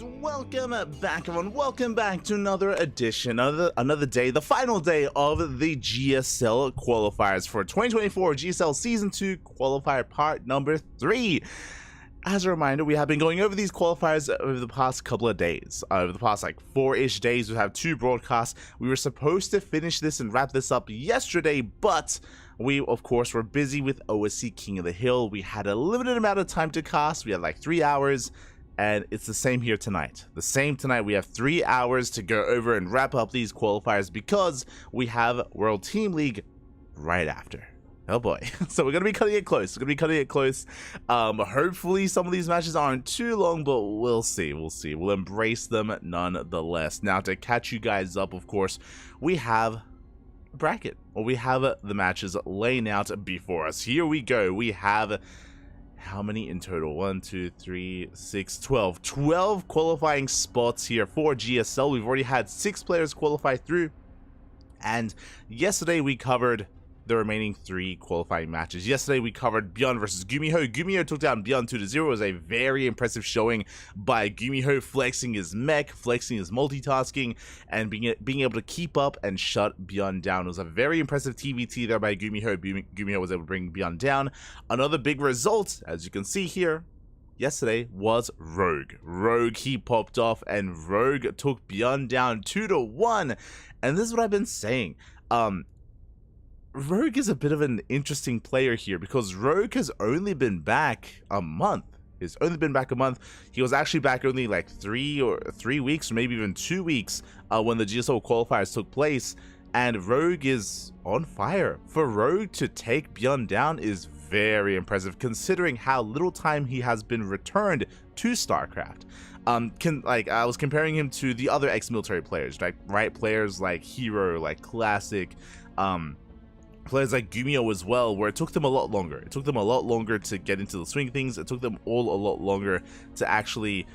And welcome back, everyone. Welcome back to another edition, another day, the final day of the GSL qualifiers for 2024 GSL Season 2 qualifier part number 3. As a reminder, we have been going over these qualifiers over the past couple of days. Over the past like 4-ish days, we have 2 broadcasts. We were supposed to finish this and wrap this up yesterday, but we, of course, were busy with OSC King of the Hill. We had a limited amount of time to cast. We had like 3 hours. And it's the same here tonight. The same tonight. We have 3 hours to go over and wrap up these qualifiers because we have World Team League right after. Oh boy. So we're going to be cutting it close. Hopefully some of these matches aren't too long, but we'll see. We'll embrace them nonetheless. Now, to catch you guys up, of course, we have a bracket. Or we have the matches laying out before us. Here we go. We have... how many in total? 1, 2, 3, 6, 12. 12 qualifying spots here for GSL. We've already had 6 players qualify through. And yesterday we covered the remaining 3 qualifying matches. Yesterday we covered Beyond versus Gumiho. Gumiho took down Beyond 2-0. It was a very impressive showing by Gumiho, flexing his mech, flexing his multitasking, and being able to keep up and shut Beyond down. It was a very impressive TVT there by Gumiho. Gumiho was able to bring Beyond down. Another big result, as you can see here, yesterday was Rogue. Rogue, he popped off, and Rogue took Beyond down 2-1. And this is what I've been saying. Rogue is a bit of an interesting player here because Rogue has only been back a month. He was actually back only like 3 weeks or maybe even 2 weeks when the GSL qualifiers took place, and Rogue is on fire. For Rogue to take Beyond down is very impressive considering how little time he has been returned to StarCraft. I was comparing him to the other ex-military players, right? Players like Hero, like Classic, players like Gumiho as well, where it took them a lot longer. It took them a lot longer to get into the swing of things. It took them all a lot longer to actually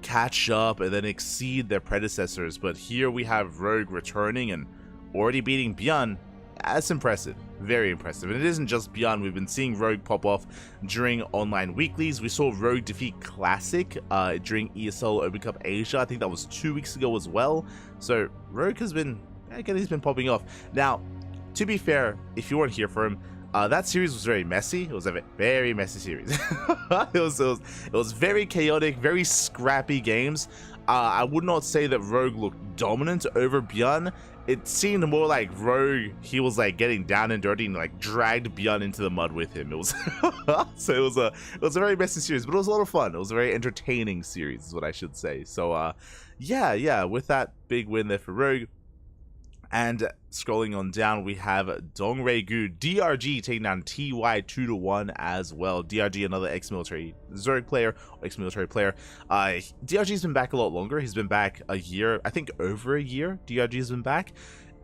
catch up and then exceed their predecessors. But here we have Rogue returning and already beating Beyond. That's impressive. Very impressive. And it isn't just Beyond. We've been seeing Rogue pop off during online weeklies. We saw Rogue defeat Classic during ESL Open Cup Asia. I think that was 2 weeks ago as well. So Rogue has been, again, he's been popping off. Now, to be fair, if you weren't here for him, that series was very messy. It was a very messy series. it was very chaotic, very scrappy games. I would not say that Rogue looked dominant over Beyond. It seemed more like Rogue, he was like getting down and dirty and like dragged Beyond into the mud with him. It was so it was a very messy series, but it was a lot of fun. It was a very entertaining series, is what I should say. So yeah, with that big win there for Rogue. And scrolling on down, we have Dongregu DRG taking down TY 2-1 as well. DRG, another ex-military Zerg player, or ex-military player. DRG's been back a lot longer. He's been back a year, I think over a year. DRG's been back.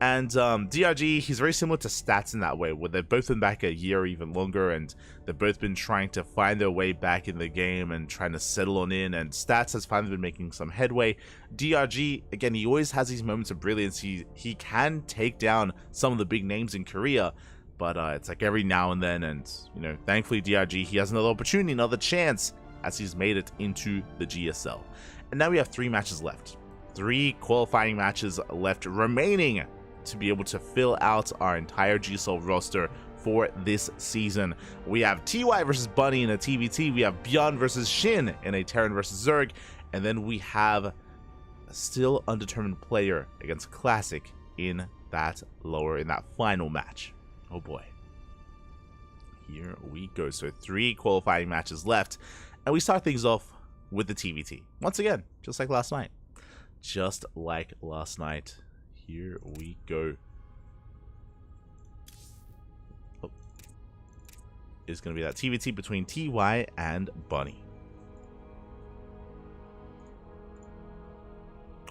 And DRG, he's very similar to Stats in that way, where they've both been back a year or even longer, and they've both been trying to find their way back in the game and trying to settle on in, and Stats has finally been making some headway. DRG, again, he always has these moments of brilliance. He can take down some of the big names in Korea, but it's like every now and then, and, you know, thankfully DRG, he has another opportunity, another chance, as he's made it into the GSL. And now we have 3 matches left. 3 qualifying matches left remaining to be able to fill out our entire GSL roster for this season. We have TY versus Bunny in a TVT, we have Beyond versus Shin in a Terran versus Zerg, and then we have a still undetermined player against Classic in that final match. Oh boy. Here we go. So 3 qualifying matches left, and we start things off with the TVT. Once again, just like last night. Here we go. Oh. It's going to be that TVT between TY and Bunny.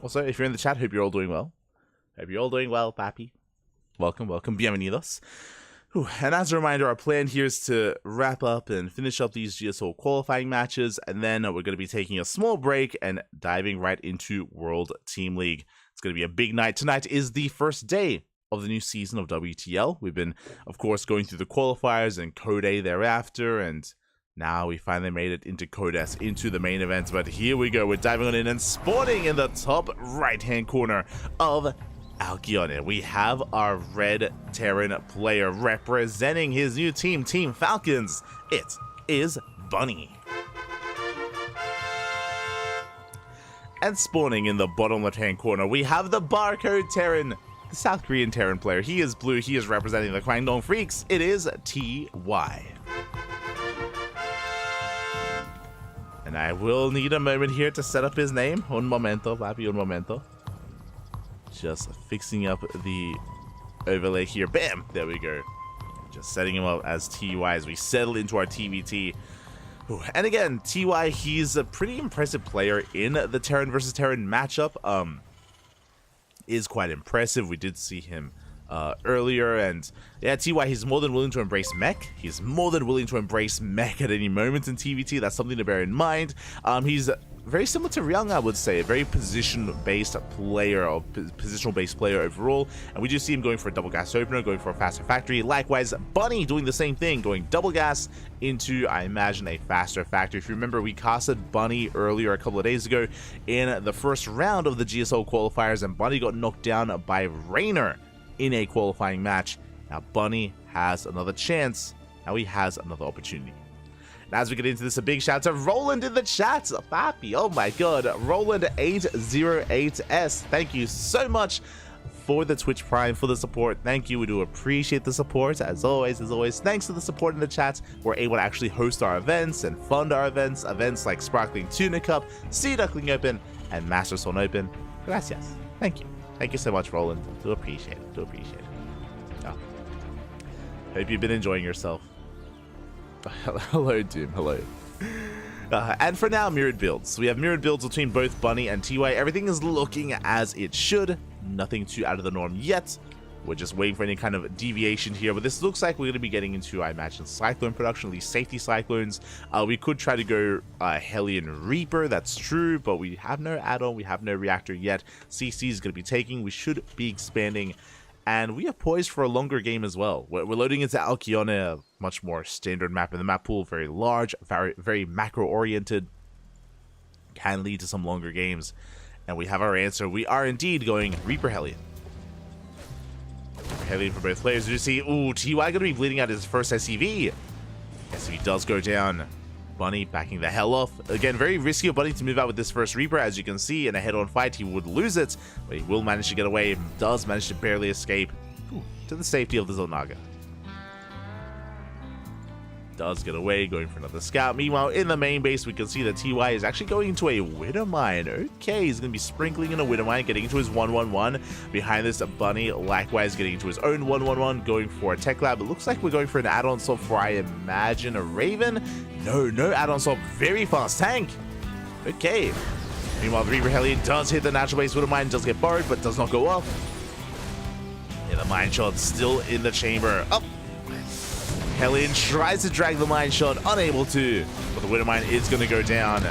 Also, if you're in the chat, hope you're all doing well. Papi. Welcome. Bienvenidos. And as a reminder, our plan here is to wrap up and finish up these GSL qualifying matches, and then we're going to be taking a small break and diving right into World Team League. It's going to be a big night. Tonight is the first day of the new season of WTL. We've been, of course, going through the qualifiers and Code A thereafter, and Now we finally made it into Codes, into the main event, but here we go. We're diving on in and spawning in the top right-hand corner of Alcyone. We have our red Terran player representing his new team, Team Falcons. It is Bunny. And spawning in the bottom left-hand corner, we have the Barcode Terran, the South Korean Terran player. He is blue. He is representing the Kwangdong Freaks. It is TY. And I will need a moment here to set up his name. Un momento, papi, un momento. Just fixing up the overlay here. Bam! There we go. Just setting him up as TY as we settle into our TVT. Ooh. And again, TY, he's a pretty impressive player in the Terran versus Terran matchup. Is quite impressive. We did see him earlier, and yeah, TY, he's more than willing to embrace mech. He's more than willing to embrace mech at any moment in TVT. That's something to bear in mind. He's very similar to Ryung, I would say, a very position-based player, or positional-based player overall, and we do see him going for a double gas opener, going for a faster factory. Likewise, Bunny doing the same thing, going double gas into, I imagine, a faster factory. If you remember, we casted Bunny earlier a couple of days ago in the first round of the GSL qualifiers, and Bunny got knocked down by Rainer in a qualifying match. Now Bunny has another chance. Now he has another opportunity. And as we get into this, a big shout out to Roland in the chat. Papi, oh my god, Roland808S. Thank you so much for the Twitch Prime, for the support. Thank you. We do appreciate the support as always. Thanks to the support in the chat, we're able to actually host our events and fund our events like Sparkling Tuna Cup, Sea Duckling Open, and Master Son Open. Gracias. Thank you. Thank you so much, Roland. Do appreciate it. Do appreciate it. Oh. Hope you've been enjoying yourself. Hello, Doom. Hello. And for now, mirrored builds. We have mirrored builds between both Bunny and TY. Everything is looking as it should. Nothing too out of the norm yet. We're just waiting for any kind of deviation here. But this looks like we're going to be getting into, I imagine, Cyclone production, at least safety Cyclones. We could try to go Hellion Reaper. That's true. But we have no add-on. We have no reactor yet. CC is going to be taking. We should be expanding. And we are poised for a longer game as well. We're loading into Alcyone, a much more standard map in the map pool. Very large, very macro-oriented. Can lead to some longer games. And we have our answer. We are indeed going Reaper Hellion. Hellion for both players. You see, ooh, TY going to be bleeding out his first SCV. SCV does go down. Bunny backing the hell off. Again, very risky of Bunny to move out with this first Reaper. As you can see, in a head-on fight, he would lose it, but he will manage to get away. Does manage to barely escape to the safety of the Zonaga. Does get away, going for another scout. Meanwhile, in the main base, we can see that TY is actually going into a Widow Mine. Okay, he's going to be sprinkling in a Widow Mine, getting into his 1-1-1. Behind this, Bunny likewise getting into his own 1-1-1, going for a Tech Lab. It looks like we're going for an add-on swap for, I imagine, a Raven. No add-on swap. Very fast tank. Okay. Meanwhile, the Reaper Hellion does hit the natural base Widow Mine, does get borrowed, but does not go off. Yeah, the mine shot still in the chamber. Up. Hellion tries to drag the mine shot, unable to, but the Widow Mine is going to go down.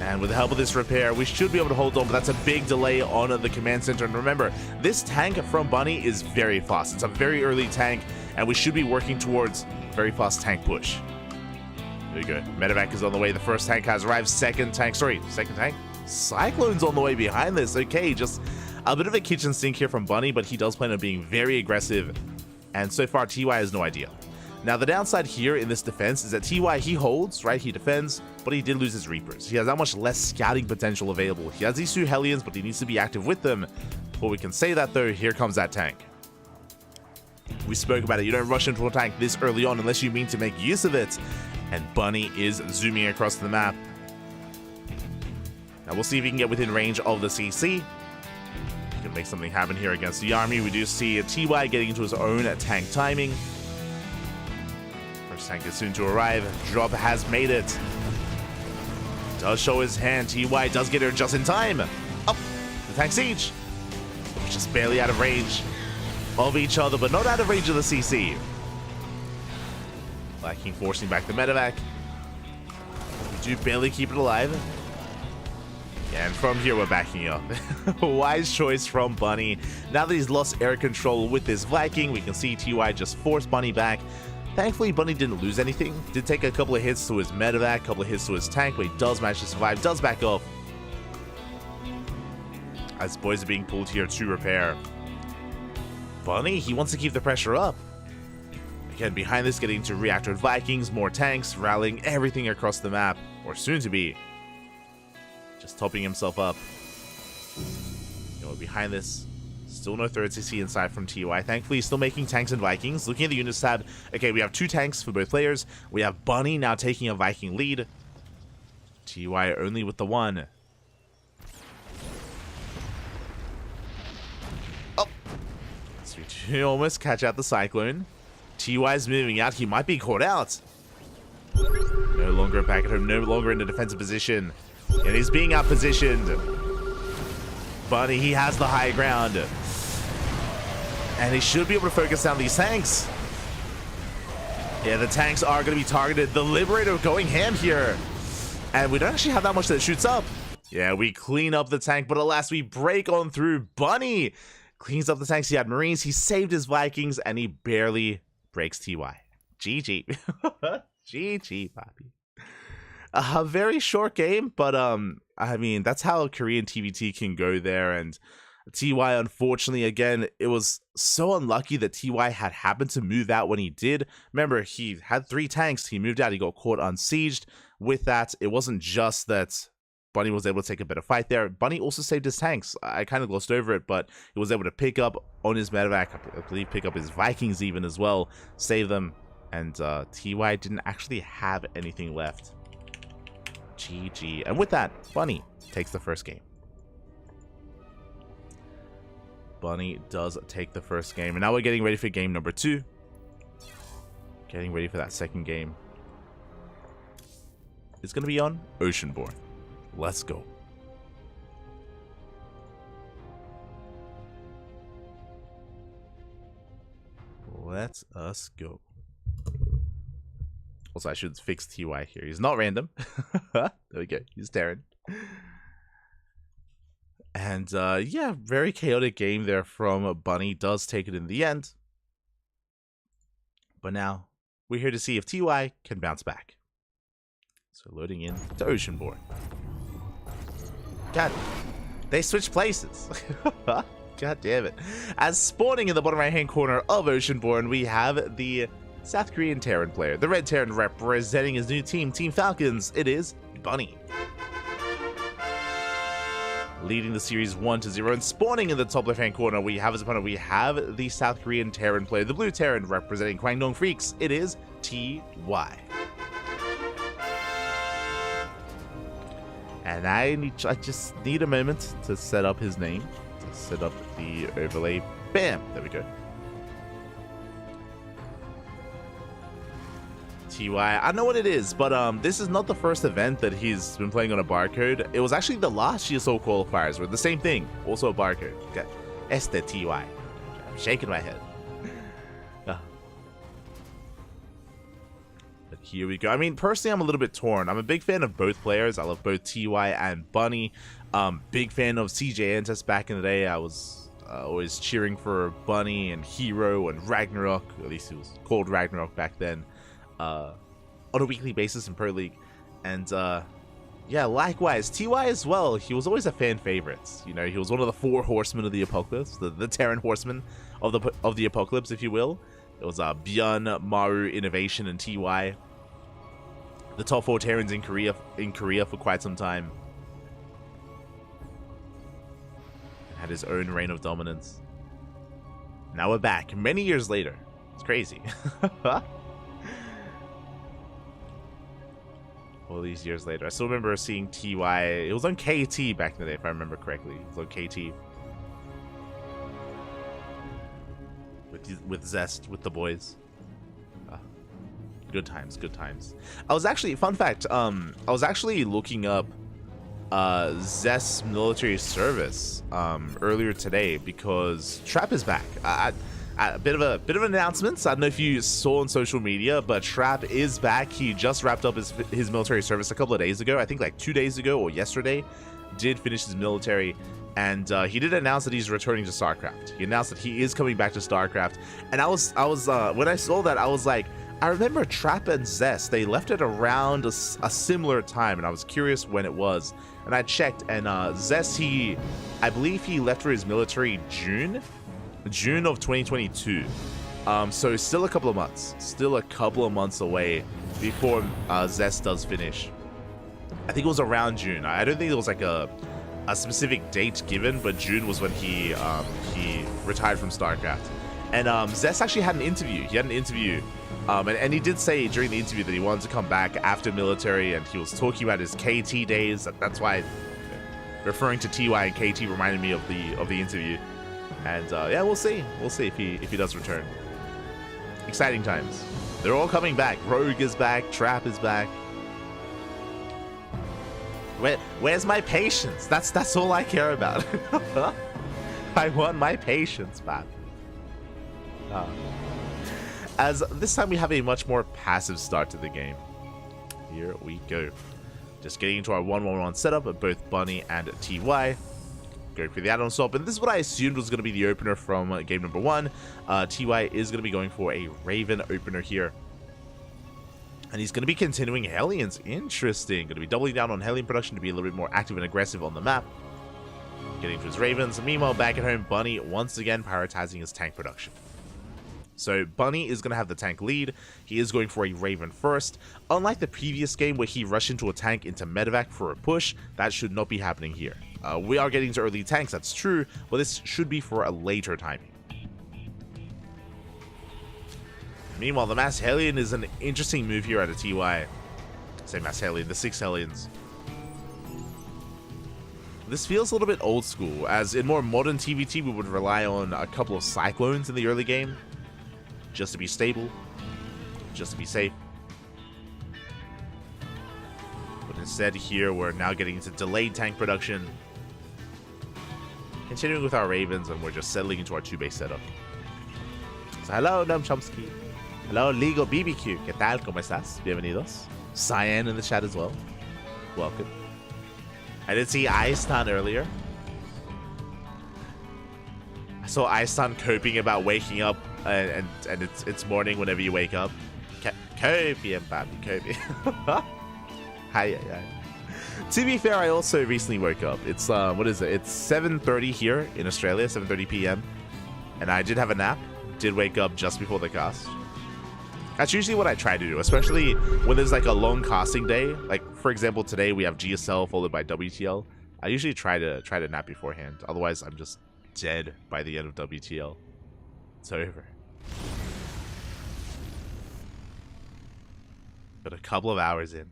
And with the help of this repair, we should be able to hold on, but that's a big delay on the command center. And remember, this tank from Bunny is very fast. It's a very early tank, and we should be working towards very fast tank push. There you go. Medevac is on the way. The first tank has arrived. Second tank. Cyclone's on the way behind this. Okay, just a bit of a kitchen sink here from Bunny, but he does plan on being very aggressive. And so far, TY has no idea. Now, the downside here in this defense is that TY, he holds, right? He defends, but he did lose his Reapers. He has that much less scouting potential available. He has these two Hellions, but he needs to be active with them. Before we can say that, though, here comes that tank. We spoke about it. You don't rush into a tank this early on unless you mean to make use of it. And Bunny is zooming across the map. Now, we'll see if he can get within range of the CC. Can make something happen here against the army. We do see a TY getting into his own tank timing. First tank is soon to arrive. Drop has made it. Does show his hand. TY does get her just in time. Up the tank siege. Just barely out of range of each other, but not out of range of the CC. Lacking forcing back the medevac. We do barely keep it alive. And from here, we're backing up. Wise choice from Bunny. Now that he's lost air control with this Viking, we can see TY just force Bunny back. Thankfully, Bunny didn't lose anything. Did take a couple of hits to his medevac, a couple of hits to his tank, but he does manage to survive, does back off. As boys are being pulled here to repair. Bunny, he wants to keep the pressure up. Again, behind this, getting to reactor Vikings, more tanks, rallying everything across the map, or soon to be. Just topping himself up. You know, behind this, still no third CC inside from TY. Thankfully, he's still making tanks and Vikings. Looking at the units tab, okay, we have 2 tanks for both players. We have Bunny now taking a Viking lead. TY only with the 1. Oh! So almost catch out the Cyclone. TY's moving out. He might be caught out. No longer back at home. No longer in a defensive position. And he's being out-positioned. Bunny, he has the high ground. And he should be able to focus down these tanks. Yeah, the tanks are going to be targeted. The Liberator going ham here. And we don't actually have that much that shoots up. Yeah, we clean up the tank, but alas, we break on through. Bunny cleans up the tanks. He had Marines. He saved his Vikings, and he barely breaks TY. GG. GG, Bobby. A very short game, but I mean, that's how Korean TVT can go there. And TY, unfortunately, again, it was so unlucky that TY had happened to move out when he did. Remember, he had 3 tanks. He moved out. He got caught unsieged. With that, it wasn't just that Bunny was able to take a better fight there. Bunny also saved his tanks. I kind of glossed over it, but he was able to pick up on his medevac, I believe pick up his Vikings even as well, save them, and TY didn't actually have anything left. GG. And with that, Bunny takes the first game. Bunny does take the first game, and now we're getting ready for game number 2. Getting ready for that second game. It's going to be on Oceanborn. Let's go. Let us go. Also, I should fix TY here. He's not random. There we go. He's Darren. And yeah, very chaotic game there from Bunny. Does take it in the end. But now, we're here to see if TY can bounce back. So loading in to Oceanborn. God, they switched places. God damn it. As spawning in the bottom right hand corner of Oceanborn, we have the South Korean Terran player. The Red Terran representing his new team, Team Falcons. It is Bunny. Leading the series 1-0 and spawning in the top left hand corner, we have his opponent. We have the South Korean Terran player, the Blue Terran representing Kwangdong Freaks. It is TY. And I just need a moment to set up his name, to set up the overlay. Bam! There we go. TY, I know what it is, but this is not the first event that he's been playing on a barcode. It was actually the last GSO qualifiers were the same thing, also a barcode. Okay. Este TY. I'm shaking my head. But here we go. I mean, personally, I'm a little bit torn. I'm a big fan of both players. I love both TY and Bunny. Big fan of CJ Antis back in the day. I was always cheering for Bunny and Hero and Ragnarok. At least it was called Ragnarok back then. On a weekly basis in Pro League. And yeah, likewise, TY as well. He was always a fan favorite. You know, he was one of the 4 horsemen of the apocalypse, the Terran horsemen of the apocalypse, if you will. It was Byun, Maru, Innovation, and TY. The top 4 Terrans in Korea for quite some time. And had his own reign of dominance. Now we're back, many years later. It's crazy. All these years later. I still remember seeing TY. It was on KT back in the day, if I remember correctly. It was on KT. With Zest, with the boys. Good times, good times. I was actually, fun fact, I was actually looking up Zest's military service earlier today because Trap is back. A bit of an announcement. I don't know if you saw on social media, but Trap is back. He just wrapped up his military service a couple of days ago. I think like 2 days ago or yesterday. Did finish his military, and he did announce that he's returning to StarCraft. He announced that he is coming back to StarCraft, and I was when I saw that, I was like, I remember Trap and Zest, they left it around a similar time, and I was curious when it was. And I checked, and Zest, I believe he left for his military June of 2022. So still a couple of months away before Zest does finish. I think it was around June. I don't think there was like a specific date given, but June was when he retired from StarCraft. And Zest actually had an interview. He had an interview, and he did say during the interview that he wanted to come back after military, and he was talking about his KT days. That's why referring to TY and KT reminded me of the interview. And yeah, we'll see if he does return. Exciting times. They're all coming back. Rogue is back. Trap is back. Where's my patience? That's all I care about. I want my patience back. As this time we have a much more passive start to the game. Here we go. Just getting into our 1-1-1 setup of both Bunny and TY. Going for the add-on swap, and this is what I assumed was going to be the opener from game number 1. TY is going to be going for a Raven opener here. And he's going to be continuing Hellions. Interesting. Going to be doubling down on Hellion production to be a little bit more active and aggressive on the map. Getting to his Ravens. Meanwhile, back at home, Bunny once again prioritizing his tank production. So Bunny is going to have the tank lead. He is going for a Raven first. Unlike the previous game where he rushed into a tank into medevac for a push, that should not be happening here. We are getting to early tanks, that's true, but this should be for a later timing. Meanwhile, the Mass Hellion is an interesting move here at a TY. Say Mass Hellion, the 6 Hellions. This feels a little bit old school, as in more modern TVT we would rely on a couple of Cyclones in the early game. Just to be stable, just to be safe. But instead here, we're now getting into delayed tank production. Continuing with our Ravens, and we're just settling into our 2-base setup. So hello, Noam Chomsky. Hello, Ligo BBQ. ¿Qué tal? ¿Cómo estás? Bienvenidos. Cyan in the chat as well. Welcome. I did see Aistan earlier. I saw Aistan coping about waking up, and it's morning whenever you wake up. Copium, baby, copium. Hi. To be fair, I also recently woke up. It's what is it? It's 7:30 here in Australia, 7:30 p.m. And I did have a nap. Did wake up just before the cast. That's usually what I try to do, especially when there's like a long casting day. Like for example, today we have GSL followed by WTL. I usually try to nap beforehand. Otherwise, I'm just dead by the end of WTL. It's over. But a couple of hours in.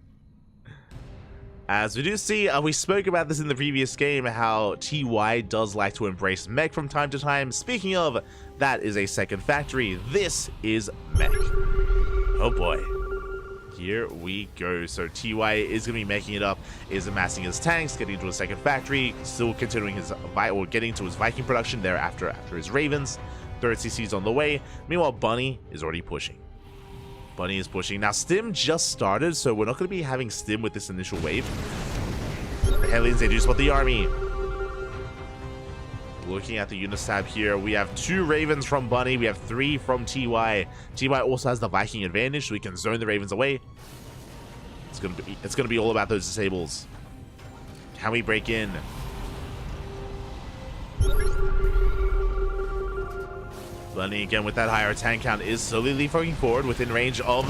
As we do see, we spoke about this in the previous game, how TY does like to embrace mech from time to time. Speaking of, that is a second factory. This is mech. Oh boy. Here we go. So TY is going to be making it up, is amassing his tanks, getting into a second factory, still continuing his, or getting to his Viking production thereafter after his Ravens. Third CC's on the way. Meanwhile, Bunny is already pushing. Bunny is pushing. Now, Stim just started, so we're not going to be having Stim with this initial wave. The Hellions, they do spot the army. Looking at the units tab here, we have 2 Ravens from Bunny. We have 3 from TY. TY also has the Viking advantage, so we can zone the Ravens away. It's gonna be all about those disables. Can we break in? Bunny again with that higher tank count is slowly leaping forward within range of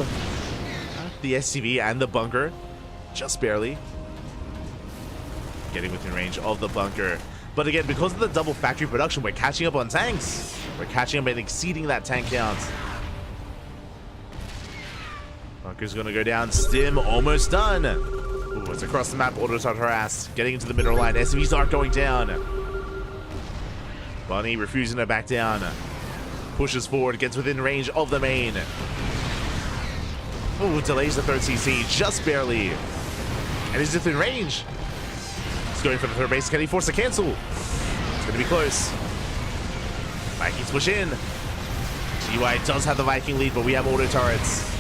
the SCV and the bunker. Just barely. Getting within range of the bunker. But again, because of the double factory production, we're catching up on tanks. We're catching up and exceeding that tank count. Bunker's gonna go down. Stim almost done. Ooh, it's across the map. Auto-shot harassed. Getting into the middle line. SCVs aren't going down. Bunny refusing to back down. Pushes forward, gets within range of the main. Ooh, delays the third CC just barely. And he's within range. He's going for the third base. Can he force a cancel? It's going to be close. Vikings push in. TY does have the Viking lead, but we have auto turrets.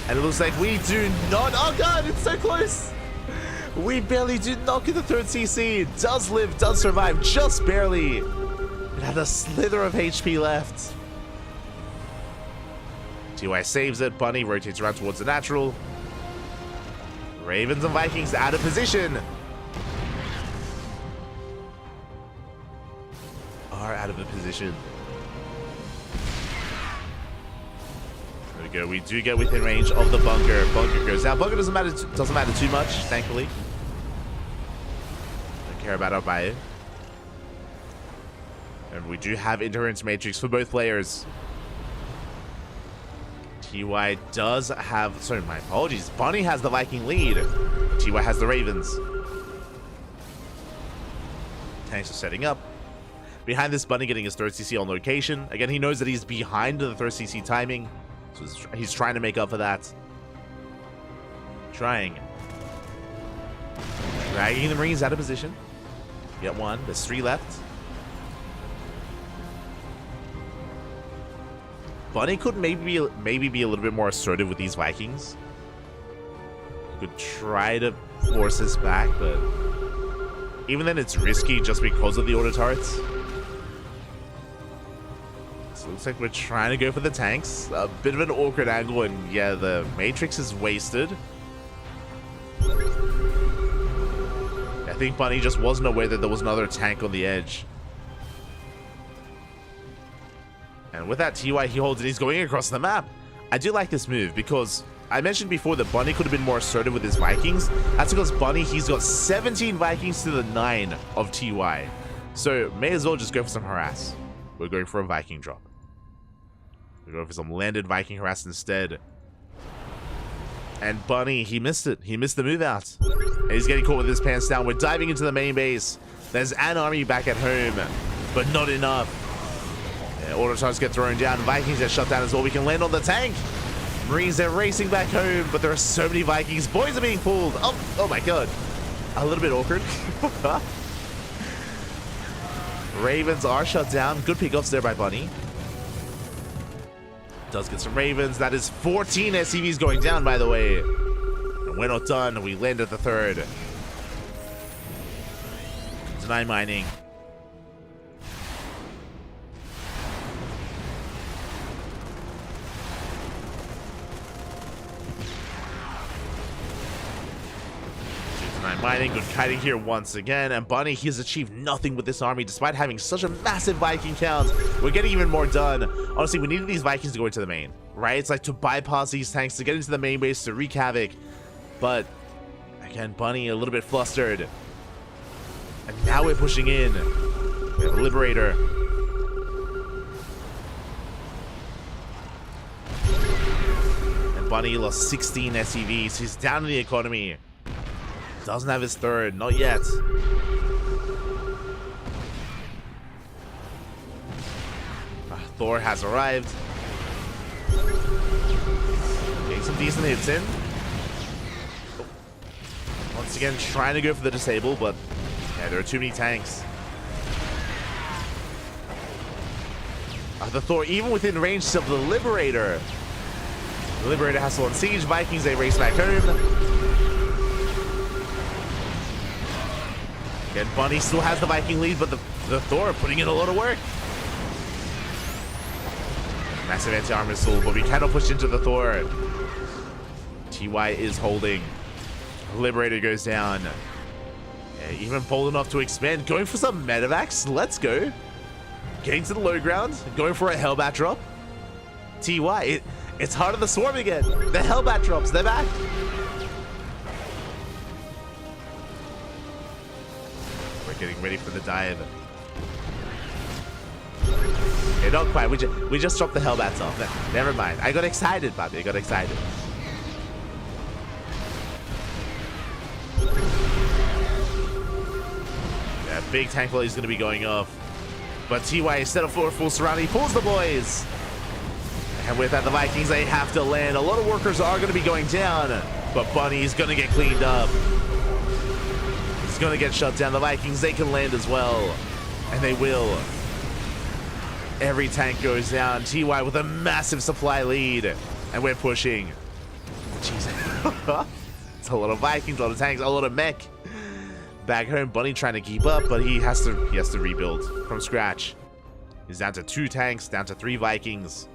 And it looks like we do not. Oh god, it's so close. We barely do not get the third CC. Does live, does survive, just barely. It had a slither of HP left. TY saves it. Bunny rotates around towards the natural. Ravens and Vikings out of position. Are out of the position. There we go. We do get within range of the bunker. Bunker goes down. Bunker doesn't matter too much, thankfully. Don't care about our bio. And we do have Endurance Matrix for both players. TY does have... Sorry, my apologies. Bunny has the Viking lead. TY has the Ravens. Tanks are setting up. Behind this, Bunny getting his third CC on location. Again, he knows that he's behind the third CC timing. So he's trying to make up for that. Trying. Dragging the Marines out of position. Get one. There's 3 left. Bunny could maybe be a little bit more assertive with these Vikings. He could try to force this back, but even then it's risky just because of the auto turrets. So it looks like we're trying to go for the tanks. A bit of an awkward angle, and yeah, the Matrix is wasted. I think Bunny just wasn't aware that there was another tank on the edge. And with that, TY, he holds it. He's going across the map. I do like this move because I mentioned before that Bunny could have been more assertive with his Vikings. That's because Bunny, he's got 17 Vikings to the 9 of TY. So may as well just go for some harass. We're going for a Viking drop. We're going for some landed Viking harass instead. And Bunny, he missed it. He missed the move out. And he's getting caught with his pants down. We're diving into the main base. There's an army back at home, but not enough. Yeah, auto turrets get thrown down. Vikings get shut down as well. We can land on the tank. Marines, they're racing back home, but there are so many Vikings. Boys are being pulled. Oh my god. A little bit awkward. Ravens are shut down. Good pickoffs there by Bunny. Does get some Ravens. That is 14 SCVs going down, by the way. And we're not done. We land at the 3rd. Deny mining. Mining, good kiting here once again, and Bunny, he's achieved nothing with this army despite having such a massive Viking count. We're getting even more done. Honestly, we needed these Vikings to go into the main, right? It's like to bypass these tanks, to get into the main base, to wreak havoc. But again, Bunny a little bit flustered. And now we're pushing in. We have a Liberator. And Bunny lost 16 SCVs. He's down in the economy. Doesn't have his 3rd, not yet. Thor has arrived. Getting some decent hits in. Once again, trying to go for the disable, but yeah, there are too many tanks. The Thor, even within range of the Liberator. The Liberator has to on siege. Vikings, they race back home. Again, Bunny still has the Viking lead, but the Thor putting in a lot of work. Massive anti-armor soul, but we cannot push into the Thor. TY is holding. Liberator goes down. Yeah, even bold enough to expand. Going for some medevacs. Let's go. Getting to the low ground. Going for a Hellbat drop. TY, it's Heart of the Swarm again. The Hellbat drops, they're back. Getting ready for the dive. Okay, not quite. We just dropped the Hellbats off. Never mind. I got excited, Bobby. I got excited. Yeah, big tank volley is going to be going off. But TY, instead of full surround, he pulls the boys. And with that, the Vikings, they have to land. A lot of workers are going to be going down. But Bunny's going to get cleaned up. He's going to get shut down. The Vikings, they can land as well. And they will. Every tank goes down. TY with a massive supply lead. And we're pushing. Jeez. It's a lot of Vikings, a lot of tanks, a lot of mech. Back home, Bunny trying to keep up, but he has to rebuild from scratch. He's down to 2 tanks, down to 3 Vikings.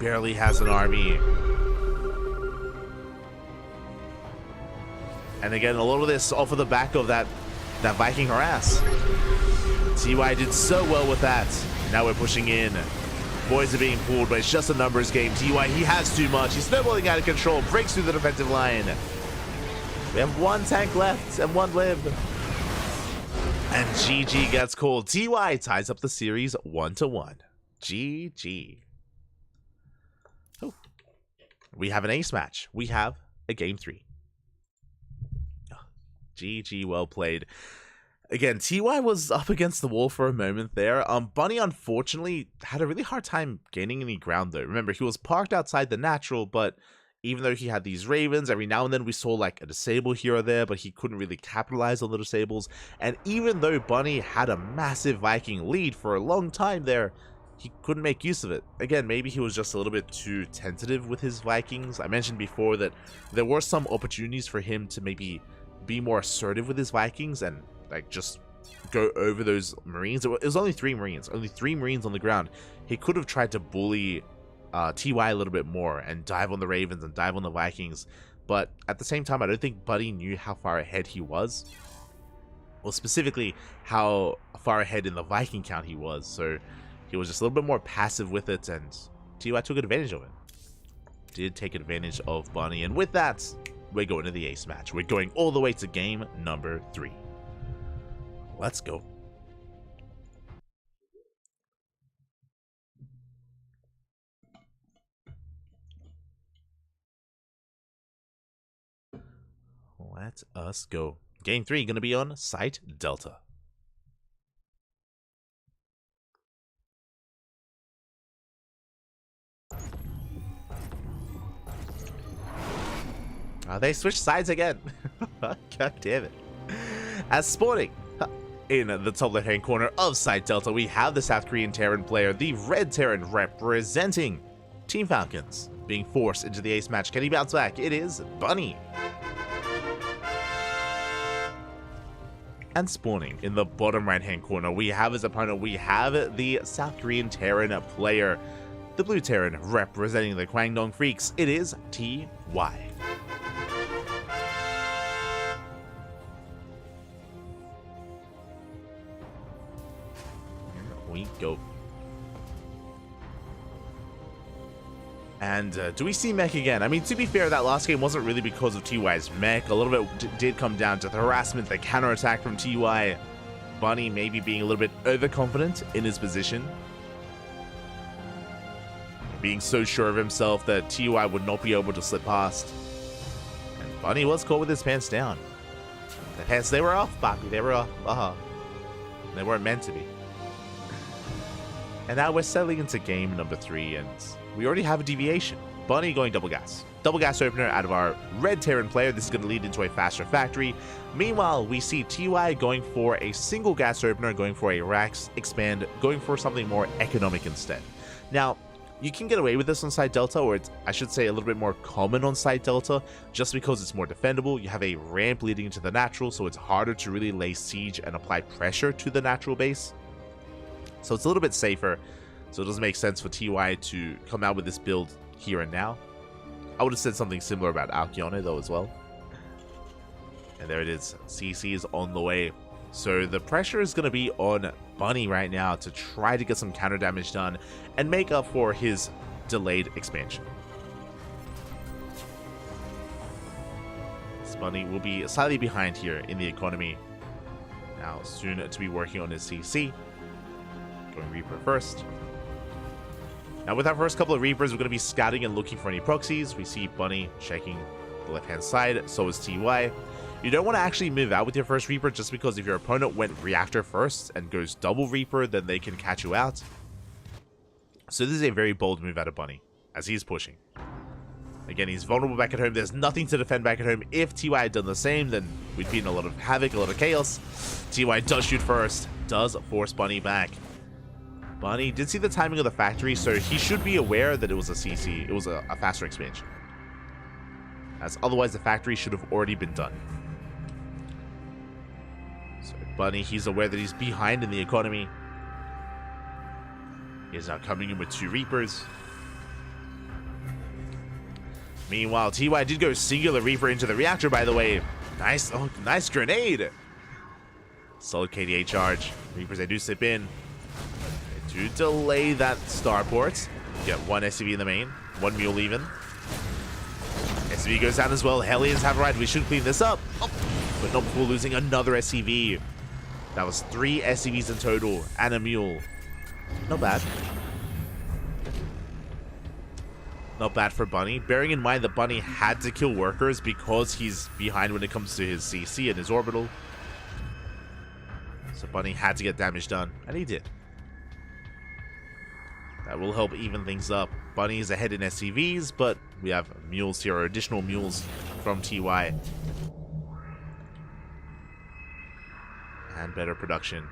barely has an army. And again, a lot of this off of the back of that Viking harass. TY did so well with that. Now we're pushing in. Boys are being pulled, but it's just a numbers game. TY, he has too much. He's snowballing out of control. Breaks through the defensive line. We have one tank left and one lib. And GG gets called. TY ties up the series 1-1. GG. Oh. We have an ace match. We have a game 3. GG, well played. Again, TY was up against the wall for a moment there. Bunny, unfortunately, had a really hard time gaining any ground, though. Remember, he was parked outside the natural, but even though he had these ravens, every now and then we saw, like, a disable here or there, but he couldn't really capitalize on the disables. And even though Bunny had a massive Viking lead for a long time there, he couldn't make use of it. Again, maybe he was just a little bit too tentative with his Vikings. I mentioned before that there were some opportunities for him to maybe be more assertive with his Vikings and like just go over those Marines. It was only 3 Marines, only 3 Marines on the ground. He could have tried to bully TY a little bit more and dive on the Ravens and dive on the Vikings, but at the same time I don't think Buddy knew how far ahead he was, or specifically how far ahead in the Viking count he was, so he was just a little bit more passive with it, and TY took advantage of it. Did take advantage of Bunny, and with that we're going to the ace match. We're going all the way to game number 3. Let's go. Let us go. Game 3 going to be on Site Delta. They switched sides again. God damn it. As spawning in the top left hand corner of Site Delta, we have the South Korean Terran player, the Red Terran representing Team Falcons, being forced into the ace match. Can he bounce back? It is Bunny. And spawning in the bottom right hand corner, we have his opponent. We have the South Korean Terran player, the Blue Terran representing the Kwangdong Freaks. It is TY. We go. And do we see mech again? I mean, to be fair, that last game wasn't really because of TY's mech. A little bit did come down to the harassment, the counterattack from TY. Bunny maybe being a little bit overconfident in his position, being so sure of himself that TY would not be able to slip past. And Bunny was caught with his pants down. The pants, they were off, Bobby. They were off. They weren't meant to be. And now we're settling into game number 3, and we already have a deviation. Bunny going double gas. Double gas opener out of our Red Terran player. This is going to lead into a faster factory. Meanwhile, we see TY going for a single gas opener, going for a Rax expand, going for something more economic instead. Now, you can get away with this on Site Delta, or it's, I should say, a little bit more common on Site Delta, just because it's more defendable. You have a ramp leading into the natural, so it's harder to really lay siege and apply pressure to the natural base. So it's a little bit safer, so it doesn't make sense for TY to come out with this build here and now. I would have said something similar about Alkyone though as well. And there it is, CC is on the way. So the pressure is going to be on Bunny right now to try to get some counter damage done and make up for his delayed expansion. This Bunny will be slightly behind here in the economy. Now soon to be working on his CC. Going Reaper first. Now with our first couple of Reapers, we're going to be scouting and looking for any proxies. We see Bunny checking the left-hand side, so is TY. You don't want to actually move out with your first Reaper, just because if your opponent went Reactor first and goes double Reaper, then they can catch you out. So this is a very bold move out of Bunny, as he's pushing. Again, he's vulnerable back at home. There's nothing to defend back at home. If TY had done the same, then we'd be in a lot of havoc, a lot of chaos. TY does shoot first, does force Bunny back. Bunny did see the timing of the factory, so he should be aware that it was a CC. It was a faster expansion, as otherwise the factory should have already been done. So Bunny, he's aware that he's behind in the economy. He is now coming in with 2 Reapers. Meanwhile, TY did go singular Reaper into the reactor, by the way. Nice, oh, nice grenade. Solid KDA charge. Reapers, they do slip in. They do delay that starport. Get one SCV in the main, one mule even. SCV goes down as well. Hellions have arrived. We should clean this up. Oh, but not before losing another SCV. That was 3 SCVs in total and a mule. Not bad. Not bad for Bunny. Bearing in mind that Bunny had to kill workers because he's behind when it comes to his CC and his orbital. So Bunny had to get damage done, and he did. That will help even things up. Bunny is ahead in SCVs, but we have mules here, or additional mules from TY. And better production.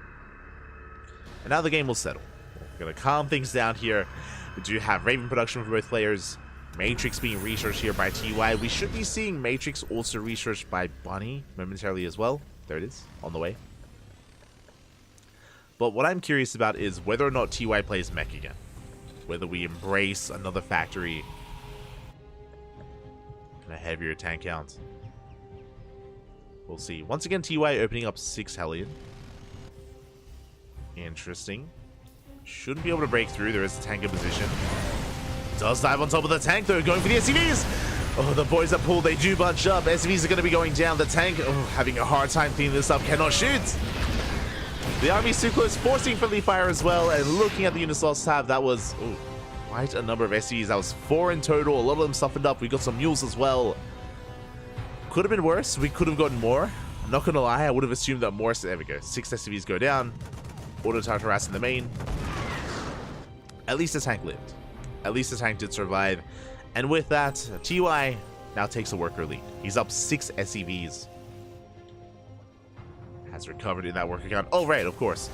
And now the game will settle. We're going to calm things down here. We do have Raven production for both players. Matrix being researched here by TY. We should be seeing Matrix also researched by Bunny momentarily as well. There it is, on the way. But what I'm curious about is whether or not TY plays mech again. Whether we embrace another factory and a heavier tank count. We'll see. Once again, TY opening up 6 Hellion. Interesting. Shouldn't be able to break through. There is a tank in position. Does dive on top of the tank, though. Going for the SCVs. Oh, the boys that pulled, they do bunch up. SCVs are going to be going down. The tank, having a hard time cleaning this up. Cannot shoot. The army's too close, forcing friendly fire as well. And looking at the units lost tab, that was quite a number of SCVs. That was 4 in total. A lot of them softened up. We got some mules as well. Could have been worse. We could have gotten more. I'm not going to lie. I would have assumed that more. There we go. 6 SCVs go down. Auto turret harass in the main. At least the tank lived. At least the tank did survive. And with that, TY now takes a worker lead. He's up 6 SCVs. Has recovered in that worker count. Oh, right, of course.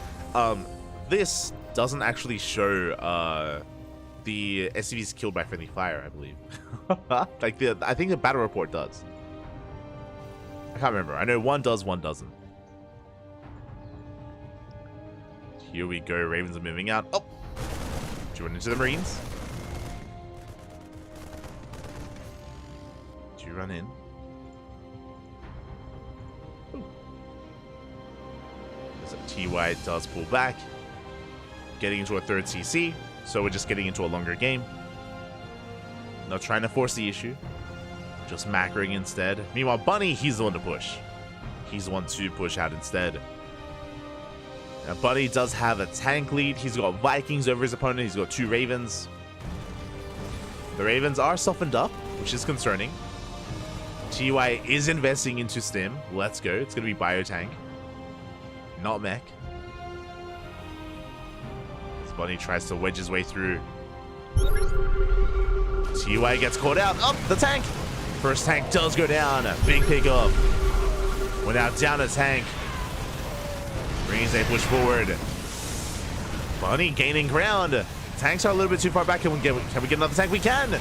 This doesn't actually show the SCVs killed by friendly fire, I believe. I think the battle report does. I can't remember. I know one does, one doesn't. Here we go. Ravens are moving out. Oh! Do you run into the Marines? Do you run in? So TY does pull back. Getting into a 3rd CC. So we're just getting into a longer game. Not trying to force the issue. Just macroing instead. Meanwhile, Bunny, he's the one to push. He's the one to push out instead. Now, Bunny does have a tank lead. He's got Vikings over his opponent. He's got 2 Ravens. The Ravens are softened up, which is concerning. TY is investing into Stim. Let's go. It's going to be Biotank. Not mech. As Bunny tries to wedge his way through. TY gets caught out. Oh, the tank! First tank does go down. Big pickup. We're now down a tank. Marines, they push forward. Bunny gaining ground. Tanks are a little bit too far back. Can we get another tank? We can.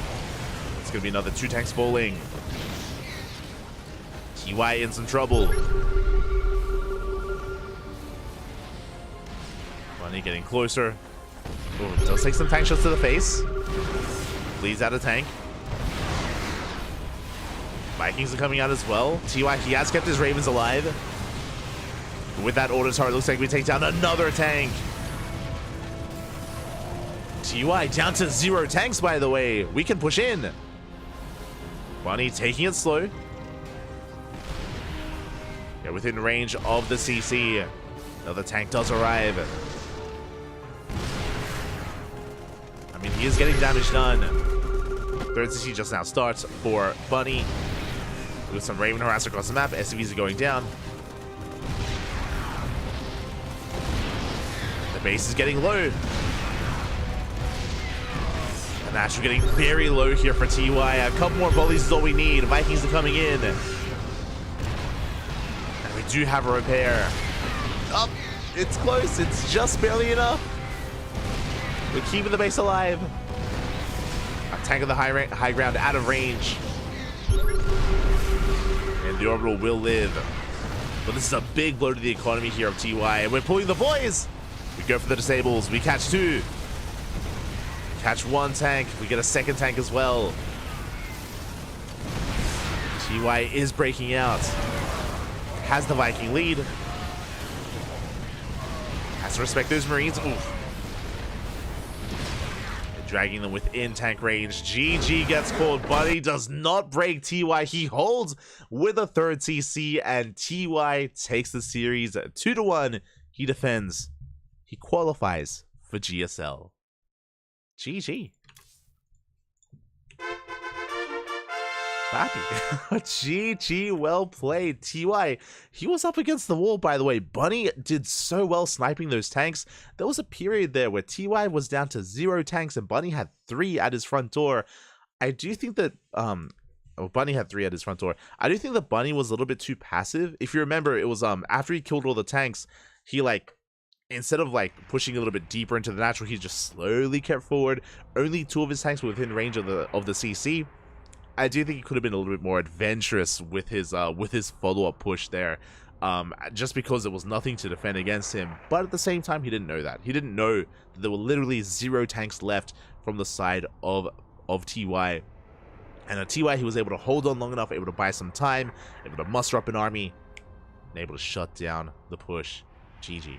It's going to be another 2 tanks falling. TY in some trouble. Bunny getting closer. Oh, does take some tank shots to the face. Bleeds out a tank. Vikings are coming out as well. TY, he has kept his Ravens alive. With that auto turret, looks like we take down another tank. TY down to 0 tanks, by the way. We can push in. Bunny taking it slow. Yeah, within range of the CC. Another tank does arrive. I mean, he is getting damage done. 3rd CC just now starts for Bunny. With some Raven harass across the map. SCVs are going down. The base is getting low. And Ash, we're getting very low here for TY. A couple more volleys is all we need. Vikings are coming in. And we do have a repair. Oh, it's close. It's just barely enough. We're keeping the base alive. A tank of the high ground out of range. And the orbital will live. But this is a big blow to the economy here of TY. And we're pulling the boys. We go for the disables. We catch 2. Catch 1 tank. We get a 2nd tank as well. TY is breaking out. Has the Viking lead. Has to respect those Marines. Oof. Dragging them within tank range. GG gets called. Bunny does not break TY. He holds with a third CC, and TY takes the series 2-1. He defends. He qualifies for GSL. GG. Happy. GG, well played. TY, he was up against the wall, by the way. Bunny did so well sniping those tanks. There was a period there where TY was down to 0 tanks and Bunny had 3 at his front door. I do think that Bunny had 3 at his front door. I do think that Bunny was a little bit too passive. If you remember, it was after he killed all the tanks, he instead of pushing a little bit deeper into the natural, he just slowly kept forward. Only 2 of his tanks were within range of the CC. I do think he could have been a little bit more adventurous with his follow-up push there, just because there was nothing to defend against him. But at the same time, he didn't know that. He didn't know that there were literally 0 tanks left from the side of TY. And at TY, he was able to hold on long enough, able to buy some time, able to muster up an army, and able to shut down the push. GG.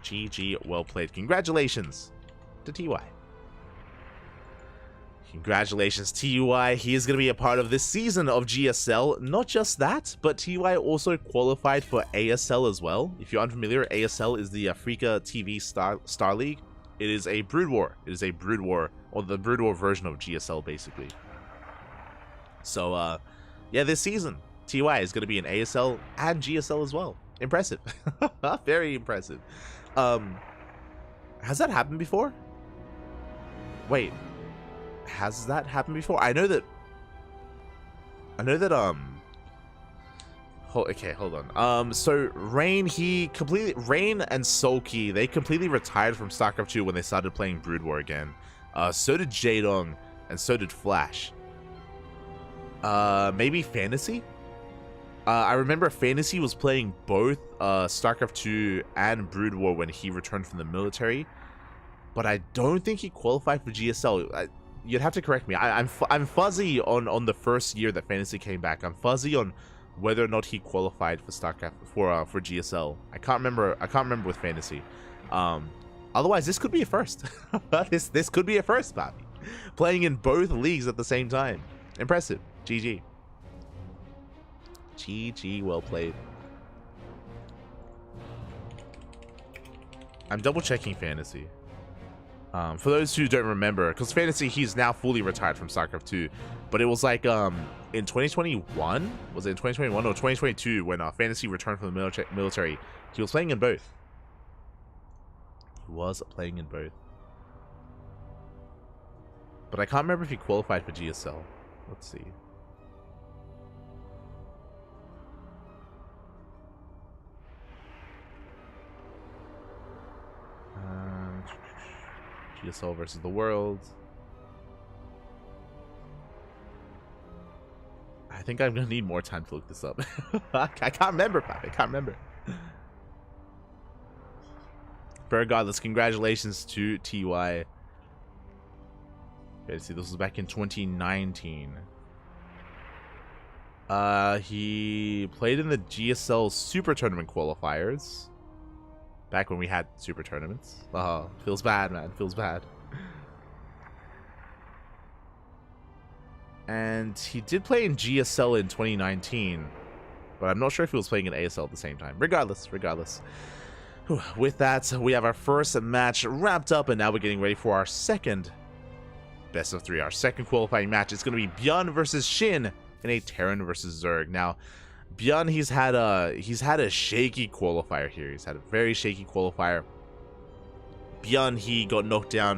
GG, well played. Congratulations to TY. Congratulations, TUI. He is going to be a part of this season of GSL. Not just that, but TUI also qualified for ASL as well. If you're unfamiliar, ASL is the Africa TV Star League. It is a Brood War. It is a Brood War, or the Brood War version of GSL, basically. So, yeah, this season, TUI is going to be in ASL and GSL as well. Impressive. Very impressive. Has that happened before? Wait. Has that happened before? I know that okay, hold on. So Rain and Sulky, they completely retired from StarCraft 2 when they started playing Brood War again. So did Jaedong, and so did Flash. Maybe Fantasy? I remember Fantasy was playing both StarCraft 2 and Brood War when he returned from the military, but I don't think he qualified for GSL. You'd have to correct me. I'm fuzzy on the first year that Fantasy came back. I'm fuzzy on whether or not he qualified for StarCraft for GSL. I can't remember with Fantasy. Otherwise, this could be a first. this could be a first, Bobby. Playing in both leagues at the same time. Impressive. GG. GG, well played. I'm double checking Fantasy. For those who don't remember, because Fantasy, he's now fully retired from StarCraft 2, but it was in 2021? Was it in 2021 or 2022 when Fantasy returned from the military? He was playing in both. He was playing in both. But I can't remember if he qualified for GSL. Let's see. GSL versus the world. I think I'm gonna need more time to look this up. I can't remember, Pat. I can't remember. But regardless, congratulations to TY. Okay, see, this was back in 2019. He played in the GSL Super Tournament qualifiers. Back when we had super tournaments. Oh, feels bad, man. Feels bad. And he did play in GSL in 2019, but I'm not sure if he was playing in ASL at the same time. Regardless. With that, we have our first match wrapped up, and now we're getting ready for our second best of 3. Our second qualifying match. It's going to be Bjorn versus Shin in a Terran versus Zerg. Now, Bjorn, he's had a shaky qualifier here. He's had a very shaky qualifier. Bjorn, he got knocked down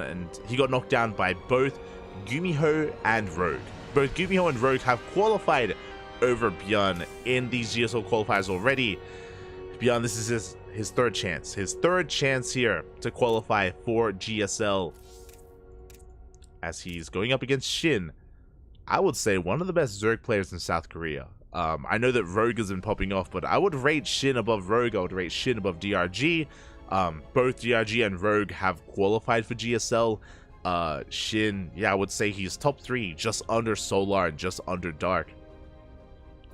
by both Gumiho and Rogue. Both Gumiho and Rogue have qualified over Bjorn in these GSL qualifiers already. Bjorn, this is his third chance. His third chance here to qualify for GSL, as he's going up against Shin. I would say one of the best Zerg players in South Korea. I know that Rogue has been popping off, but I would rate Shin above Rogue. I would rate Shin above DRG. Both DRG and Rogue have qualified for GSL. Shin, yeah, I would say he's top 3, just under Solar and just under Dark.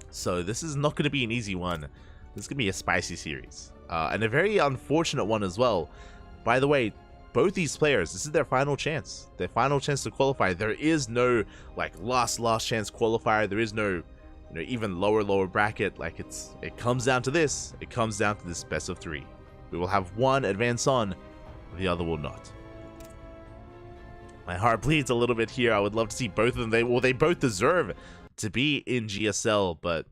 So this is not going to be an easy one. This is going to be a spicy series. And a very unfortunate one as well. By the way, both these players, this is their final chance. Their final chance to qualify. There is no, like, last chance qualifier. There is no, even lower bracket. Like, it comes down to this. It comes down to this best of 3. We will have one advance on, the other will not. My heart bleeds a little bit here. I would love to see both of them. They both deserve to be in GSL, but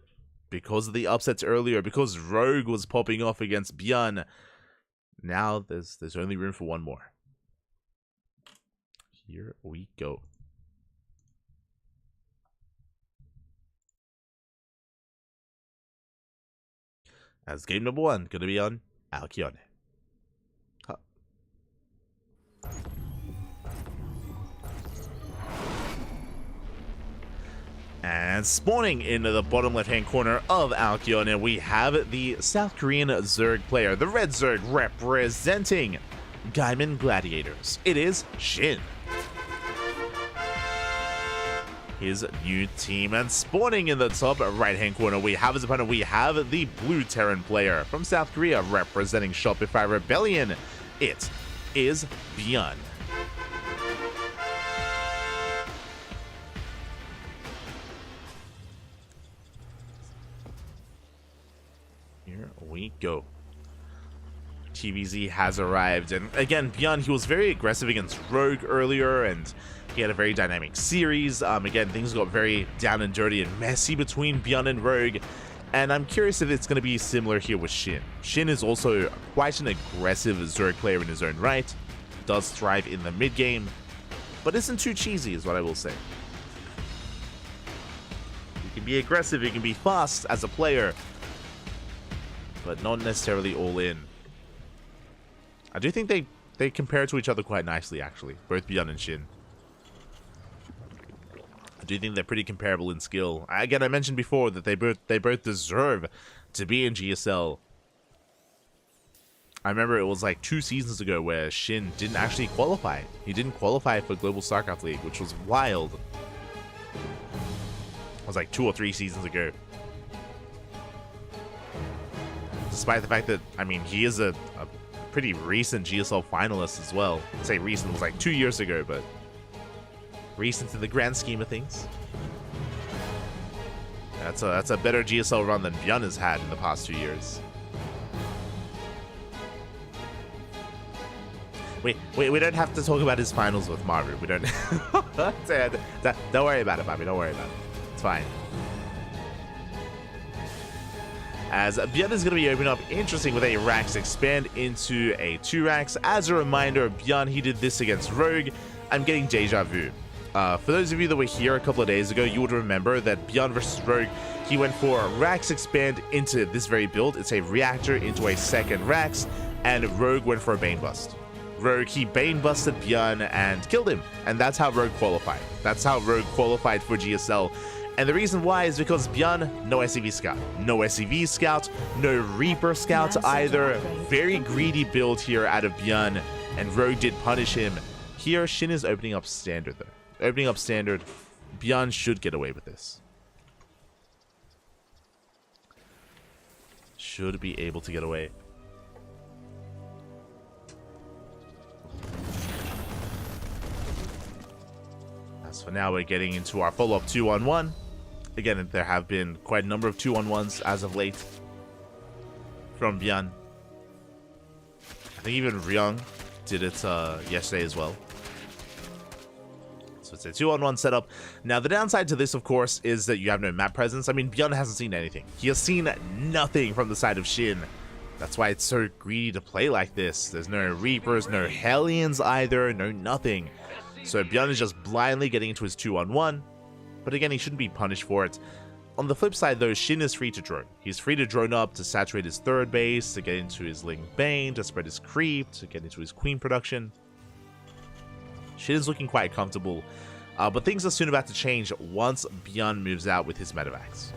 because of the upsets earlier, because Rogue was popping off against Bjorn, now there's only room for one more. Here we go. As game number 1 going to be on Alcyone. Huh. And spawning into the bottom left-hand corner of Alcyone, we have the South Korean Zerg player, the Red Zerg representing Gaiman Gladiators. It is Shin. His new team, and spawning in the top right-hand corner, we have his opponent. We have the Blue Terran player from South Korea representing Shopify Rebellion. It is Bjorn. Here we go. TVZ has arrived, and again, Bjorn, he was very aggressive against Rogue earlier, and he had a very dynamic series. Again, things got very down and dirty and messy between Bjorn and Rogue, and I'm curious if it's going to be similar here with Shin. Shin is also quite an aggressive Zerg player in his own right, does thrive in the mid-game, but isn't too cheesy is what I will say. He can be aggressive, he can be fast as a player, but not necessarily all in. I do think they compare to each other quite nicely, actually, both Bjorn and Shin. I do think they're pretty comparable in skill. Again, I mentioned before that they both deserve to be in GSL. I remember it was like 2 seasons ago where Shin didn't actually qualify. He didn't qualify for Global StarCraft League, which was wild. It was like 2 or 3 seasons ago. Despite the fact that, I mean, he is a pretty recent GSL finalist as well. I'd say recent was like 2 years ago, but recent in the grand scheme of things. That's a better GSL run than Bjorn has had in the past 2 years. We don't have to talk about his finals with Maru. We don't. Don't worry about it, Bobby. Don't worry about it. It's fine. As Bjorn is going to be opening up interesting with a Rax expand into a 2 Rax. As a reminder, Bjorn, he did this against Rogue. I'm getting deja vu. For those of you that were here a couple of days ago, you would remember that Bjorn versus Rogue, he went for a Rax expand into this very build. It's a reactor into a 2nd Rax, and Rogue went for a Bane Bust. Rogue, he Bane Busted Bjorn and killed him, and that's how Rogue qualified. That's how Rogue qualified for GSL. And the reason why is because Bjorn, no SCV Scout. No SCV Scout, no Reaper Scout either. Very greedy build here out of Bjorn, and Rogue did punish him. Here, Shin is opening up standard though. Opening up standard, Bjorn should get away with this. Should be able to get away. As for now, we're getting into our follow-up 2-on-1. Again, there have been quite a number of 2-on-1s as of late from Bjorn. I think even Ryung did it yesterday as well. So it's a 2-on-1 setup. Now, the downside to this, of course, is that you have no map presence. I mean, Bjorn hasn't seen anything. He has seen nothing from the side of Shin. That's why it's so greedy to play like this. There's no Reapers, no Hellions either, no nothing. So Bjorn is just blindly getting into his 2-on-1. But again, he shouldn't be punished for it. On the flip side, though, Shin is free to drone. He's free to drone up to saturate his 3rd base, to get into his Ling Bane, to spread his creep, to get into his Queen production. Shin is looking quite comfortable. But things are soon about to change once Bjorn moves out with his Medivacs.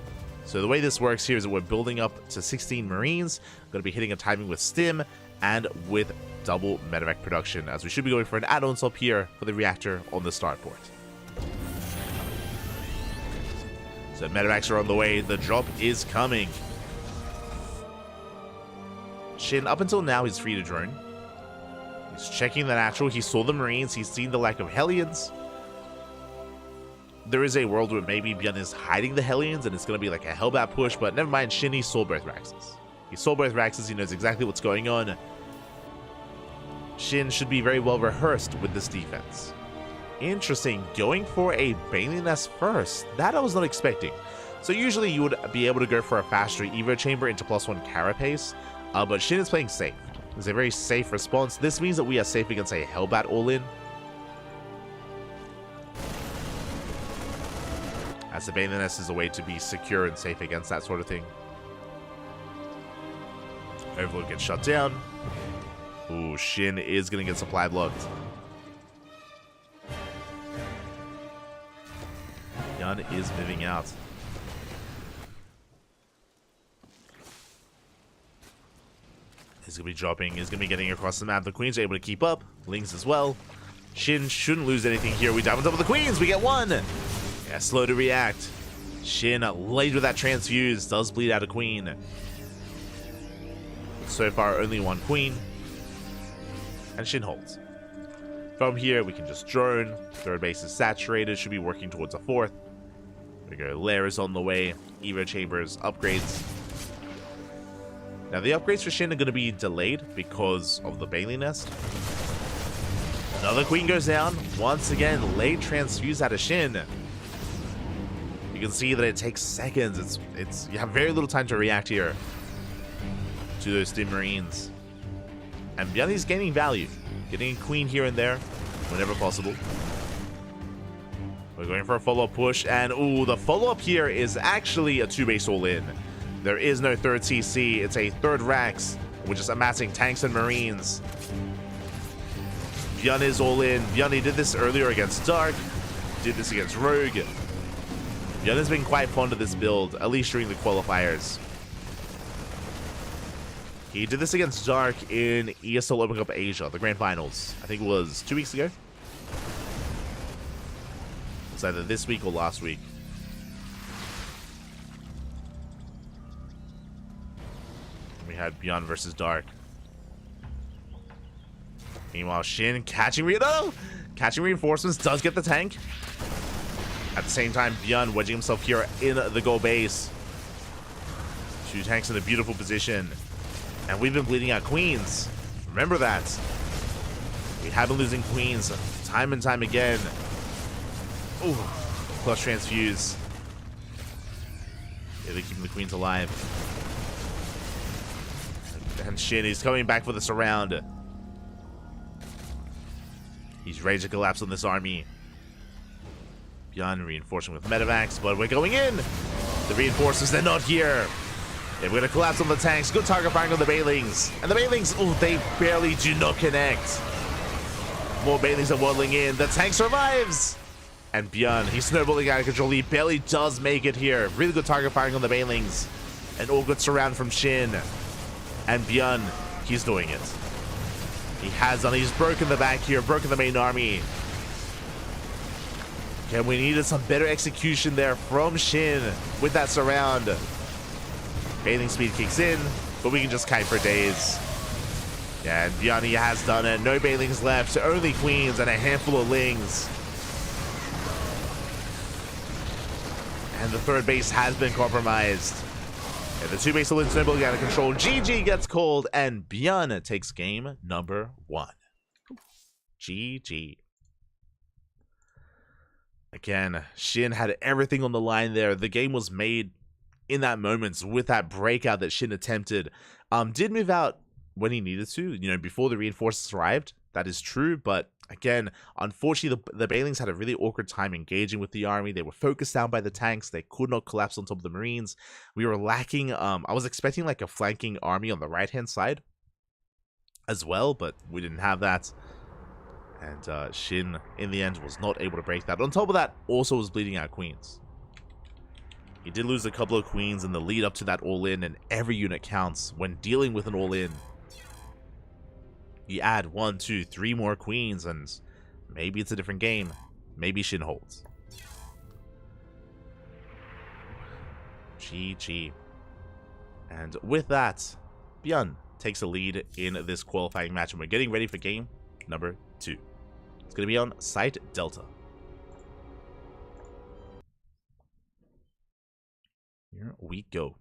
So the way this works here is that we're building up to 16 Marines. Going to be hitting a timing with Stim and with double Medivac production, as we should be going for an add-on swap here for the reactor on the starport. So medevacs are on the way. The drop is coming. Shin, up until now, he's free to drone. He's checking the natural. He saw the Marines. He's seen the lack of Hellions. There is a world where maybe Byun is hiding the Hellions and it's going to be like a Hellbat push, but never mind. Shin, he saw both Raxes. He saw both Raxes. He knows exactly what's going on. Shin should be very well rehearsed with this defense. Interesting. Going for a Bailey Nest first. That I was not expecting. So usually you would be able to go for a faster Evo Chamber into +1 Carapace, but Shin is playing safe. It's a very safe response. This means that we are safe against a Hellbat all-in. As the Bailey Nest is a way to be secure and safe against that sort of thing. Overlord gets shut down. Ooh, Shin is going to get supply blocked. Byun is moving out. He's going to be dropping. He's going to be getting across the map. The Queens are able to keep up. Lings as well. Shin shouldn't lose anything here. We dive on top of the Queens. We get one. Yeah, slow to react. Shin late with that transfuse. Does bleed out a Queen. So far, only one Queen. And Shin holds. From here, we can just drone. Third base is saturated. Should be working towards a fourth. There we go. Lair is on the way. Evo Chambers. Upgrades. Now, the upgrades for Shin are going to be delayed because of the Bailey Nest. Another Queen goes down. Once again, late transfuse out of Shin. You can see that it takes seconds. You have very little time to react here to those two Marines. And Byun is gaining value. Getting a Queen here and there whenever possible. We're going for a follow-up push. And, ooh, the follow-up here is actually a 2-base all-in. There is no third CC. It's a third Rax. We're just amassing tanks and Marines. Byun is all in. Byun, he did this earlier against Dark. Did this against Rogue. Byun has been quite fond of this build, at least during the qualifiers. He did this against Dark in ESL Open Cup Asia, the Grand Finals. I think it was 2 weeks ago. It's either this week or last week. We had Byun versus Dark. Meanwhile, Shin catching reinforcements, does get the tank. At the same time, Byun wedging himself here in the goal base. 2 tanks in a beautiful position. And we've been bleeding out Queens. Remember that. We have been losing Queens time and time again. Ooh, plus transfuse. Yeah, they're keeping the Queens alive. And Shin is coming back for the surround. He's ready to collapse on this army. Byun reinforcing with medevacs, but we're going in. The reinforcers, they're not here. They're going to collapse on the tanks. Good target firing on the Bailings. And the Bailings, oh, they barely do not connect. More Bailings are waddling in. The tank survives. And Byun, he's snowballing out of control. He barely does make it here. Really good target firing on the Bailings. And all good surround from Shin. And Byun, he's doing it. He has done. He's broken the back here, broken the main army. Okay, we needed some better execution there from Shin with that surround. Bathing speed kicks in, but we can just kite for days. Yeah, and Byun, he has done it. No Bailings left, only Queens and a handful of Lings. And the third base has been compromised. And the 2-base all-in snowballing out of control. GG gets called, and Byun takes game number 1. GG. Again, Shin had everything on the line there. The game was made in that moment with that breakout that Shin attempted. Did move out when he needed to, you know, before the reinforcements arrived. That is true, but again, unfortunately, the Bailings had a really awkward time engaging with the army. They were focused down by the tanks. They could not collapse on top of the Marines. We were lacking, I was expecting like a flanking army on the right-hand side as well, but we didn't have that. And Shin, in the end, was not able to break that. On top of that, also was bleeding out Queens. He did lose a couple of Queens in the lead up to that all-in, and every unit counts when dealing with an all-in. You add 1, 2, 3 more Queens, and maybe it's a different game. Maybe Shin holds. GG. And with that, Byun takes a lead in this qualifying match, and we're getting ready for game number 2. It's going to be on Site Delta. Here we go.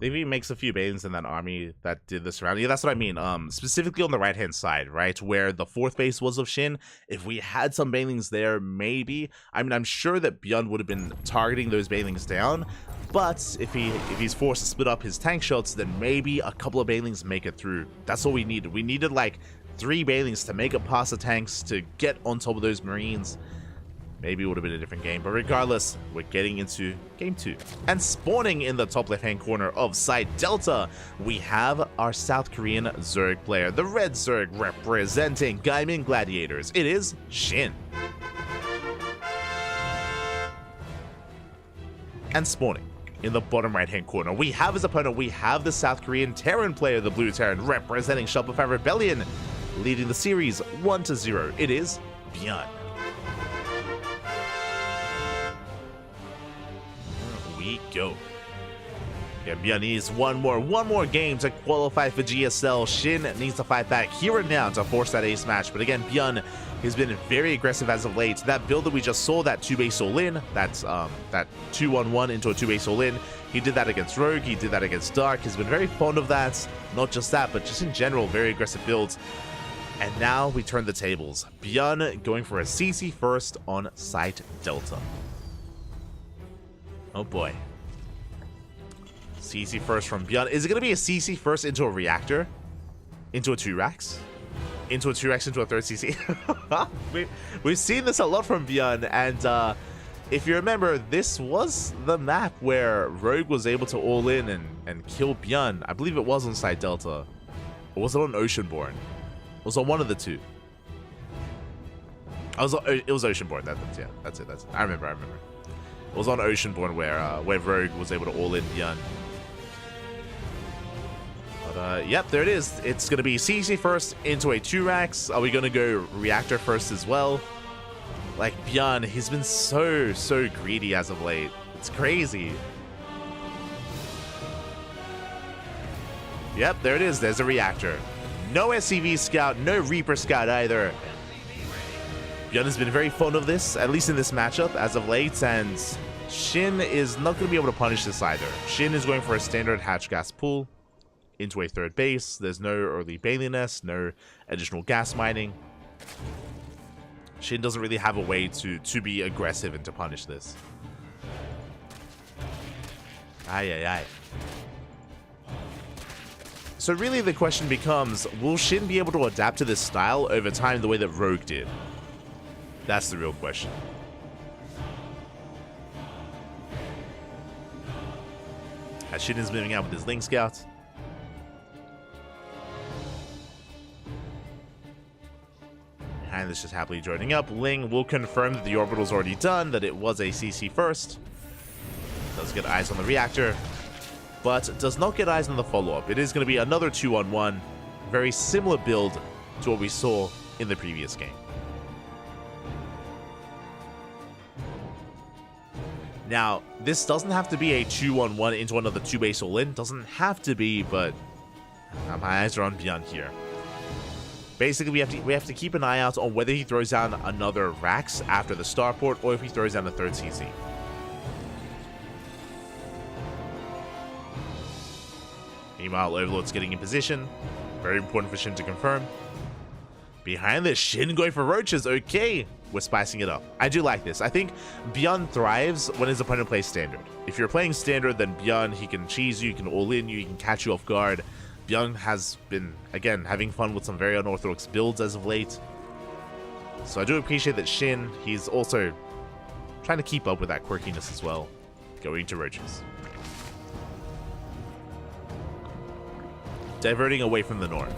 Maybe makes a few bases in that army that did this round. Yeah, that's what I mean. Specifically on the right-hand side, right? Where the 4th base was of Shin. If we had some banelings there, maybe. I mean, I'm sure that Byun would have been targeting those banelings down. But if he's forced to split up his tank shots, then maybe a couple of banelings make it through. That's all we needed. We needed like 3 banelings to make it past the tanks, to get on top of those Marines. Maybe it would have been a different game, but regardless, we're getting into game 2. And spawning in the top left-hand corner of Site Delta, we have our South Korean Zerg player, the Red Zerg representing Gaimin Gladiators. It is Shin. And spawning in the bottom right-hand corner, we have his opponent, we have the South Korean Terran player, the Blue Terran, representing Shopify Rebellion, leading the series 1-0. It is Byun. We go. Yeah, Byun needs one more game to qualify for GSL. Shin needs to fight back here and now to force that ace match. But again, Byun has been very aggressive as of late. That build that we just saw, that 2-base all-in, that's that 2-1-1 into a 2-base all-in. He did that against Rogue, he did that against Dark. He's been very fond of that. Not just that, but just in general, very aggressive builds. And now we turn the tables. Byun going for a CC first on Site Delta. Oh boy. CC first from Byun. Is it going to be a CC first into a reactor? Into a 2-Rax? Into a 2-Rax into a 3rd CC? We've seen this a lot from Byun, and if you remember, this was the map where Rogue was able to all in and kill Byun. I believe it was on Site Delta. Or was it on Oceanborn? It was on one of the two. It was Oceanborn. Yeah, that's it. I remember. It was on Oceanborn where Rogue was able to all in Byun. But yep, there it is. It's going to be CC first into a 2-Rax. Are we going to go reactor first as well? Like, Byun, he's been so greedy as of late. It's crazy. Yep, there it is. There's a reactor. No SCV scout, no Reaper scout either. Byun has been very fond of this, at least in this matchup as of late, and Shin is not going to be able to punish this either. Shin is going for a standard hatch gas pull into a 3rd base. There's no early Baneliness, no additional gas mining. Shin doesn't really have a way to be aggressive and to punish this. Aye. So really the question becomes, will Shin be able to adapt to this style over time the way that Rogue did? That's the real question. As Shin is moving out with his Link Scout. And this just happily joining up. Ling will confirm that the orbital's already done, that it was a CC first. Does get eyes on the reactor, but does not get eyes on the follow-up. It is going to be another 2-on-1. Very similar build to what we saw in the previous game. Now, this doesn't have to be a 2-on-1 into another 2-base all-in. Doesn't have to be, but my eyes are on Byun here. Basically, we have to keep an eye out on whether he throws down another Rax after the starport, or if he throws down a 3rd CC. Meanwhile, Overlord's getting in position. Very important for Shin to confirm. Behind this, Shin going for roaches. Okay, we're spicing it up. I do like this. I think Byun thrives when his opponent plays standard. If you're playing standard, then Byun, he can cheese you, he can all in you, he can catch you off guard. Byun has been, again, having fun with some very unorthodox builds as of late. So I do appreciate that Shin, he's also trying to keep up with that quirkiness as well. Going to roaches. Diverting away from the north.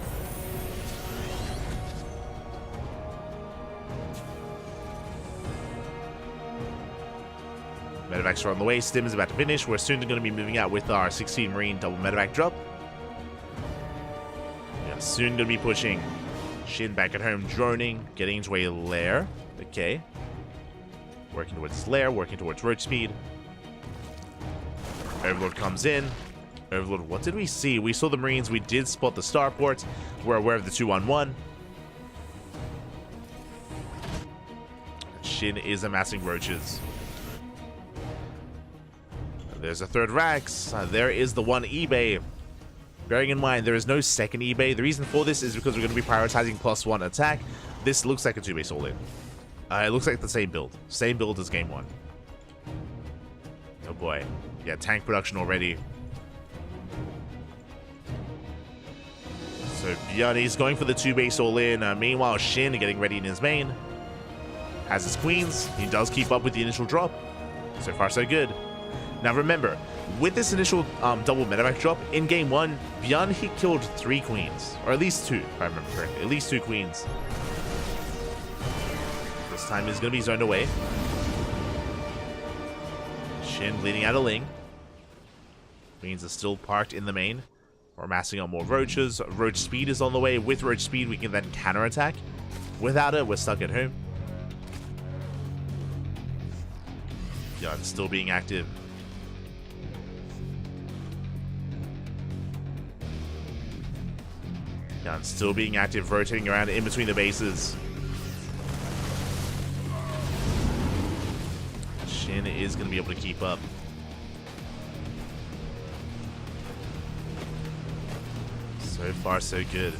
Medevacs are on the way. Stim is about to finish. We're soon going to be moving out with our 16 Marine double medevac drop. Yeah, soon going to be pushing Shin back at home, droning, getting into a lair. Okay. Working towards his lair, working towards roach speed. Overlord comes in. Overlord, what did we see? We saw the Marines. We did spot the starport. We're aware of the 2-1-1. Shin is amassing roaches. There's a third Rax. There is the one eBay. Bearing in mind, there is no second eBay. The reason for this is because we're going to be prioritizing +1 attack. This looks like a 2-base all-in. It looks like the same build. Same build as game 1. Oh boy. Yeah, tank production already. So Bjarne's going for the 2-base all-in. Meanwhile, Shin getting ready in his main. Has his queens. He does keep up with the initial drop. So far, so good. Now remember, with this initial double medevac drop, in game 1, Bjarne, he killed 3 queens. Or at least 2, if I remember correctly. At least 2 queens. This time is going to be zoned away. Shin bleeding out of Ling. Queens are still parked in the main. We're amassing on more roaches. Roach speed is on the way. With roach speed, we can then counterattack. Without it, we're stuck at home. Bjarne still being active. Bjarne still being active, rotating around in between the bases. Shin is going to be able to keep up. So far, so good.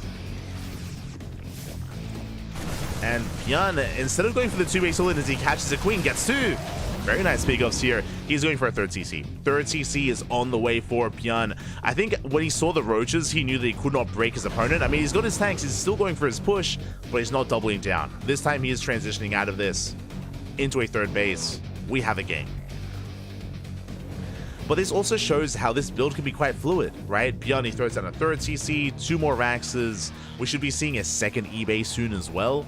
And Bjarne, instead of going for the 2-base all-in as he catches a queen, gets 2. Very nice pickoffs here. He's going for a third CC. Third CC is on the way for Bjarne. I think when he saw the roaches, he knew that he could not break his opponent. I mean, he's got his tanks. He's still going for his push, but he's not doubling down. This time, he is transitioning out of this into a third base. We have a game. But this also shows how this build can be quite fluid, right? Bjarne throws down a third CC, 2 more Raxes. We should be seeing a second eBay soon as well.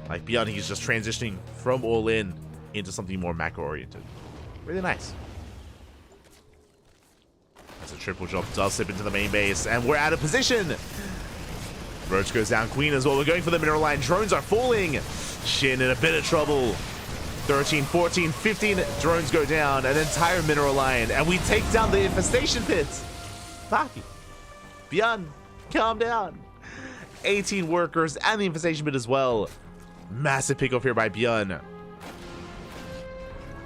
Like Bjarne, he's just transitioning from all-in into something more macro-oriented. Really nice. As a triple drop does slip into the main base, and we're out of position. Roach goes down, Queen as well. We're going for the mineral line. Drones are falling. Shin in a bit of trouble. 13, 14, 15 drones go down, an entire mineral line, and we take down the infestation pits. Fuck you. Bjarne, calm down. 18 workers and the infestation pit as well. Massive pickoff here by Bjarne.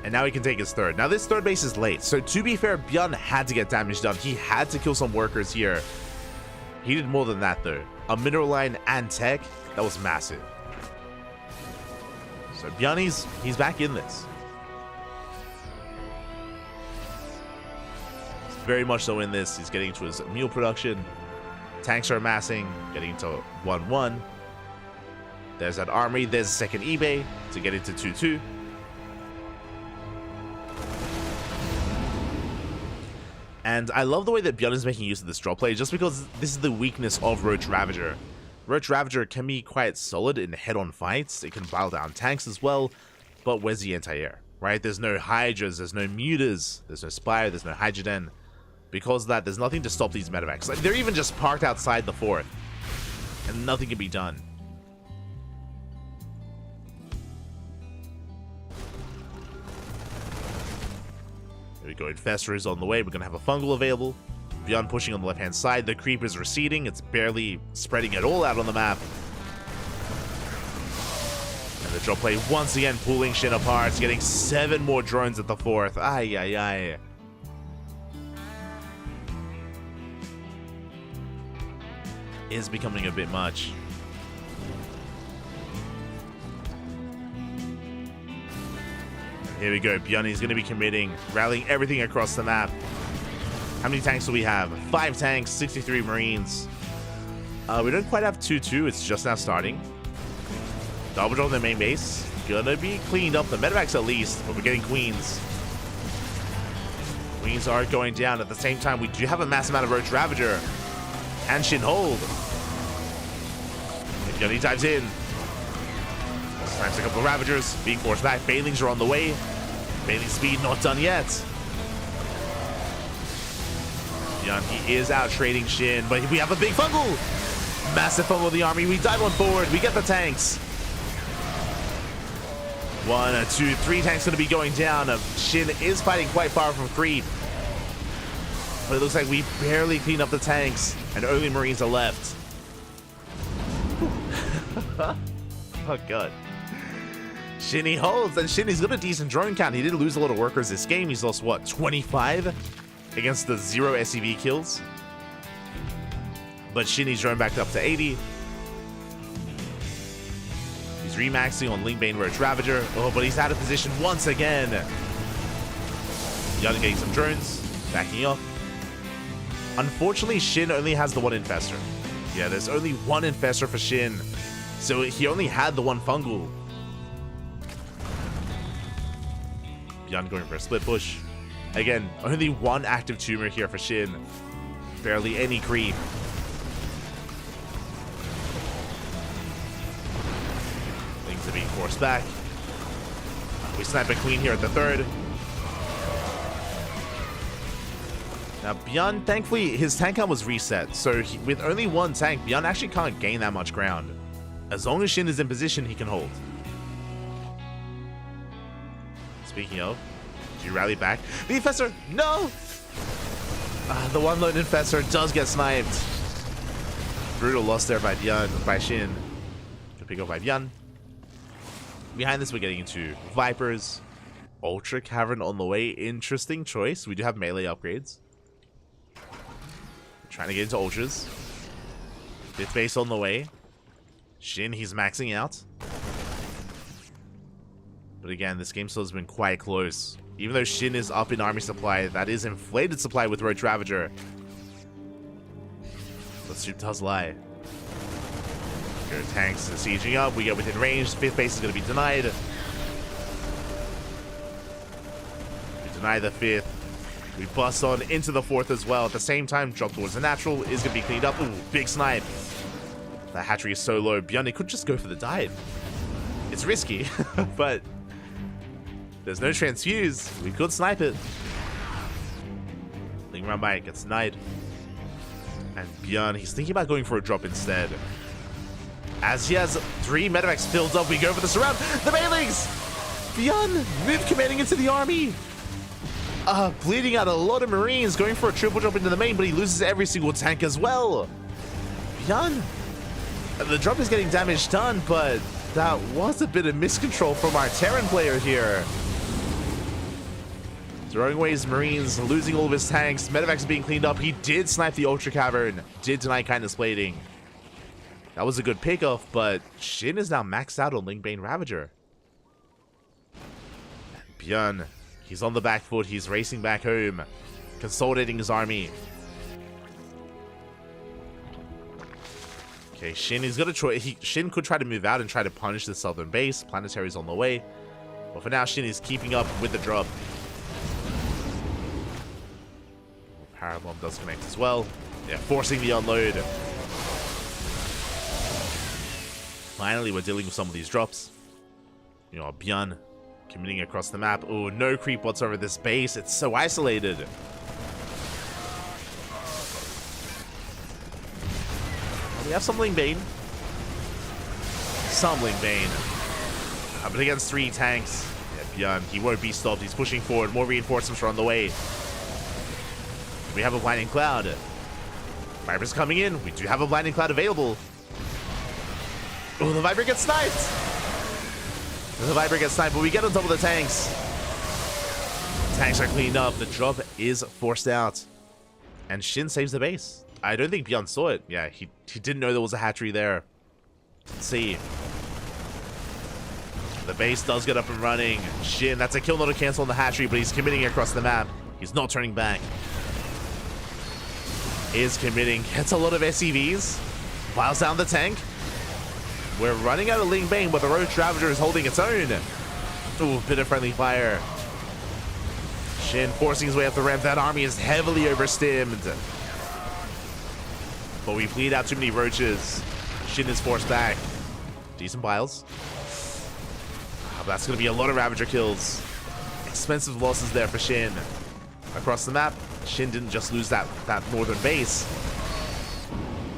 And now he can take his third. Now this third base is late, so to be fair, Bjarne had to get damage done. He had to kill some workers here. He did more than that though. A mineral line and tech, that was massive. So Bjarne's, he's back in this. He's very much so in this. He's getting to his meal production. Tanks are amassing, getting to 1-1. There's that armory. There's a second eBay to get into 2-2. And I love the way that Bjarne is making use of this drop play, just because this is the weakness of Roach Ravager. Roach Ravager can be quite solid in head-on fights. It can bile down tanks as well, but where's the anti-air, right? There's no Hydras, there's no Mutas, there's no Spire, there's no Hydroden. Because of that, there's nothing to stop these medevacs. Like, they're even just parked outside the fort, and nothing can be done. Here we go, Infestor is on the way. We're going to have a Fungal available. Bjarne pushing on the left-hand side. The creep is receding. It's barely spreading at all out on the map. And the drop play once again pulling Shin apart. It's getting 7 more drones at the fourth. Ay, ay, ay. Is becoming a bit much. Here we go. Bjarne is going to be committing, rallying everything across the map. How many tanks do we have? 5 tanks, 63 Marines. We don't quite have 2-2. It's just now starting. Double drop on the main base. Gonna be cleaned up. The medevacs at least, but we're getting queens. Queens are going down. At the same time, we do have a massive amount of Roach Ravager. And Shin hold. Bjarne dives in. Snipes a couple of Ravagers. Being forced back. Bailings are on the way. Bailing speed not done yet. Bjarne, he is out trading Shin, but we have a big Fungal. Massive Fungal of the army. We dive one forward. We get the tanks. 1, 2, 3 tanks going to be going down. Shin is fighting quite far from creep. But it looks like we barely cleaned up the tanks, and only Marines are left. Oh, God. Shin holds, and Shin, he's got a decent drone count. He did lose a lot of workers this game. He's lost, what, 25 against the 0 SCV kills? But Shin, he's drone back up to 80. He's remaxing on Lingbane Roach Ravager. Oh, but he's out of position once again. Young getting some drones, backing up. Unfortunately, Shin only has the one Infestor. Yeah, there's only one Infestor for Shin. So he only had the one Fungal. Beyond going for a split push. Again, only one active tumor here for Shin. Barely any creep. Things are being forced back. We snipe a Queen here at the 3rd. Now, Beyond, thankfully, his tank count was reset, so with only one tank, Beyond actually can't gain that much ground. As long as Shin is in position, he can hold. Speaking of, do you rally back? The Infestor, no! The one lone Infestor does get sniped. Brutal loss there by Beyond, by Shin. Good pick up by Beyond. Behind this, we're getting into Vipers. Ultra Cavern on the way. Interesting choice. We do have melee upgrades. Trying to get into Ultras. 5th base on the way. Shin, he's maxing out. But again, this game still has been quite close. Even though Shin is up in army supply, that is inflated supply with Roach Ravager. But Soup does lie. Your tanks are sieging up. We get within range. 5th base is going to be denied. We deny the 5th. We bust on into the 4th as well. At the same time, drop towards the natural is going to be cleaned up. Ooh, big snipe. The hatchery is so low. Beyond, it could just go for the dive. It's risky, but there's no transfuse. We could snipe it. Ling around by it gets denied. And Beyond, he's thinking about going for a drop instead. As he has 3 medevacs filled up, we go for the surround. The Banelings! Beyond, move commanding into the army. Bleeding out a lot of Marines, going for a triple drop into the main, but he loses every single tank as well. Beyond, the drop is getting damage done, but that was a bit of miscontrol from our Terran player here. Throwing away his Marines, losing all of his tanks, medevacs being cleaned up. He did snipe the Ultra Cavern, did deny kindness plating. That was a good pickoff, but Shin is now maxed out on Lingbane Ravager. Björn, he's on the back foot, he's racing back home, consolidating his army. Okay, Shin, he's got a choice. Shin could try to move out and try to punish the southern base. Planetary's on the way. But for now, Shin is keeping up with the drop. Parabomb does connect as well. Yeah, forcing the unload. Finally, we're dealing with some of these drops. You know, Björn committing across the map. Oh, no creep whatsoever this base. It's so isolated. We have some Lingbane. Some Lingbane. But against 3 tanks. Yeah, Björn, he won't be stopped. He's pushing forward. More reinforcements are on the way. We have a Blinding Cloud. Viper's coming in. We do have a Blinding Cloud available. Oh, the Viper gets sniped. The Viper gets sniped, but we get on top of the tanks. Tanks are cleaned up. The drop is forced out. And Shin saves the base. I don't think Björn saw it. Yeah, he didn't know there was a hatchery there. Let's see. The base does get up and running. Shin, that's a kill, not a cancel on the hatchery, but he's committing across the map. He's not turning back. Is committing. Gets a lot of SCVs. Files down the tank. We're running out of Lingbane, but the Roach Ravager is holding its own. Ooh, bit of friendly fire. Shin forcing his way up the ramp. That army is heavily overstimmed. But we bleed out too many roaches. Shin is forced back. Decent piles. That's going to be a lot of Ravager kills. Expensive losses there for Shin. Across the map, Shin didn't just lose that northern base.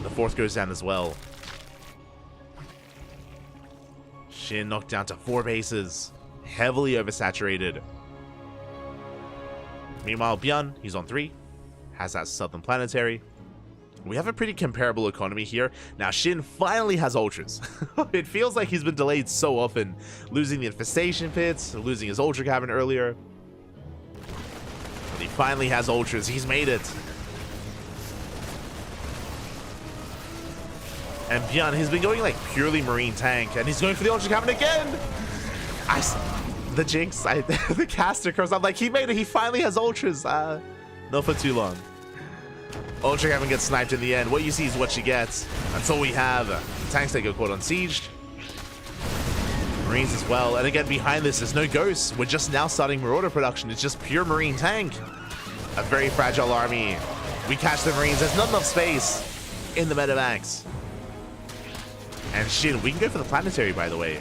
The 4th goes down as well. Shin knocked down to 4 bases. Heavily oversaturated. Meanwhile, Bjorn, he's on 3. Has that Southern Planetary. We have a pretty comparable economy here. Now, Shin finally has Ultras. It feels like he's been delayed so often. Losing the Infestation Pits, losing his Ultra Cavern earlier. But he finally has Ultras. He's made it. And Bjorn, he's been going like purely Marine tank. And he's going for the Ultra Cavern again. The Jinx, the caster curse. I'm like, he made it. He finally has Ultras. Not for too long. Ultra Cavern gets sniped in the end. What you see is what she gets. That's all we have. The tanks that get caught on siege. Marines as well. And again, behind this, there's no ghosts. We're just now starting Marauder production. It's just pure Marine tank. A very fragile army. We catch the Marines. There's not enough space in the Medivacs. And Shin, we can go for the Planetary, by the way.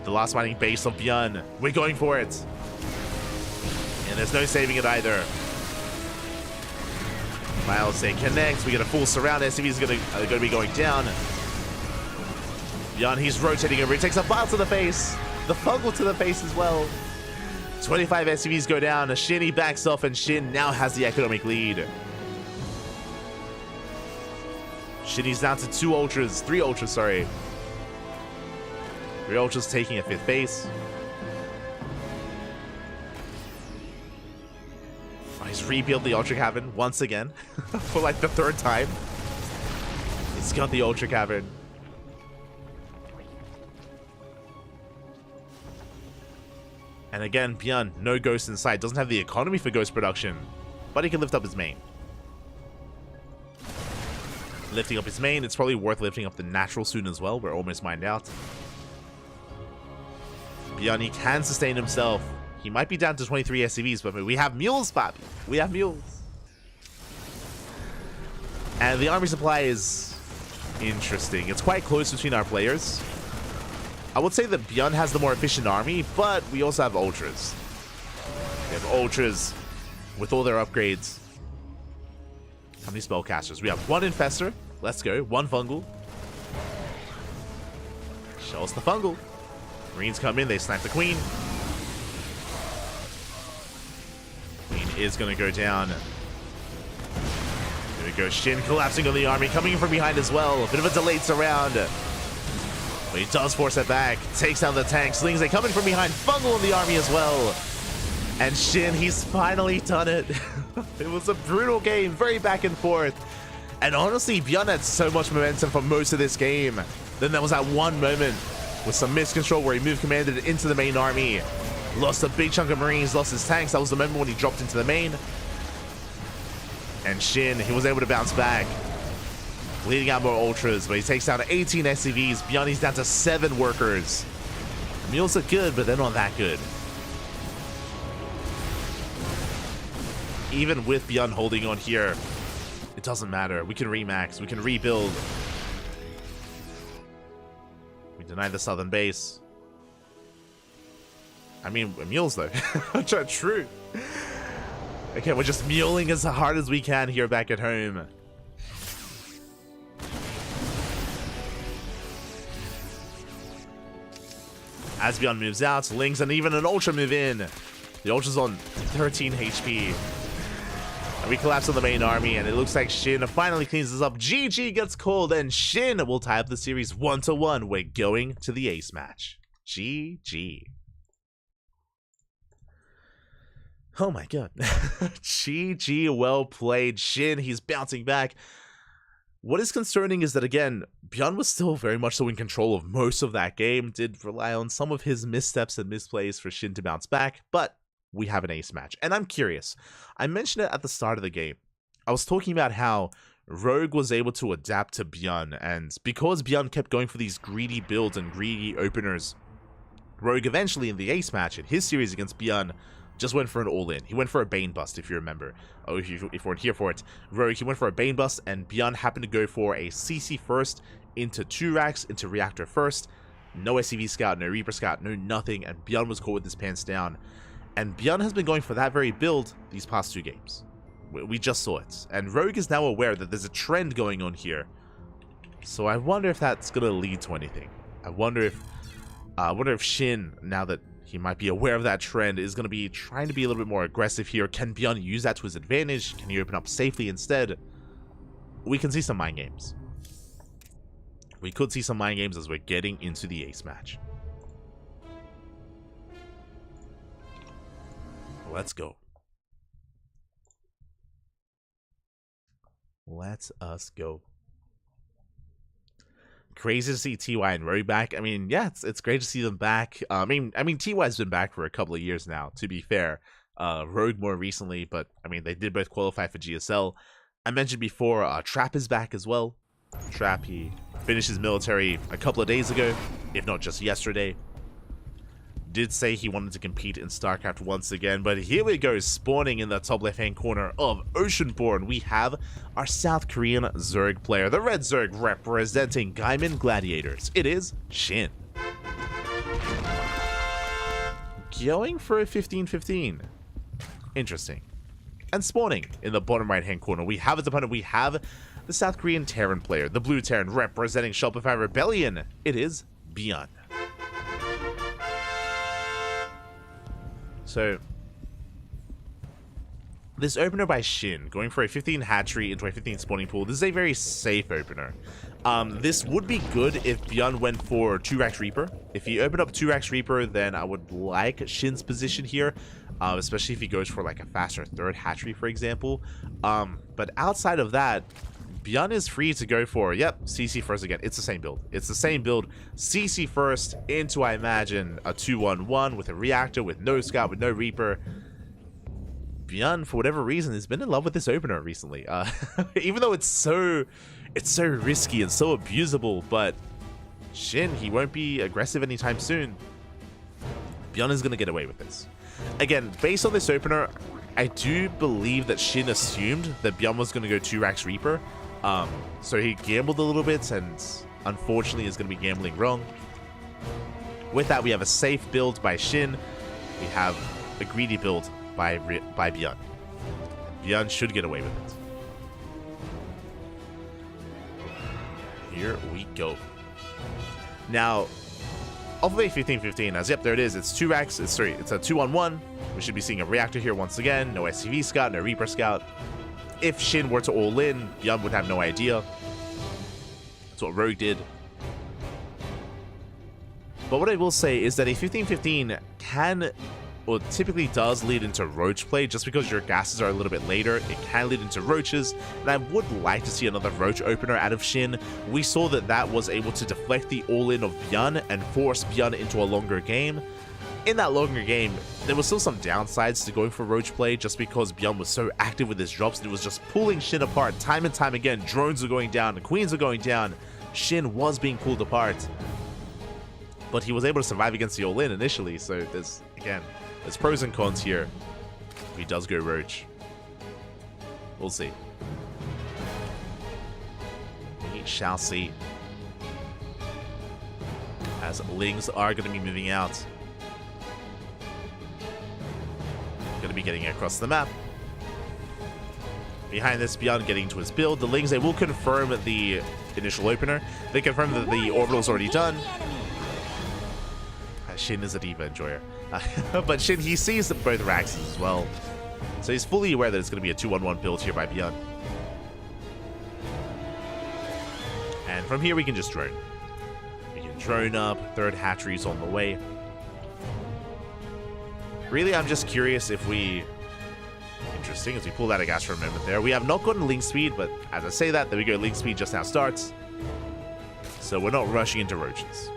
The last mining base of Bjorn. We're going for it. And there's no saving it either. Miles say connect. We get a full surround. SCV is going to be going down. Bjorn, he's rotating over. He takes a bile to the face. The fungal to the face as well. 25 SCVs go down. Shin, he backs off, and Shin now has the economic lead. Shin, he's down to 3 Ultras, sorry. 3 Ultras taking a 5th base. He's rebuilt the Ultra Cavern once again for like the 3rd time. He's got the Ultra Cavern. And again, Bjorn, no ghost in sight. Doesn't have the economy for ghost production, but he can lift up his main. Lifting up his main, it's probably worth lifting up the natural soon as well. We're almost mined out. Bjorn, he can sustain himself. He might be down to 23 SCVs, but we have mules, Bobby. We have mules. And the army supply is interesting. It's quite close between our players. I would say that Bjorn has the more efficient army, but we also have Ultras. We have Ultras with all their upgrades. How many spellcasters? We have 1 Infestor. Let's go. 1 Fungal. Show us the Fungal. Marines come in. They snipe the Queen. Queen is going to go down. There we go. Shin collapsing on the army. Coming in from behind as well. A bit of a delayed surround. But he does force it back. Takes down the tank. Slings it coming from behind. Fungal on the army as well. And Shin, he's finally done it. It was a brutal game. Very back and forth. And honestly, Bjorn had so much momentum for most of this game. Then there was that one moment with some miscontrol where he moved commanded into the main army. Lost a big chunk of Marines, lost his tanks. That was the moment when he dropped into the main. And Shin, he was able to bounce back. Leading out more Ultras, but he takes down 18 SCVs. Bjorn, he's down to 7 workers. The mules are good, but they're not that good. Even with Bjorn holding on here, it doesn't matter. We can remax. We can rebuild. We deny the southern base. I mean, we're mules though. True. Okay, we're just muling as hard as we can here back at home. As Bjorn moves out, Lings and even an Ultra move in. The Ultra's on 13 HP. And we collapse on the main army, and it looks like Shin finally cleans this up. GG gets called, and Shin will tie up the series 1-1. We're going to the ace match. GG. Oh my god. GG, well played. Shin, he's bouncing back. What is concerning is that, again, Bjorn was still very much so in control of most of that game. Did rely on some of his missteps and misplays for Shin to bounce back, but we have an ace match. And I'm curious. I mentioned it at the start of the game. I was talking about how Rogue was able to adapt to Bjorn, and because Bjorn kept going for these greedy builds and greedy openers, Rogue eventually in the ace match in his series against Bjorn just went for an all-in. He went for a Bane Bust, if you remember. Oh, if you weren't here for it. Rogue, he went for a Bane Bust, and Bjorn happened to go for a CC first, into 2 racks, into Reactor first. No SCV Scout, no Reaper Scout, no nothing, and Bjorn was caught with his pants down. And Bjorn has been going for that very build these past 2 games. We just saw it. And Rogue is now aware that there's a trend going on here. So I wonder if that's going to lead to anything. I wonder if I wonder if Shin, now that he might be aware of that trend, is going to be trying to be a little bit more aggressive here. Can Byeon use that to his advantage? Can he open up safely instead? We can see some mind games. We could see some mind games as we're getting into the ace match. Let's go. Let's us go. Crazy to see TY and Rogue back. I mean, yeah, it's great to see them back. I mean, TY's been back for a couple of years now, to be fair. Rogue more recently, but I mean, they did both qualify for GSL. I mentioned before, Trap is back as well. Trap, he finished his military a couple of days ago, if not just yesterday. Did say he wanted to compete in StarCraft once again, but here we go, spawning in the top left-hand corner of Oceanborn. We have our South Korean Zerg player, the Red Zerg representing Gaimin Gladiators. It is Shin. Going for a 15-15. Interesting. And spawning in the bottom right-hand corner, we have his opponent. We have the South Korean Terran player, the Blue Terran representing Shopify Rebellion. It is Byeon. So, this opener by Shin, going for a 15 hatchery into a 15 spawning pool, this is a very safe opener. This would be good if Byeon went for 2-Rax Reaper. If he opened up 2-Rax Reaper, then I would like Shin's position here, especially if he goes for like a faster 3rd hatchery, for example. But outside of that, Byeon is free to go for, yep, CC first again. It's the same build. It's the same build. CC first into, I imagine, a 2-1-1 with a reactor, with no scout, with no Reaper. Byeon, for whatever reason, has been in love with this opener recently. Even though it's so risky and so abusable, but Shin, he won't be aggressive anytime soon. Byeon is going to get away with this. Again, based on this opener, I do believe that Shin assumed that Byeon was going to go 2-Rax Reaper. So he gambled a little bit and unfortunately is going to be gambling wrong. With that, we have a safe build by Shin. We have a greedy build by Byeon. Byeon should get away with it. Here we go. Now, off of a 15-15, as yep, there it is. It's 2-Rax. It's a 2-on-1. We should be seeing a reactor here once again. No SCV scout, no Reaper scout. If Shin were to all in, Byeon would have no idea. That's what Rogue did. But what I will say is that a 15-15 can, or typically does, lead into roach play. Just because your gases are a little bit later, it can lead into roaches. And I would like to see another roach opener out of Shin. We saw that that was able to deflect the all-in of Byeon and force Byeon into a longer game. In that longer game, there was still some downsides to going for roach play just because Byeon was so active with his drops that it was just pulling Shin apart time and time again. Drones are going down, the queens are going down. Shin was being pulled apart. But he was able to survive against the all-in initially, so there's pros and cons here. He does go roach. We'll see. We shall see. As Lings are going to be moving out. Going to be getting across the map. Behind this, Byeon getting into his build. The Lings, they will confirm the initial opener. They confirm that the orbital's already done. Shin is a diva enjoyer. But Shin, he sees both Raxes as well. So he's fully aware that it's going to be a 2-1-1 build here by Byeon. And from here, we can just drone. We can drone up. 3rd hatchery's on the way. Really, I'm just curious if we... Interesting, as we pull out a gas for a moment there. We have not gotten link speed, but as I say that, there we go. Link speed just now starts. So we're not rushing into roaches.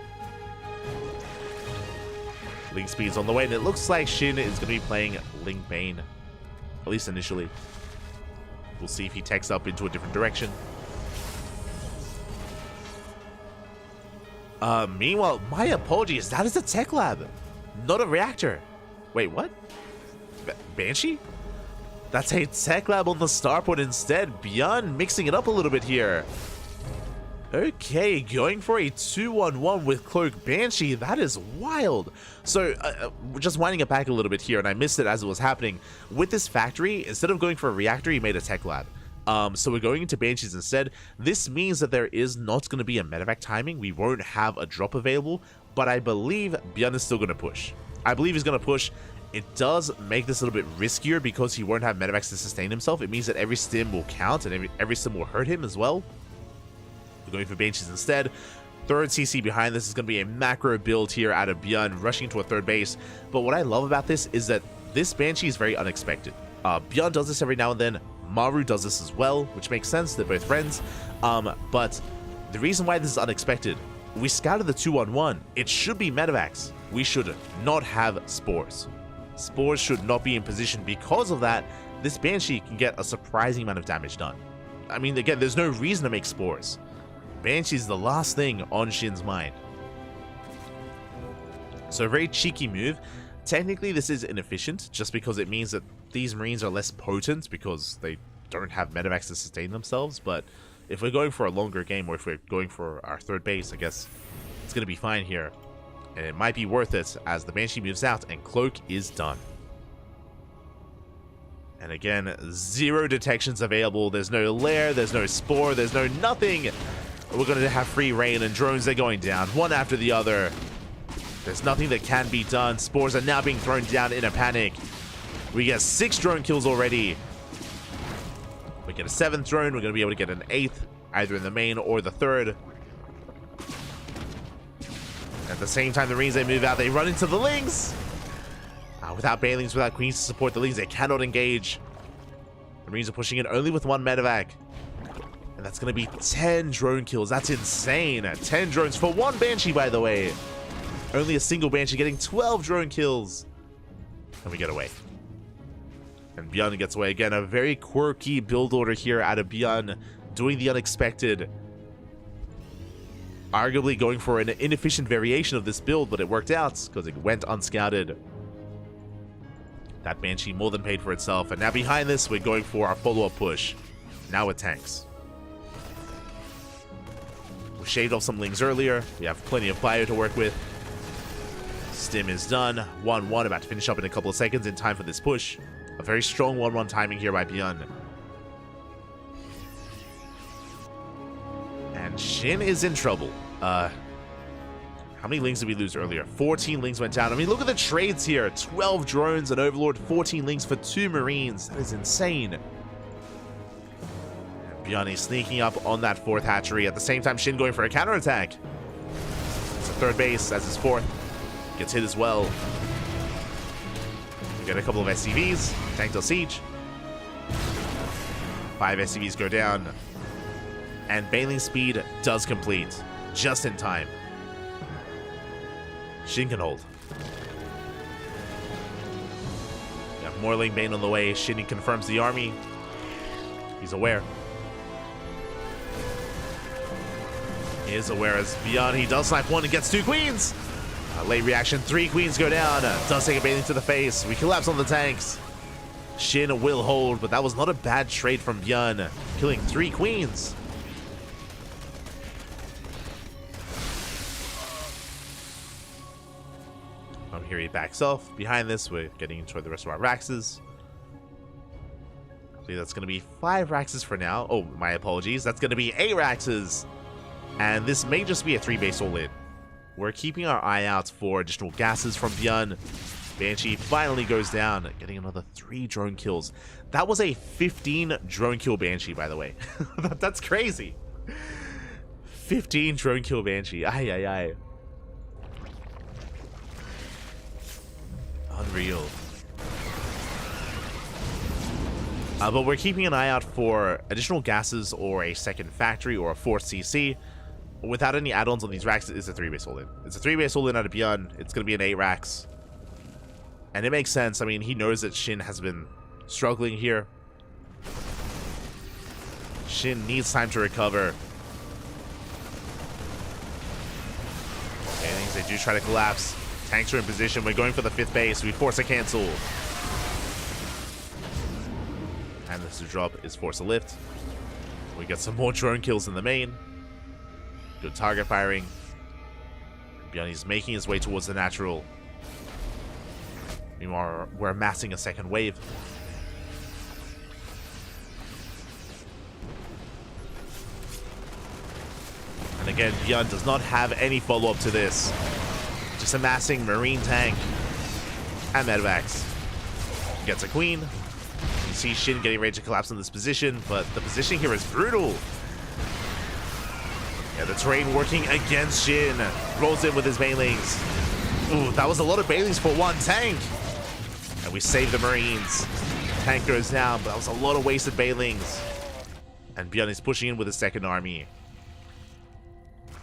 Link speed's on the way, and it looks like Shin is going to be playing Link Bane. At least initially. We'll see if he takes up into a different direction. Meanwhile, my apologies. That is a tech lab, not a reactor. Wait, what? Banshee? That's a tech lab on the starport instead. Byeon mixing it up a little bit here. Okay, going for a 2-1-1 with Cloak Banshee. That is wild. So, just winding it back a little bit here, and I missed it as it was happening. With this factory, instead of going for a reactor, he made a tech lab. So we're going into Banshees instead. This means that there is not going to be a medevac timing. We won't have a drop available. but I believe Bjorn is still going to push. I believe he's going to push. It does make this a little bit riskier because he won't have medevacs to sustain himself. It means that every stim will count and every stim will hurt him as well. We're going for Banshees instead. Third CC behind this is going to be a macro build here out of Bjorn, rushing into a third base. But what I love about this is that this Banshee is very unexpected. Bjorn does this every now and then. Maru does this as well, which makes sense. They're both friends. But the reason why this is unexpected, we scouted the 2-on-1. It should be medevacs. We should not have spores. Spores should not be in position. Because of that, this Banshee can get a surprising amount of damage done. I mean, again, there's no reason to make spores. Banshee is the last thing on Shin's mind. So a very cheeky move. Technically, this is inefficient, just because it means that these Marines are less potent because they don't have medevacs to sustain themselves. But if we're going for a longer game, or if we're going for our third base, I guess it's going to be fine here. And it might be worth it as the Banshee moves out and Cloak is done. And again, 0 detections available. There's no lair, there's no spore, there's no nothing. We're going to have free reign, and drones are going down one after the other. There's nothing that can be done. Spores are now being thrown down in a panic. We get 6 drone kills already. We get a 7th drone. We're going to be able to get an 8th, either in the main or the 3rd. At the same time, the Marines, they move out. They run into the Lings. Without Banelings, without Queens to support the Lings, they cannot engage. The Marines are pushing in only with 1 medevac. And that's going to be 10 drone kills. That's insane. 10 drones for 1 Banshee, by the way. Only a single Banshee getting 12 drone kills. And we get away. And Bjorn gets away again. A very quirky build order here out of Bjorn, doing the unexpected. Arguably going for an inefficient variation of this build, but it worked out because it went unscouted. That Banshee more than paid for itself. And now behind this, we're going for our follow-up push. Now with tanks. We shaved off some Lings earlier. We have plenty of bio to work with. Stim is done. 1-1, about to finish up in a couple of seconds in time for this push. A very strong 1-1 timing here by Bjorn. And Shin is in trouble. How many Lings did we lose earlier? 14 Lings went down. I mean, look at the trades here. 12 drones, an Overlord, 14 Lings for 2 Marines. That is insane. Bjorn is sneaking up on that 4th hatchery. At the same time, Shin going for a counterattack. It's a 3rd base as his 4th. Gets hit as well. We get a couple of SCVs. Tank does siege. 5 SCVs go down. And Baneling speed does complete. Just in time. Shin can hold. We have more Ling Bane on the way. Shin confirms the army. He's aware. He is aware as Bjorn. He does snipe 1 and gets 2 queens. Late reaction, 3 queens go down. Does take a Baneling to the face. We collapse on the tanks. Shin will hold, but that was not a bad trade from Bjorn. Killing 3 queens. From here he backs off. Behind this, we're getting into the rest of our Raxes. I believe that's going to be 5 Raxes for now. Oh, my apologies. That's going to be 8 Raxes. And this may just be a 3-base all-in. We're keeping our eye out for additional gases from Bjorn. Banshee finally goes down, getting another 3 drone kills. That was a 15 drone kill Banshee, by the way. That's crazy. 15 drone kill Banshee. Ay, ay, ay. Unreal. But we're keeping an eye out for additional gases or a 2nd factory or a 4th CC. Without any add-ons on these racks, it's a 3-base all-in. It's a 3-base all-in out of Bjorn. It's going to be an 8 racks. And it makes sense. I mean, he knows that Shin has been struggling here. Shin needs time to recover. Banelings, they do try to collapse. Tanks are in position. We're going for the 5th base. We force a cancel. And this drop is force a lift. We get some more drone kills in the main. Good target firing. Bjorn is making his way towards the natural. Meanwhile, we're amassing a 2nd wave. And again, Bjorn does not have any follow-up to this. Just amassing Marine Tank and Medivacs. Gets a Queen. You see Shin getting ready to collapse in this position, but the position here is brutal. Yeah, the terrain working against Shin. Rolls in with his Banelings. Ooh, that was a lot of Banelings for one tank. And we save the Marines. Tank goes down, but that was a lot of wasted Banelings. And Bjorn is pushing in with his second army.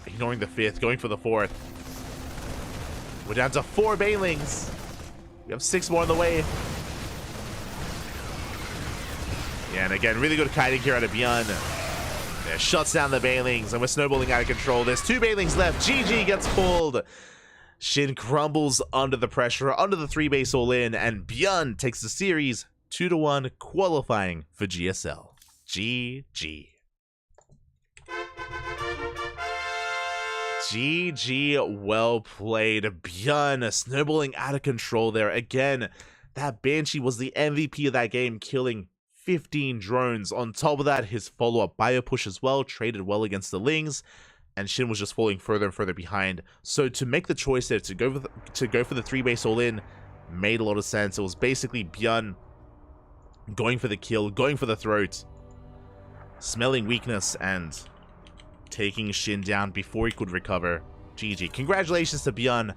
Ignoring the fifth, going for the fourth. We're down to 4 Banelings. We have 6 more on the way. Yeah, and again, really good kiting here out of Bjorn. There, shuts down the Banelings, and we're snowballing out of control. There's 2 Banelings left. GG gets pulled. Shin crumbles under the pressure, under the 3 base all-in, and Bjorn takes the series 2-1, qualifying for GSL. GG. GG, well played. Bjorn snowballing out of control there. Again, that Banshee was the MVP of that game, killing 15 drones. On top of that, his follow-up bio push as well traded well against the Lings, and Shin was just falling further and further behind. So to make the choice there to go for the 3 base all-in made a lot of sense. It was basically Bjorn going for the kill, going for the throat, smelling weakness, and taking Shin down before he could recover. GG. Congratulations to Bjorn.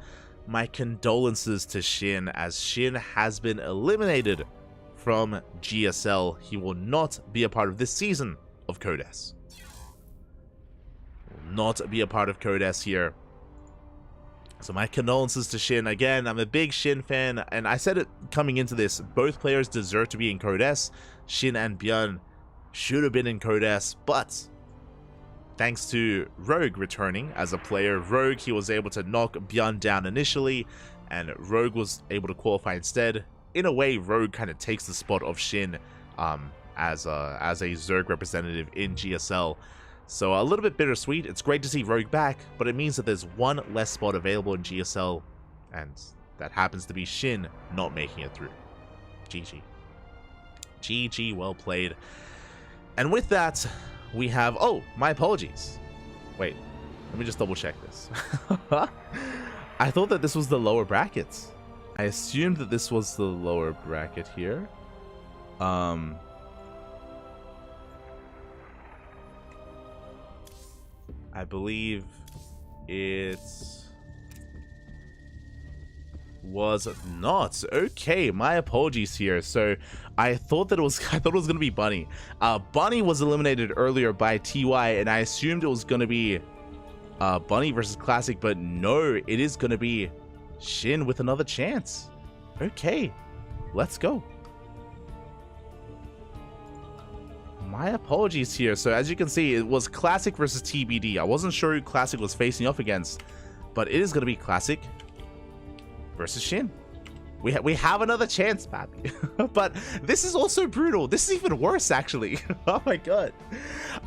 My condolences to Shin, as Shin has been eliminated from GSL. He will not be a part of this season of Code S. Will not be a part of Code S here. So my condolences to Shin. Again, I'm a big Shin fan, and I said it coming into this, both players deserve to be in Code S. Shin and Bjorn should have been in Code S, but thanks to Rogue returning as a player, Rogue, he was able to knock Bjorn down initially, and Rogue was able to qualify instead. In a way, Rogue kind of takes the spot of Shin as a Zerg representative in GSL. So a little bit bittersweet. It's great to see Rogue back, but it means that there's one less spot available in GSL, and that happens to be Shin not making it through. GG. GG, well played. And with that, we have... Oh, my apologies. Wait, let me just double check this. I thought that this was the lower brackets. I assumed that this was the lower bracket here. I believe it was not. Okay, my apologies here. So I thought that it was gonna be Bunny. Bunny was eliminated earlier by TY, and I assumed it was gonna be Bunny versus Classic, but no, it is gonna be Shin with another chance. Okay, let's go. My apologies here. So as you can see, it was Classic versus TBD. I wasn't sure who Classic was facing off against, but it is going to be Classic versus Shin. We have another chance, Pappy. But this is also brutal. This is even worse, actually. Oh my god.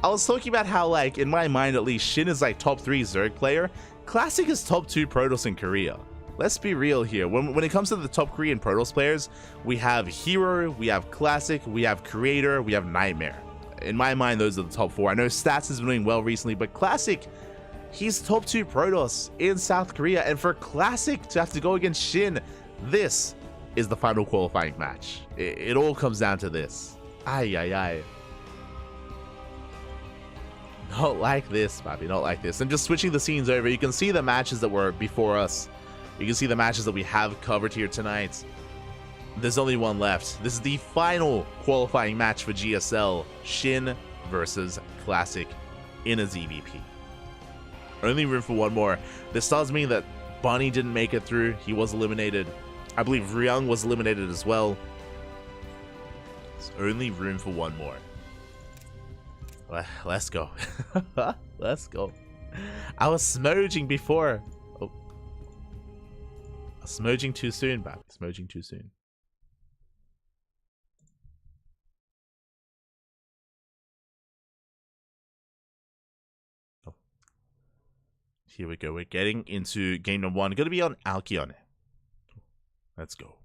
I was talking about how, like, in my mind at least, Shin is like top 3 Zerg player. Classic is top 2 Protoss in Korea. Let's be real here. When it comes to the top Korean Protoss players, we have Hero, we have Classic, we have Creator, we have Nightmare. In my mind, those are the top 4. I know Stats has been doing well recently, but Classic, he's top 2 Protoss in South Korea. And for Classic to have to go against Shin, this is the final qualifying match. It all comes down to this. Ay, ay, ay. Not like this, Pappy, not like this. And just switching the scenes over, you can see the matches that were before us. You can see the matches that we have covered here tonight. There's only one left. This is the final qualifying match for GSL. Shin versus Classic in a ZVP. Only room for one more. This does mean that Bunny didn't make it through. He was eliminated. I believe Ryung was eliminated as well. There's only room for one more. Let's go. Let's go. I was smudging before. Oh. Smudging too soon, Bab. Smudging too soon. Oh. Here we go. We're getting into game number 1. Going to be on Alcyone. Let's go.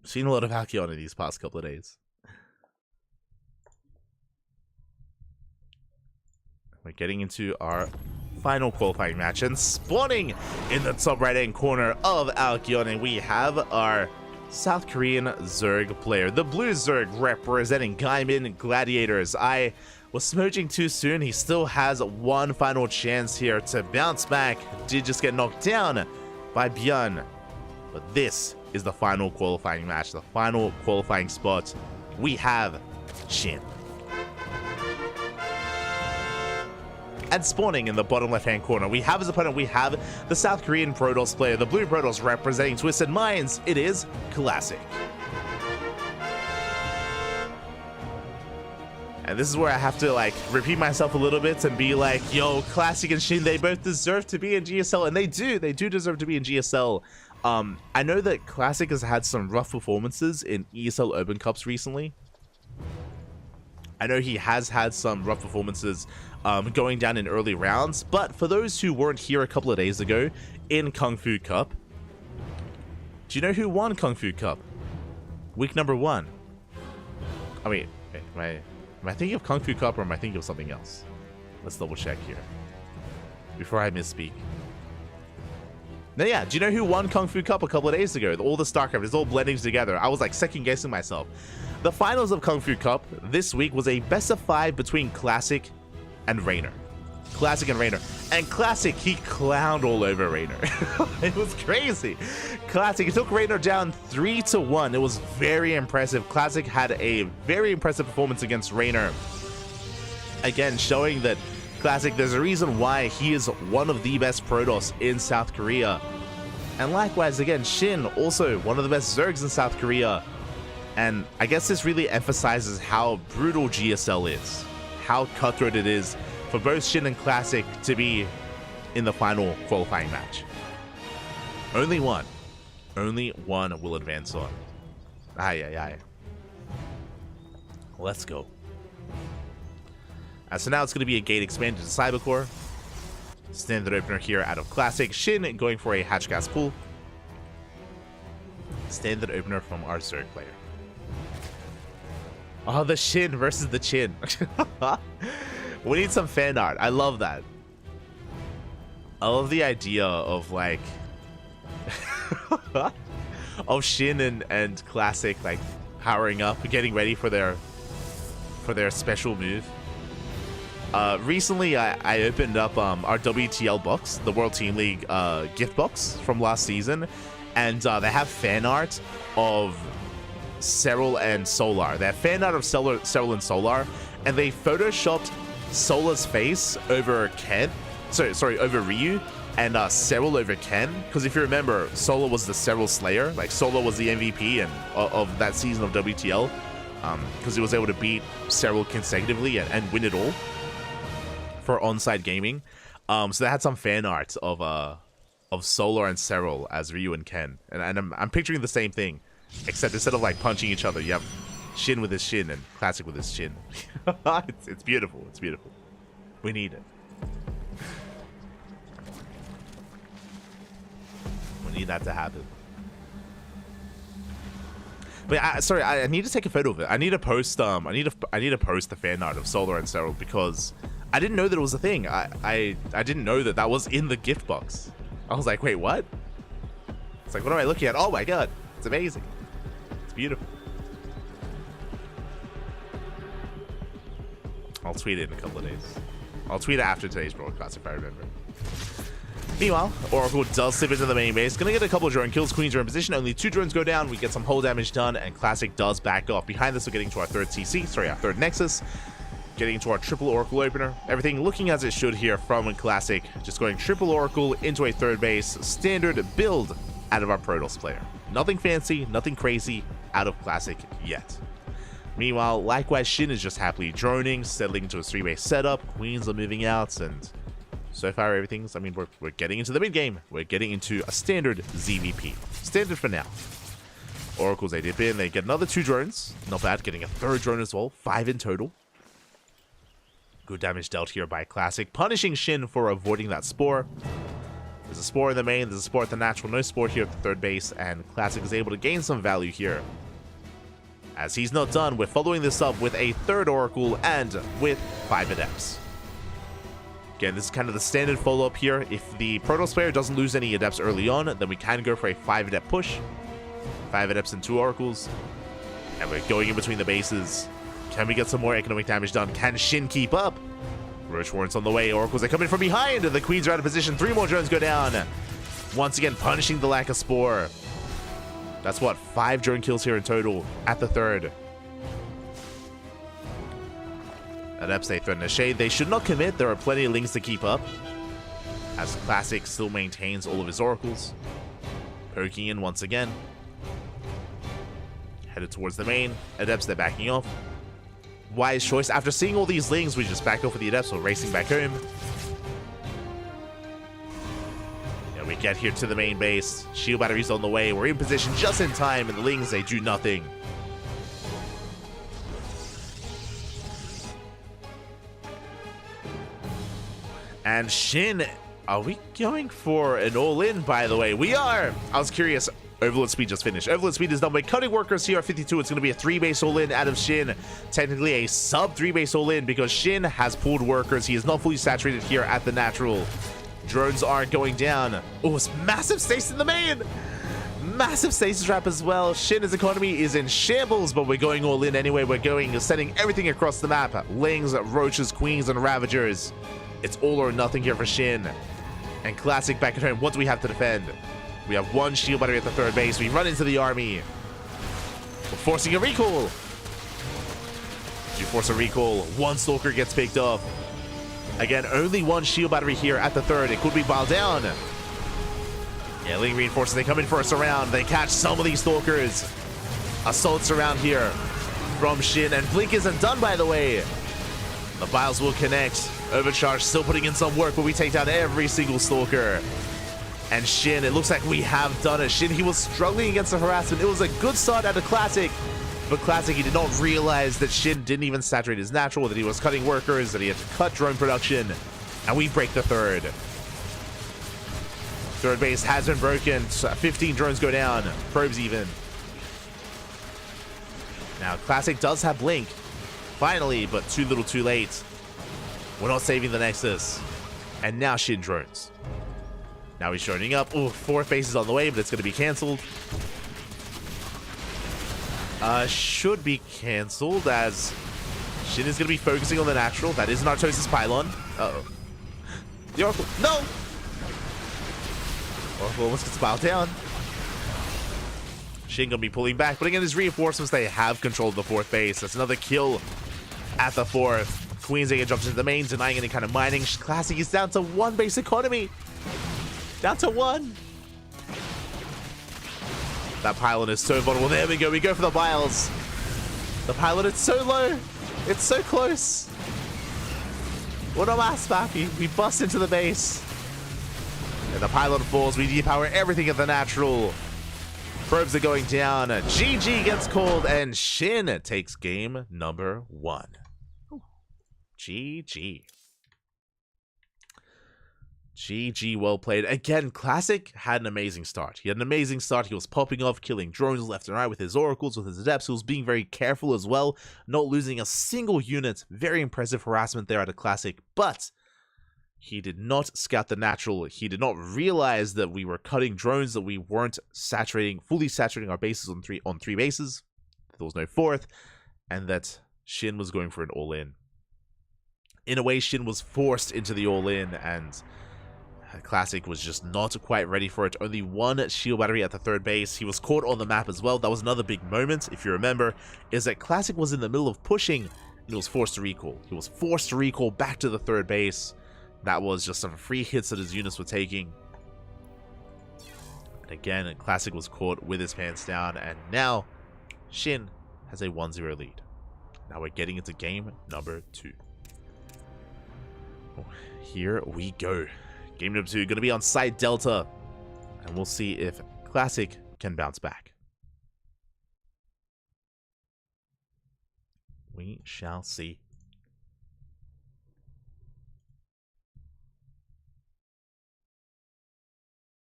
Seen a lot of Alcyone these past couple of days. We're getting into our final qualifying match, and spawning in the top right-hand corner of Alkyon, we have our South Korean Zerg player, the blue Zerg representing Gaimin Gladiators. I was smudging too soon. He still has one final chance here to bounce back. Did just get knocked down by Björn, but this is the final qualifying match, the final qualifying spot. We have Shin. And spawning in the bottom left-hand corner, we have his opponent, we have the South Korean Protoss player, the blue Protoss representing Twisted Minds. It is Classic. And this is where I have to like repeat myself a little bit and be like, yo, Classic and Shin, they both deserve to be in GSL, and they do deserve to be in GSL. I know that Classic has had some rough performances in ESL Open Cups recently. I know he has had some rough performances going down in early rounds, but for those who weren't here a couple of days ago in Kung Fu Cup, do you know who won Kung Fu Cup? Week number 1. I mean, am I thinking of Kung Fu Cup, or am I thinking of something else? Let's double check here before I misspeak. Now, yeah, do you know who won Kung Fu Cup a couple of days ago? All the StarCraft is all blending together. I was like second guessing myself. The finals of Kung Fu Cup this week was a best of 5 between Classic and Raynor. Classic and Raynor. And Classic, he clowned all over Raynor. It was crazy. Classic, he took Raynor down 3-1. It was very impressive. Classic had a very impressive performance against Raynor. Again, showing that Classic, there's a reason why he is one of the best Protoss in South Korea. And likewise, again, Shin, also one of the best Zergs in South Korea. And I guess this really emphasizes how brutal GSL is, how cutthroat it is for both Shin and Classic to be in the final qualifying match. Only one will advance on. Aye. Let's go. So now it's going to be a gate expanded to Cybercore. Standard opener here out of Classic. Shin going for a hatch gas pool. Standard opener from our Zerg player. Oh, the Shin versus the Chin. We need some fan art. I love that. I love the idea of like of Shin and Classic like powering up, getting ready for their special move. Recently, I opened up our WTL box, the World Team League gift box from last season, and they have fan art of Serral and Solar. They have fan art of Serral and Solar, and they photoshopped Solar's face over Ken. Sorry, over Ryu, and Serral over Ken. Because if you remember, Solar was the Serral Slayer. Like Solar was the MVP of that season of WTL, because he was able to beat Serral consecutively and win it all for on-site gaming. So they had some fan art of Solar and Serral as Ryu and Ken, and I'm picturing the same thing, except instead of like punching each other, you have Shin with his Shin and Classic with his Shin. It's beautiful. It's beautiful. We need it. We need that to happen. But sorry, I need to take a photo of it. I need to post I need to post the fan art of Solar and Serral, because I didn't know that it was a thing. I didn't know that was in the gift box. I was like, wait, what? It's like, what am I looking at? Oh my god, it's amazing. It's beautiful. I'll tweet it in a couple of days. I'll tweet it after today's broadcast if I remember. Meanwhile, Oracle does slip into the main base. Gonna get a couple of drone kills. Queens are in position. Only 2 drones go down. We get some hull damage done, and Classic does back off. Behind this, we're getting to our third TC. Sorry, our third Nexus. Getting into our triple Oracle opener. Everything looking as it should here from Classic. Just going triple Oracle into a third base. Standard build out of our Protoss player. Nothing fancy, nothing crazy out of Classic yet. Meanwhile, likewise, Shin is just happily droning, settling into a 3-base setup. Queens are moving out, and so far everything's, I mean, we're getting into the mid game. We're getting into a standard ZVP. Standard for now. Oracles, they dip in, they get another 2 drones. Not bad, getting a 3rd drone as well. 5 in total. Good damage dealt here by Classic, punishing Shin for avoiding that spore. There's a spore in the main, there's a spore at the natural, no spore here at the 3rd base, and Classic is able to gain some value here. As he's not done, we're following this up with a 3rd Oracle and with 5 Adepts. Again, this is kind of the standard follow-up here. If the Protoss player doesn't lose any Adepts early on, then we can go for a 5 Adept push. 5 Adepts and 2 Oracles. And we're going in between the bases. Can we get some more economic damage done? Can Shin keep up? Roach Warrant's on the way. Oracles are coming from behind. The Queens are out of position. 3 more drones go down. Once again, punishing the lack of Spore. That's what, 5 drone kills here in total at the 3rd. Adepts, they threaten a shade. They should not commit. There are plenty of Lings to keep up. As Classic still maintains all of his Oracles. Poking in once again. Headed towards the main. Adepts, they're backing off. Wise choice. After seeing all these Lings, we just back off with the Adepts. We're racing back home. And we get here to the main base. Shield batteries on the way. We're in position just in time, and the Lings, they do nothing. And Shin, are we going for an all-in, by the way? We are! I was curious. Overload speed just finished. Overload speed is done by cutting workers here at 52. It's going to be a 3-base all-in out of Shin. Technically a sub 3-base all-in because Shin has pulled workers. He is not fully saturated here at the natural. Drones aren't going down. Oh, it's massive stasis in the main! Massive stasis trap as well. Shin's economy is in shambles, but we're going all in anyway. We're going, sending everything across the map. Lings, Roaches, Queens, and Ravagers. It's all or nothing here for Shin. And Classic back at home. What do we have to defend? We have 1 shield battery at the 3rd base. We run into the army. We're forcing a recall. Did you force a recall? 1 Stalker gets picked off. Again, only 1 shield battery here at the 3rd. It could be bowed down. Yeah, Ling reinforces. They come in first around. They catch some of these Stalkers. Assaults around here from Shin. And Blink isn't done, by the way. The Biles will connect. Overcharge still putting in some work, but we take down every single Stalker. And Shin, it looks like we have done it. Shin, he was struggling against the harassment. It was a good start at a Classic. But Classic, he did not realize that Shin didn't even saturate his natural, that he was cutting workers, that he had to cut drone production. And we break the 3rd. 3rd base has been broken. 15 drones go down. Probes even. Now, Classic does have Blink. Finally, but too little too late. We're not saving the Nexus. And now Shin drones. Now he's droning up. Oh, 4 faces on the way, but it's going to be cancelled. Should be cancelled as Shin is going to be focusing on the natural. That is Nartosis Pylon. Uh-oh. The Oracle. No! Oracle almost gets piled down. Shin going to be pulling back. But again, his reinforcements, they have controlled the 4th base. That's another kill at the 4th. Queens again drops into the main, denying any kind of mining. Classic is down to 1 base economy. Down to 1. That pylon is so vulnerable. There we go. We go for the Biles. The pylon, it's so low. It's so close. What a mass, Pappy. We bust into the base. And the pylon falls. We depower everything at the natural. Probes are going down. GG gets called, and Shin takes game number 1. GG. GG, well played. Again, Classic had an amazing start. He had an amazing start. He was popping off, killing drones left and right with his Oracles, with his Adepts. He was being very careful as well, not losing a single unit. Very impressive harassment there at a Classic, but he did not scout the natural. He did not realize that we were cutting drones, that we weren't fully saturating our bases on three bases. There was no 4th, and that Shin was going for an all-in. In a way, Shin was forced into the all-in, and Classic was just not quite ready for it. Only 1 shield battery at the 3rd base. He was caught on the map as well. That was another big moment, if you remember, is that Classic was in the middle of pushing, and he was forced to recall. He was forced to recall back to the 3rd base. That was just some free hits that his units were taking. And again, Classic was caught with his pants down, and now Shin has a 1-0 lead. Now we're getting into game number 2. Here we go. Game number 2 going to be on site Delta, and we'll see if Classic can bounce back. We shall see.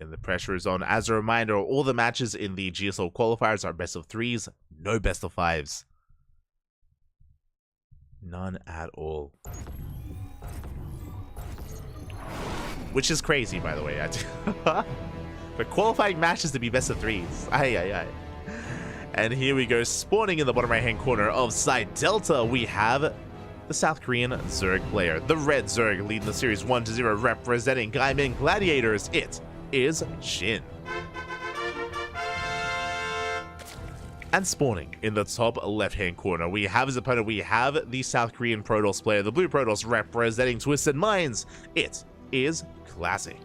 And the pressure is on. As a reminder, all the matches in the GSL qualifiers are best of 3s, no best of 5s. None at all. which is crazy, by the way. For qualifying matches to be best of threes. Aye, aye, aye. And here we go, spawning in the bottom right-hand corner of side Delta, we have the South Korean Zerg player. The Red Zerg leading the series 1-0, representing Gaimin Gladiators. It is Shin. And spawning in the top left-hand corner, we have his opponent. We have the South Korean Protoss player, the Blue Protoss, representing Twisted Minds. It is Classic.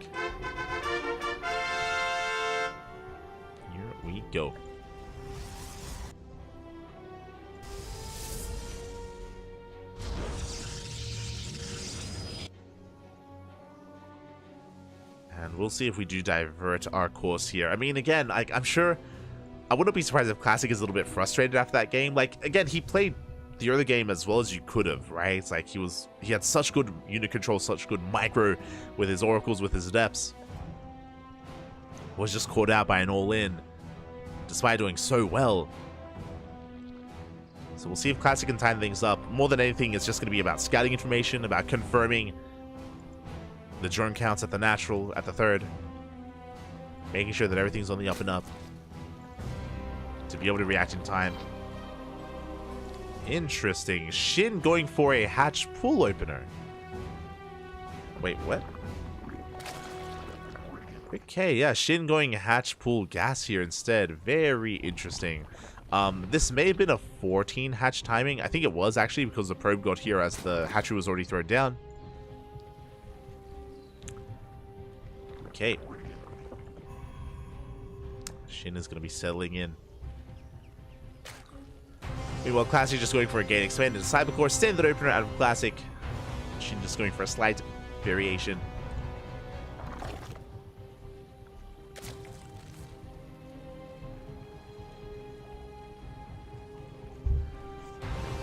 Here we go. And we'll see if we do divert our course here. I mean, again, I'm sure... I wouldn't be surprised if Classic is a little bit frustrated after that game. Like, again, he played the early game as well as you could have, right? It's like he had such good unit control, such good micro with his oracles, with his adepts. Was just caught out by an all-in, despite doing so well. So we'll see if Classic can time things up. More than anything, it's just going to be about scouting information, about confirming the drone counts at the natural, at the third. Making sure that everything's on the up and up, to be able to react in time. Interesting. Shin going for a hatch pool opener. Wait, what? Okay, yeah, Shin going hatch pool gas here instead. Very interesting. This may have been a 14 hatch timing. I think it was actually, because the probe got here as the hatchery was already thrown down. Okay. Shin is going to be settling in. Meanwhile, Classic just going for a gain expanded Cybercore, standard opener out of Classic. Shin just going for a slight variation.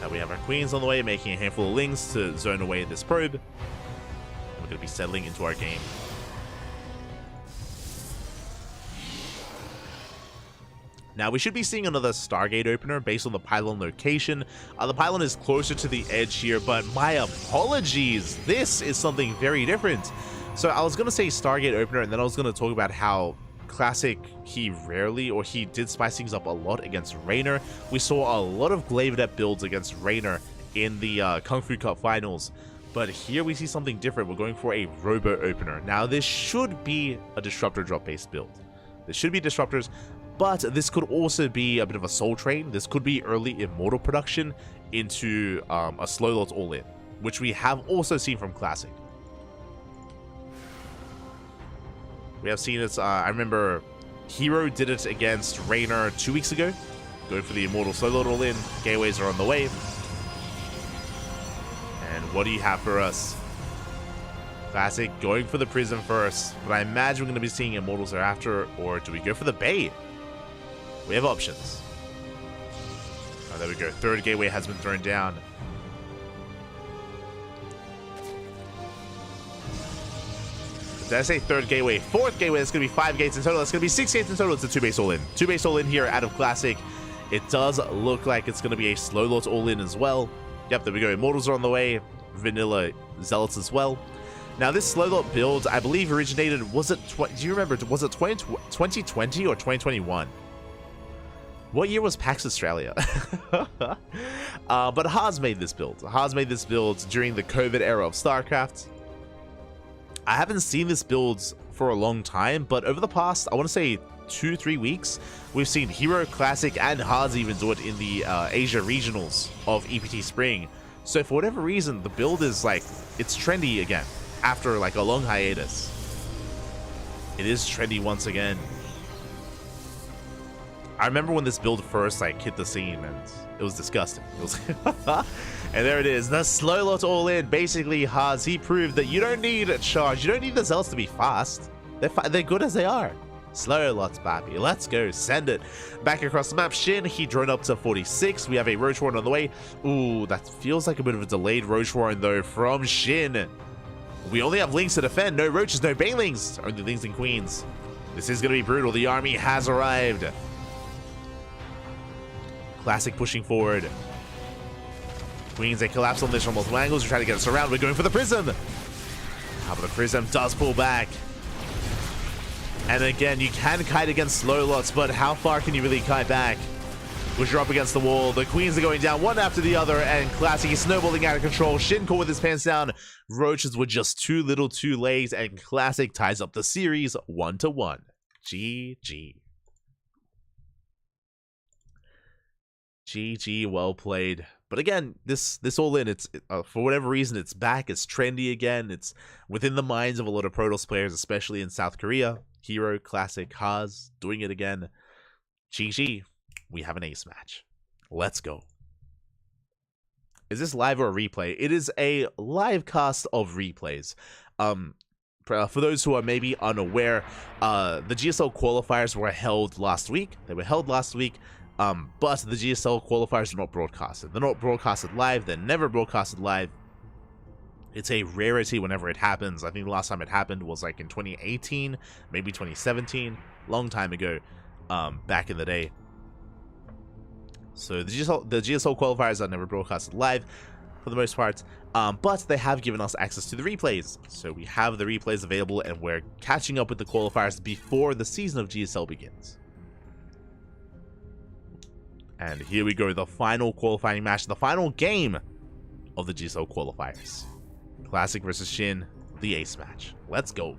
Now we have our Queens on the way, making a handful of Lings to zone away this probe. And we're going to be settling into our game. Now, we should be seeing another Stargate opener based on the pylon location. The pylon is closer to the edge here, but my apologies. This is something very different. So I was going to say Stargate opener, and then I was going to talk about how Classic, he rarely, or he did spice things up a lot against Raynor. We saw a lot of Glaive Adept builds against Raynor in the Kung Fu Cup finals. But here we see something different. We're going for a Robo opener. Now, this should be a Disruptor drop based build. This should be Disruptors. But this could also be a bit of a Soul Train. This could be early Immortal production into a slow lot all-in, which we have also seen from Classic. We have seen it, I remember Hero did it against Raynor 2 weeks ago. Going for the Immortal slow lot all-in. Gateways are on the way. And what do you have for us? Classic going for the Prism first, but I imagine we're going to be seeing Immortals thereafter, or do we go for the Bay? We have options. Oh, there we go. Third gateway has been thrown down. Did I say third gateway? Fourth gateway. That's going to be 5 gates in total. That's going to be 6 gates in total. It's a 2-base all-in. 2-base all-in here out of Classic. It does look like it's going to be a slow lot all-in as well. Yep, there we go. Immortals are on the way. Vanilla Zealots as well. Now, this slow lot build, I believe, originated, was it, do you remember, was it 2020 or 2021? What year was PAX Australia? But Haas made this build. Haas made this build during the COVID era of StarCraft. I haven't seen this build for a long time, but over the past, I want to say 2-3 weeks, we've seen Hero, Classic, and Haas even do it in the Asia regionals of EPT Spring. So for whatever reason, the build is like, it's trendy again after like a long hiatus. It is trendy once again. I remember when this build first like hit the scene, and it was disgusting. It was and there it is, the slow lot all in. Basically, Haas, he proved that you don't need a charge. You don't need the Zealots to be fast. They're good as they are. Slow lots, baby. Let's go. Send it. Back across the map, Shin, he drone up to 46. We have a Roach Warren on the way. Ooh, that feels like a bit of a delayed Roach Warren, though, from Shin. We only have Lings to defend. No Roaches, no Banelings. Only Lings and Queens. This is going to be brutal. The army has arrived. Classic pushing forward. Queens, they collapse on this from multiple angles. We try to get us around. We're going for the Prism. But the Prism does pull back. And again, you can kite against slow lots, but how far can you really kite back? Push her up against the wall. The queens are going down one after the other, and Classic is snowballing out of control. Shin caught with his pants down. Roaches were just too little too late, and Classic ties up the series 1-1. GG. GG, well played. But again, this all in, it's for whatever reason, it's back. It's trendy again. It's within the minds of a lot of Protoss players, especially in South Korea. Hero, Classic, Haas, doing it again. GG. We have an ace match. Let's go. Is this live or a replay? It is a live cast of replays. For those who are maybe unaware, the GSL qualifiers were held last week. They were held last week, but the GSL qualifiers are not broadcasted. They're not broadcasted live. They're never broadcasted live. It's a rarity whenever it happens. I think the last time it happened was like in 2018, maybe 2017, long time ago, back in the day. So the GSL qualifiers are never broadcasted live for the most part, but they have given us access to the replays. So we have the replays available, and we're catching up with the qualifiers before the season of GSL begins. And here we go, the final qualifying match, the final game of the GSL qualifiers. Classic versus Shin, the ace match. Let's go.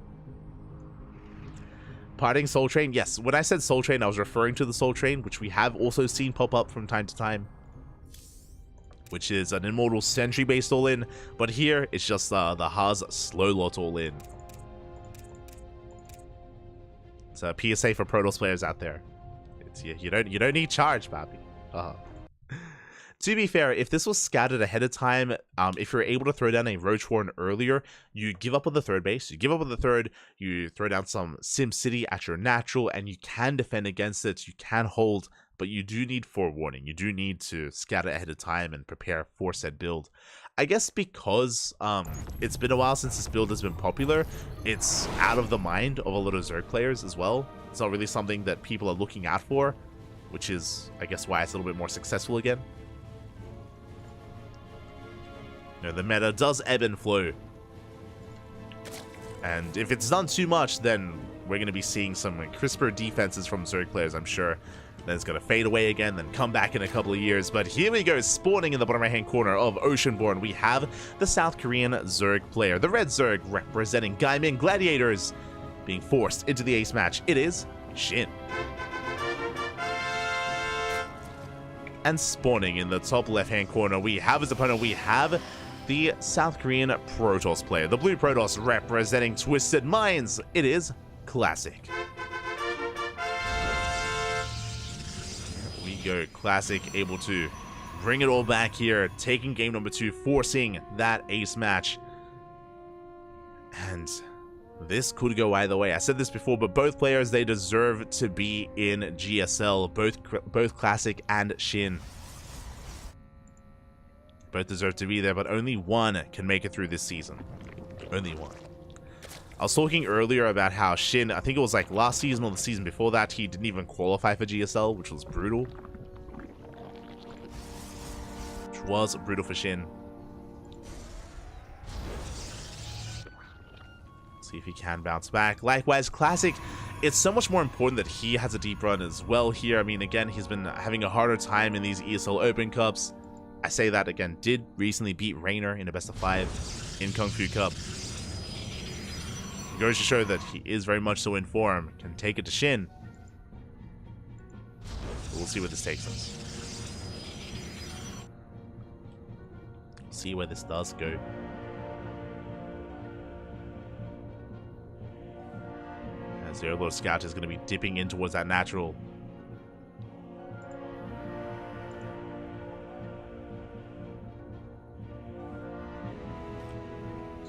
Parting Soul Train. Yes, when I said Soul Train, I was referring to the Soul Train, which we have also seen pop up from time to time, which is an Immortal Sentry based all-in, but here it's just the Haas Slow Lot all-in. It's a PSA for Protoss players out there. It's, you don't need charge, Bobby. To be fair, if this was scattered ahead of time, if you're able to throw down a Roach Warren earlier, you give up on the third base, you give up on the third, you throw down some Sim City at your natural, and you can defend against it, you can hold, but you do need forewarning. You do need to scatter ahead of time and prepare for said build. I guess because it's been a while since this build has been popular, it's out of the mind of a lot of Zerg players as well. It's not really something that people are looking out for, which is, I guess, why it's a little bit more successful again. You know, the meta does ebb and flow. And if it's done too much, then we're going to be seeing some crisper defenses from Zerg players, I'm sure. Then it's going to fade away again, then come back in a couple of years. But here we go, spawning in the bottom right-hand corner of Oceanborn, we have the South Korean Zerg player. The Red Zerg representing Gaimin Gladiators being forced into the ace match. It is Shin. And spawning in the top left-hand corner, we have his opponent. We have the South Korean Protoss player. The Blue Protoss representing Twisted Minds. It is Classic. We go. Classic able to bring it all back here, taking game number 2, forcing that ace match. And this could go either way. I said this before, but both players, they deserve to be in GSL. Both Classic and Shin. Both deserve to be there, but only one can make it through this season. Only one. I was talking earlier about how Shin, I think it was like last season or the season before that, he didn't even qualify for GSL, which was brutal. Which was brutal for Shin. See if he can bounce back. Likewise, Classic, it's so much more important that he has a deep run as well here. I mean, again, he's been having a harder time in these ESL Open Cups. I say that again, did recently beat Raynor in a best of 5 in Kung Fu Cup. It goes to show that he is very much so in form, can take it to Shin. We'll see where this takes us. See where this does go. As the Overlord Scout is going to be dipping in towards that natural.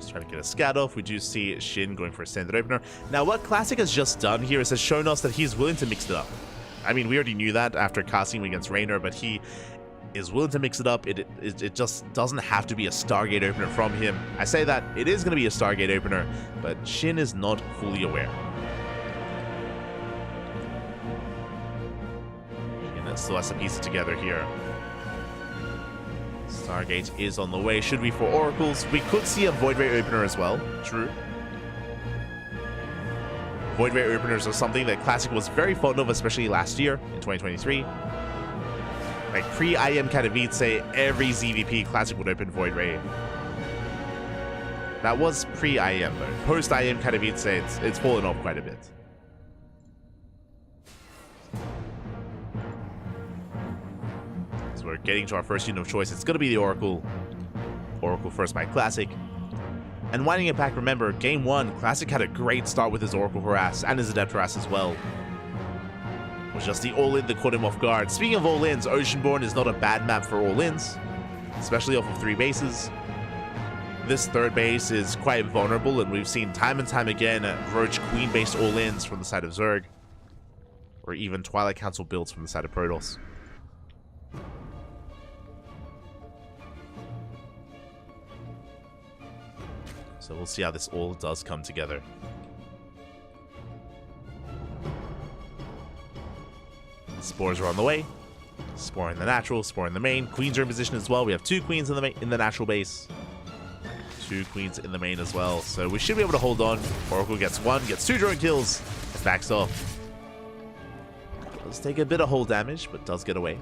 Trying to get a scout off. We do see Shin going for a standard opener. Now, what Classic has just done here is has shown us that he's willing to mix it up. I mean, we already knew that after casting against Raynor, but he is willing to mix it up. It just doesn't have to be a Stargate opener from him. I say that it is going to be a Stargate opener, but Shin is not fully aware. Shin still has to piece it together here. Stargate is on the way. Should we for Oracles? We could see a Void Ray opener as well. True. Void Ray openers are something that Classic was very fond of, especially last year in 2023. Like pre-IM Katowice, every ZVP Classic would open Void Ray. That was pre-IM though. Post-IM Katowice, it's fallen off quite a bit. So we're getting to our first unit of choice. It's going to be the Oracle. Oracle first by Classic. And winding it back, remember, game 1, Classic had a great start with his Oracle Harass and his Adept Harass as well. It was just the all-in that caught him off guard. Speaking of all-ins, Oceanborn is not a bad map for all-ins, especially off of 3 bases. This 3rd base is quite vulnerable, and we've seen time and time again Roach Queen-based all-ins from the side of Zerg, or even Twilight Council builds from the side of Protoss. So we'll see how this all does come together. Spores are on the way. Spore in the natural, Spore in the main. Queens are in position as well. We have 2 queens in the natural base. 2 queens in the main as well. So we should be able to hold on. Oracle gets 1, gets 2 drone kills. Backs off. Does take a bit of hull damage, but does get away.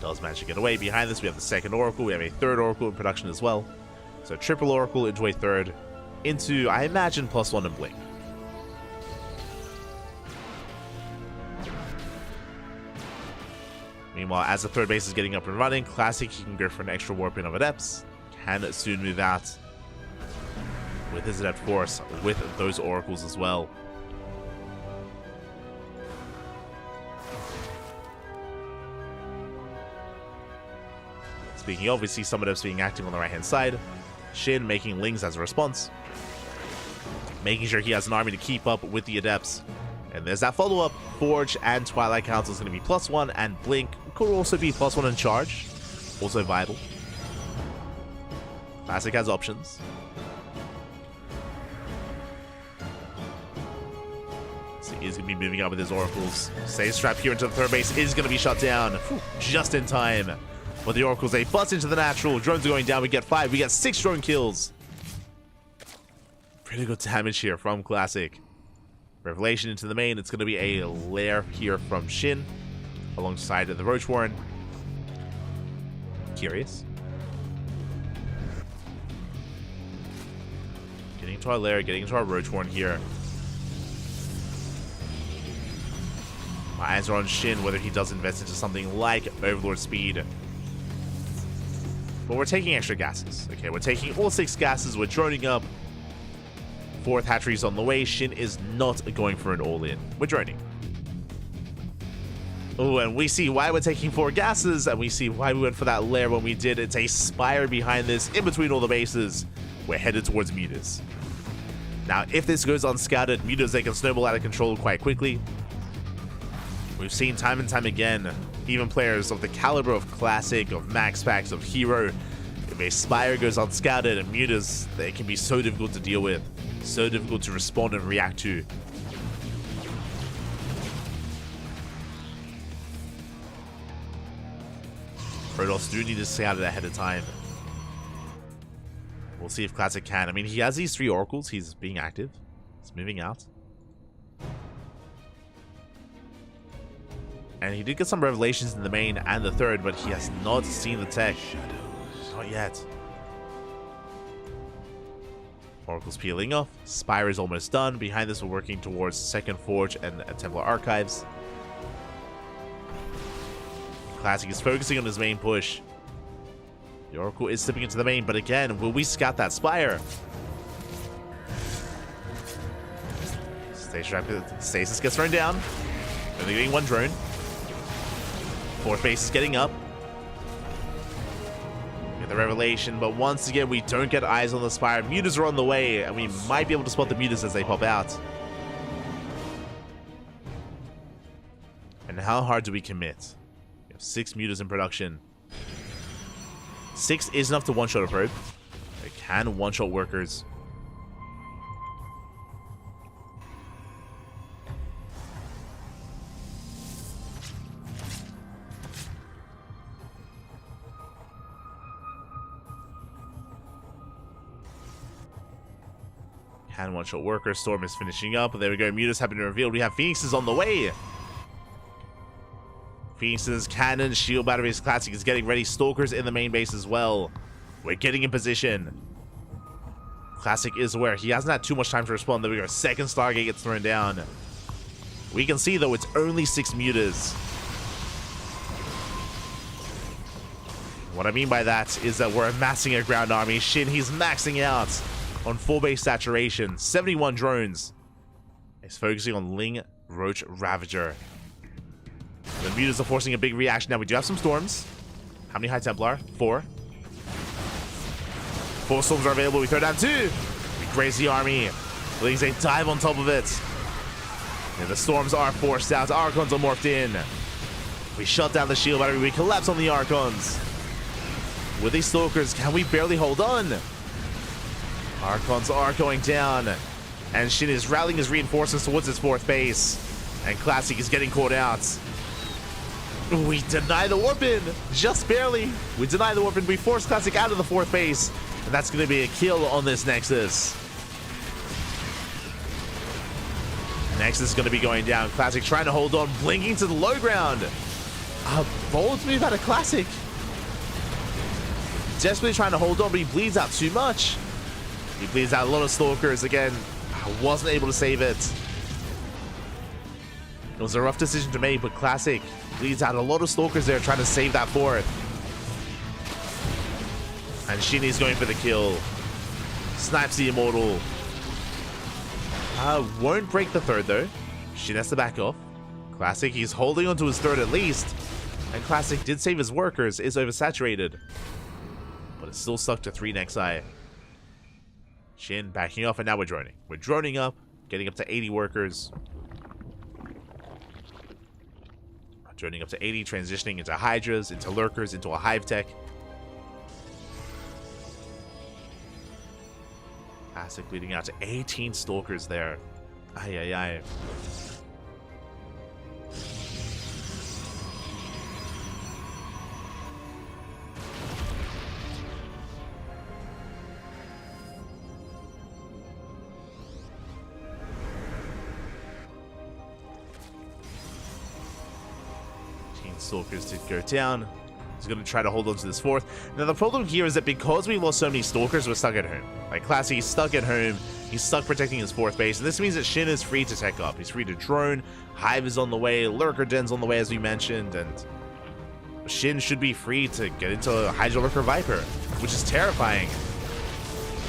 Does manage to get away. Behind this, we have the 2nd Oracle. We have a 3rd Oracle in production as well. So triple Oracle into a 3rd. Into, I imagine, +1 and Blink. Meanwhile, as the 3rd base is getting up and running, Classic, he can go for an extra warp in of Adepts. Can soon move out with his Adept Force, with those Oracles as well. Speaking of, we see some Adepts being active on the right-hand side. Shin making Lings as a response. Making sure he has an army to keep up with the Adepts. And there's that follow-up. Forge and Twilight Council is going to be +1, and Blink could also be +1 in charge. Also viable. Classic has options. So he is going to be moving up with his Oracles. Stays trapped here into the 3rd base. Is going to be shut down. Whew, just in time. With the Oracles, they bust into the natural. Drones are going down. We get 5. We get 6 drone kills. Pretty good damage here from Classic. Revelation into the main. It's going to be a lair here from Shin alongside of the Roach Warren. Curious. Getting into our lair, getting into our Roach Warren here. My eyes are on Shin, whether he does invest into something like Overlord Speed. But we're taking extra gases. Okay, we're taking all 6 gases. We're droning up. 4th hatchery's on the way. Shin is not going for an all-in. We're droning. Oh, and we see why we're taking 4 gases, and we see why we went for that lair when we did. It's a spire behind this, in between all the bases. We're headed towards Mutas. Now, if this goes unscouted, Mutas, they can snowball out of control quite quickly. We've seen time and time again, even players of the caliber of Classic, of Max Packs, of Hero, if a spire goes unscouted and Mutas, they can be so difficult to deal with. So difficult to respond and react to. Protoss do need to scout it ahead of time. We'll see if Classic can. I mean, he has these 3 Oracles. He's being active. He's moving out. And he did get some revelations in the main and the 3rd, but he has not seen the tech. Not yet. Oracle's peeling off. Spire is almost done. Behind this, we're working towards 2nd Forge and Templar Archives. Classic is focusing on his main push. The Oracle is slipping into the main, but again, will we scout that Spire? Stasis gets thrown down. Only getting 1 drone. 4th base is getting up. Get the revelation, but once again, we don't get eyes on the Spire. Mutas are on the way, and we might be able to spot the Mutas as they pop out. And how hard do we commit? We have 6 Mutas in production. 6 is enough to one-shot a probe. It can one-shot workers. Can one-shot worker. Storm is finishing up. There we go. Mutas have been revealed. We have Phoenixes on the way. Phoenixes, cannon, shield batteries. Classic is getting ready. Stalkers in the main base as well. We're getting in position. Classic is aware. He hasn't had too much time to respond. There we go. Second Stargate gets thrown down. We can see, though, it's only 6 Mutas. What I mean by that is that we're amassing a ground army. Shin, he's maxing out on full base saturation. 71 drones. He's focusing on Ling, Roach, Ravager. The Mutas are forcing a big reaction. Now, we do have some storms. How many High Templar? 4. 4 storms are available. We throw down 2. We graze the army. Lings, they dive on top of it. And the storms are forced out. Archons are morphed in. We shut down the shield battery. We collapse on the Archons. With these Stalkers, can we barely hold on? Archons are going down. And Shin is rallying his reinforcements towards his 4th base. And Classic is getting caught out. We deny the warp in. Just barely. We deny the warp in. We force Classic out of the 4th base. And that's going to be a kill on this Nexus. Nexus is going to be going down. Classic trying to hold on. Blinking to the low ground. A bold move out of Classic. Desperately trying to hold on, but he bleeds out too much. He bleeds out a lot of Stalkers again. I wasn't able to save it. It was a rough decision to make, but Classic bleeds out a lot of Stalkers there trying to save that 4th. And Shinny's going for the kill. Snipes the Immortal. Won't break the 3rd though. Shin has to back off. Classic, he's holding onto his 3rd at least. And Classic did save his workers, is oversaturated. But it's still stuck to 3 Nexi. Shin backing off, and now we're droning. We're droning up, getting up to 80 workers. Droning up to 80, transitioning into Hydras, into Lurkers, into a Hive Tech. Classic leading out to 18 Stalkers there. Ay, ay, ay. Stalkers did go down. He's going to try to hold on to this 4th. Now, the problem here is that because we lost so many Stalkers, we're stuck at home. Like, Classy, he's stuck at home. He's stuck protecting his 4th base. And this means that Shin is free to tech up. He's free to drone. Hive is on the way. Lurker Den's on the way, as we mentioned. And Shin should be free to get into a Hydra Lurker Viper, which is terrifying.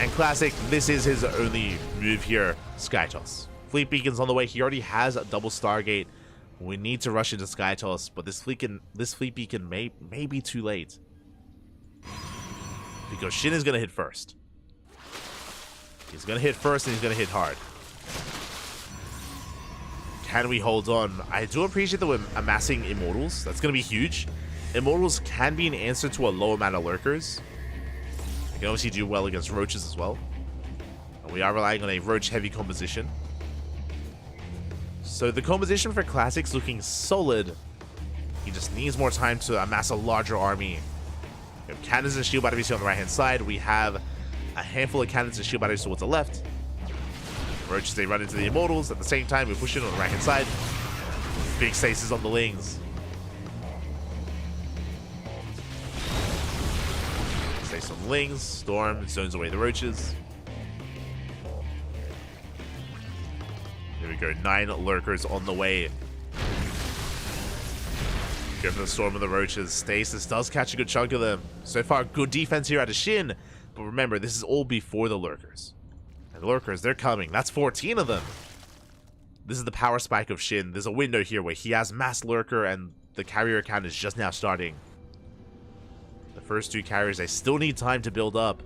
And Classic, this is his only move here. Sky Toss. Fleet Beacon's on the way. He already has a double Stargate. We need to rush into Sky Toss, but this fleet beacon may be too late. Because Shin is going to hit first. He's going to hit first, and he's going to hit hard. Can we hold on? I do appreciate that we're amassing Immortals. That's going to be huge. Immortals can be an answer to a low amount of Lurkers. They can obviously do well against Roaches as well. And we are relying on a Roach-heavy composition. So the composition for Classic's looking solid. He just needs more time to amass a larger army. We have cannons and shield batteries here on the right hand side. We have a handful of cannons and shield batteries towards the left. Roaches, they run into the Immortals. At the same time, we push in on the right hand side. Big stasis on the Lings. Stasis on the Lings. Storm zones away the Roaches. There we go, 9 Lurkers on the way. Go for the Storm of the Roaches. Stasis does catch a good chunk of them. So far, good defense here out of Shin. But remember, this is all before the Lurkers. And the Lurkers, they're coming. That's 14 of them. This is the power spike of Shin. There's a window here where he has mass Lurker and the carrier count is just now starting. The first 2 carriers, they still need time to build up.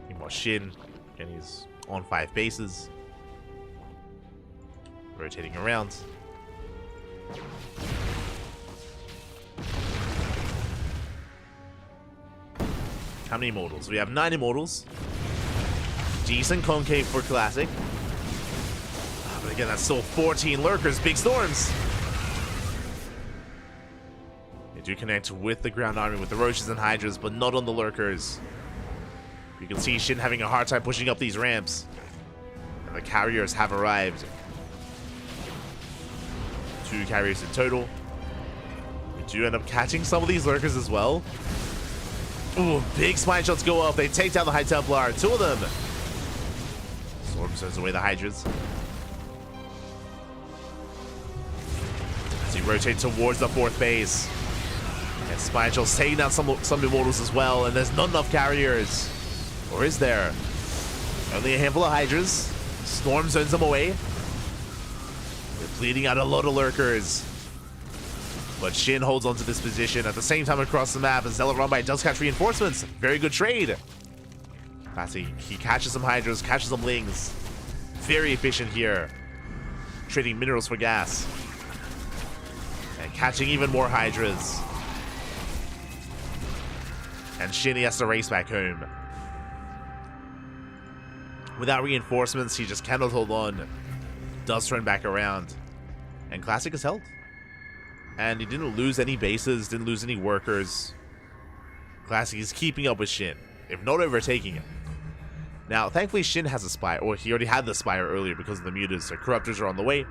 Meanwhile, Shin... and he's on 5 bases. Rotating around. How many Immortals? We have 9 Immortals. Decent concave for Classic. But again, that's still 14 Lurkers. Big Storms. They do connect with the ground army, with the Roaches and Hydras, but not on the Lurkers. You can see Shin having a hard time pushing up these ramps. And the carriers have arrived. 2 carriers in total. We do end up catching some of these lurkers as well. Ooh, big spine shots go up. They take down the High Templar. 2 of them. Storm sends away the Hydras. As he rotates towards the 4th base. And Spine Shot's taking down some Immortals as well. And there's not enough carriers. Or is there? Only a handful of Hydras. Storm sends them away. They're bleeding out a lot of lurkers. But Shin holds onto this position at the same time across the map, and Zealot Runby does catch reinforcements. Very good trade. Classy, he catches some Hydras, catches some Lings. Very efficient here. Trading minerals for gas. And catching even more Hydras. And Shin has to race back home. Without reinforcements, he just cannot hold on. Does turn back around. And Classic is held. And he didn't lose any bases, didn't lose any workers. Classic is keeping up with Shin, if not overtaking him. Now, thankfully Shin has a Spire, or he already had the Spire earlier because of the Mutas, so Corruptors are on the way.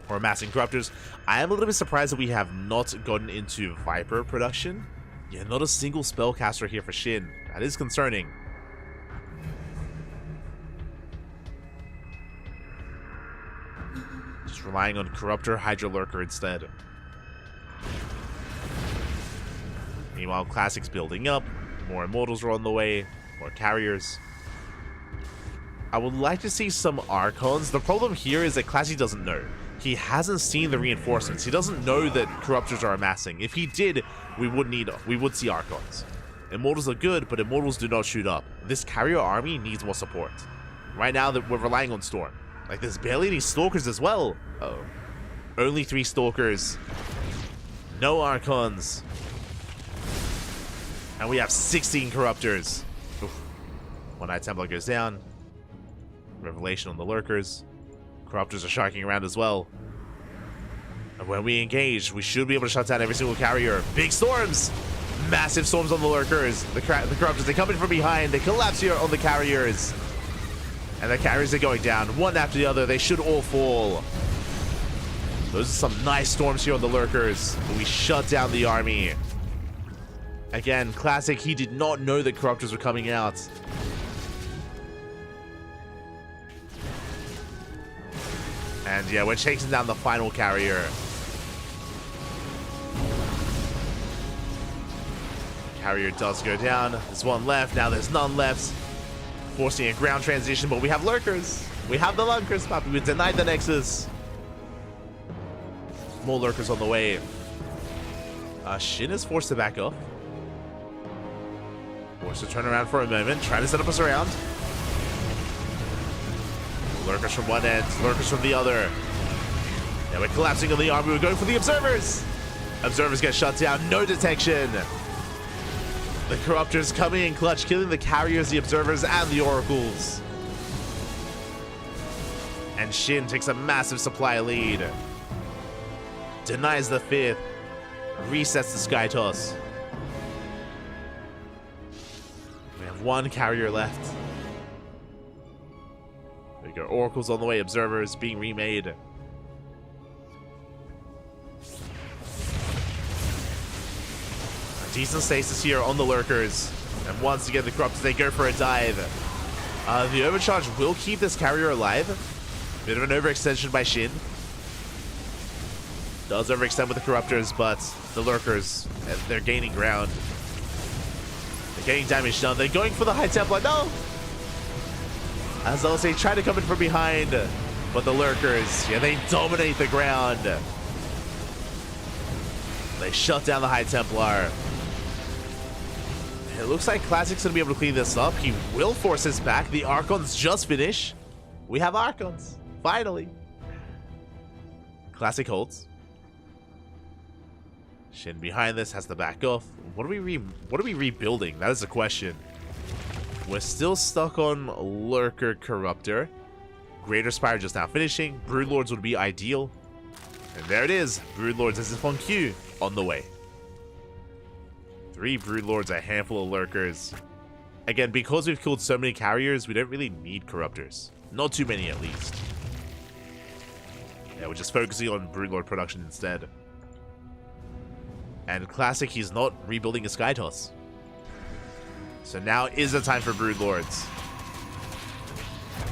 Or amassing Corruptors. I am a little bit surprised that we have not gotten into Viper production. Yeah, not a single Spellcaster here for Shin. That is concerning. Relying on Corruptor Hydra Lurker instead. Meanwhile, Classic's building up. More Immortals are on the way. More carriers. I would like to see some Archons. The problem here is that Classic doesn't know. He hasn't seen the reinforcements. He doesn't know that Corruptors are amassing. If he did, we would see Archons. Immortals are good, but Immortals do not shoot up. This carrier army needs more support. Right now, that we're relying on Storm. Like, there's barely any Stalkers as well. Oh. Only 3 Stalkers. No Archons. And we have 16 Corruptors. Oof. 1 High Templar goes down. Revelation on the Lurkers. Corruptors are sharking around as well. And when we engage, we should be able to shut down every single carrier. Big storms! Massive storms on the Lurkers. The Corruptors, they come in from behind. They collapse here on the carriers. And the carriers are going down, one after the other. They should all fall. Those are some nice storms here on the Lurkers. We shut down the army. Again, Classic, he did not know that Corruptors were coming out. And yeah, we're chasing down the final carrier. Carrier does go down. There's 1 left. Now there's none left. Forcing a ground transition, but we have Lurkers. We have the Lurkers, Papi. We denied the Nexus. More Lurkers on the way. Shin is forced to back up. Forced to turn around for a moment. Trying to set up us around. Lurkers from one end. Lurkers from the other. Now we're collapsing on the army. We're going for the Observers. Observers get shut down. No detection. The Corruptors coming in clutch, killing the carriers, the Observers, and the Oracles. And Shin takes a massive supply lead. Denies the 5th. Resets the Sky Toss. We have 1 carrier left. There we go. Oracles on the way. Observers being remade. Decent stasis here on the Lurkers. And once again, the Corruptors, they go for a dive. The overcharge will keep this carrier alive. Bit of an overextension by Shin. Does overextend with the Corruptors, but the Lurkers, they're gaining ground. They're getting damage done. They're going for the High Templar. No! As I'll say, try to come in from behind. But the Lurkers, yeah, they dominate the ground. They shut down the High Templar. It looks like Classic's going to be able to clean this up. He will force us back. The Archons just finish. We have Archons. Finally. Classic holds. Shin behind this has to back off. What are we rebuilding? That is the question. We're still stuck on Lurker Corruptor. Greater Spire just now finishing. Broodlords would be ideal. And there it is. Broodlords as if on cue. On the way. 3 Broodlords, a handful of Lurkers. Again, because we've killed so many carriers, we don't really need corruptors. Not too many, at least. Yeah, we're just focusing on Broodlord production instead. And Classic, he's not rebuilding his Sky Toss. So now is the time for Broodlords.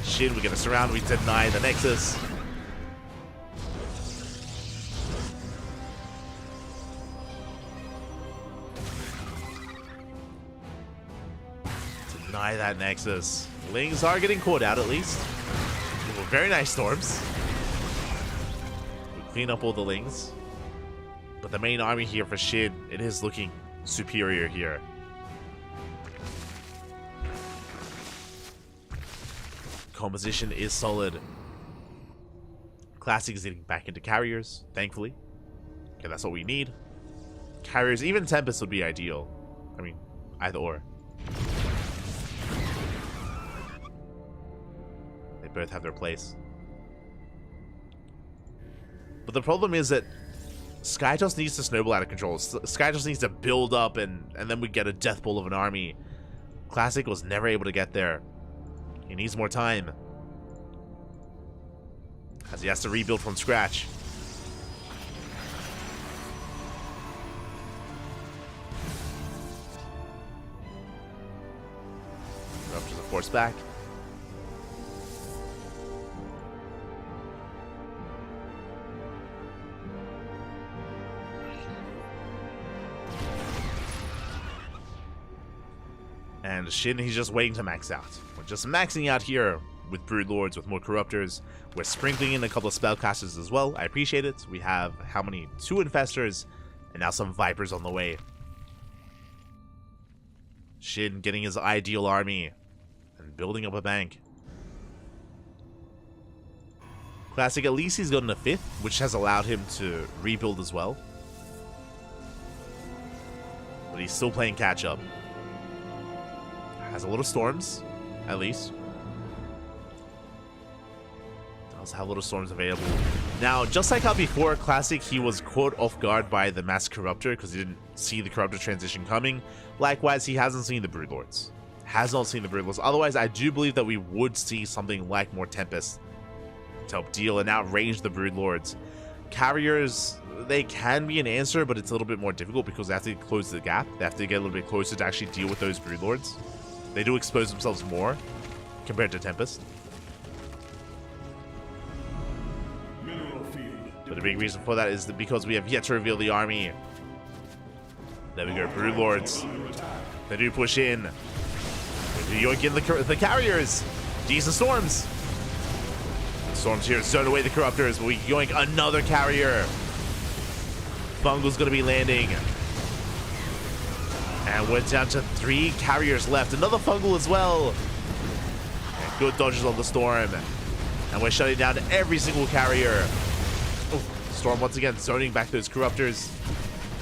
Shin, we're gonna surround, we deny the Nexus. Deny that Nexus. Lings are getting caught out at least. Well, very nice storms. We clean up all the Lings. But the main army here for Shin, it is looking superior here. Composition is solid. Classic is getting back into carriers, thankfully. Okay, that's what we need. Carriers, even Tempest would be ideal. I mean, either or. They both have their place. But the problem is that Skytoss needs to snowball out of control. Skytoss needs to build up and then we get a death bowl of an army. Classic was never able to get there. He needs more time. As he has to rebuild from scratch. Ruptures the force back. And Shin, he's just waiting to max out. We're just maxing out here with Broodlords, with more Corruptors. We're sprinkling in a couple of Spellcasters as well. I appreciate it. We have, how many? 2 Infestors, and now some Vipers on the way. Shin getting his ideal army, and building up a bank. Classic, at least he's gotten a 5th, which has allowed him to rebuild as well. But he's still playing catch-up. Has a little storms, at least. Does have little storms available. Now, just like how before, Classic, he was caught off guard by the Mass Corruptor because he didn't see the Corruptor transition coming. Likewise, he hasn't seen the Broodlords. Has not seen the Broodlords. Otherwise, I do believe that we would see something like more Tempest to help deal and outrange the Broodlords. Carriers, they can be an answer, but it's a little bit more difficult because they have to close the gap. They have to get a little bit closer to actually deal with those Broodlords. They do expose themselves more compared to Tempest. But the big reason for that is that because we have yet to reveal the army. There we go, Broodlords. They do push in. They do yoink in the carriers. Decent storms. Storms here zone away the Corruptors, but we yoink another carrier. Fungal's gonna be landing. And we're down to 3 carriers left. Another Fungal as well. And good dodges on the Storm. And we're shutting down every single carrier. Oh, Storm once again zoning back those Corruptors.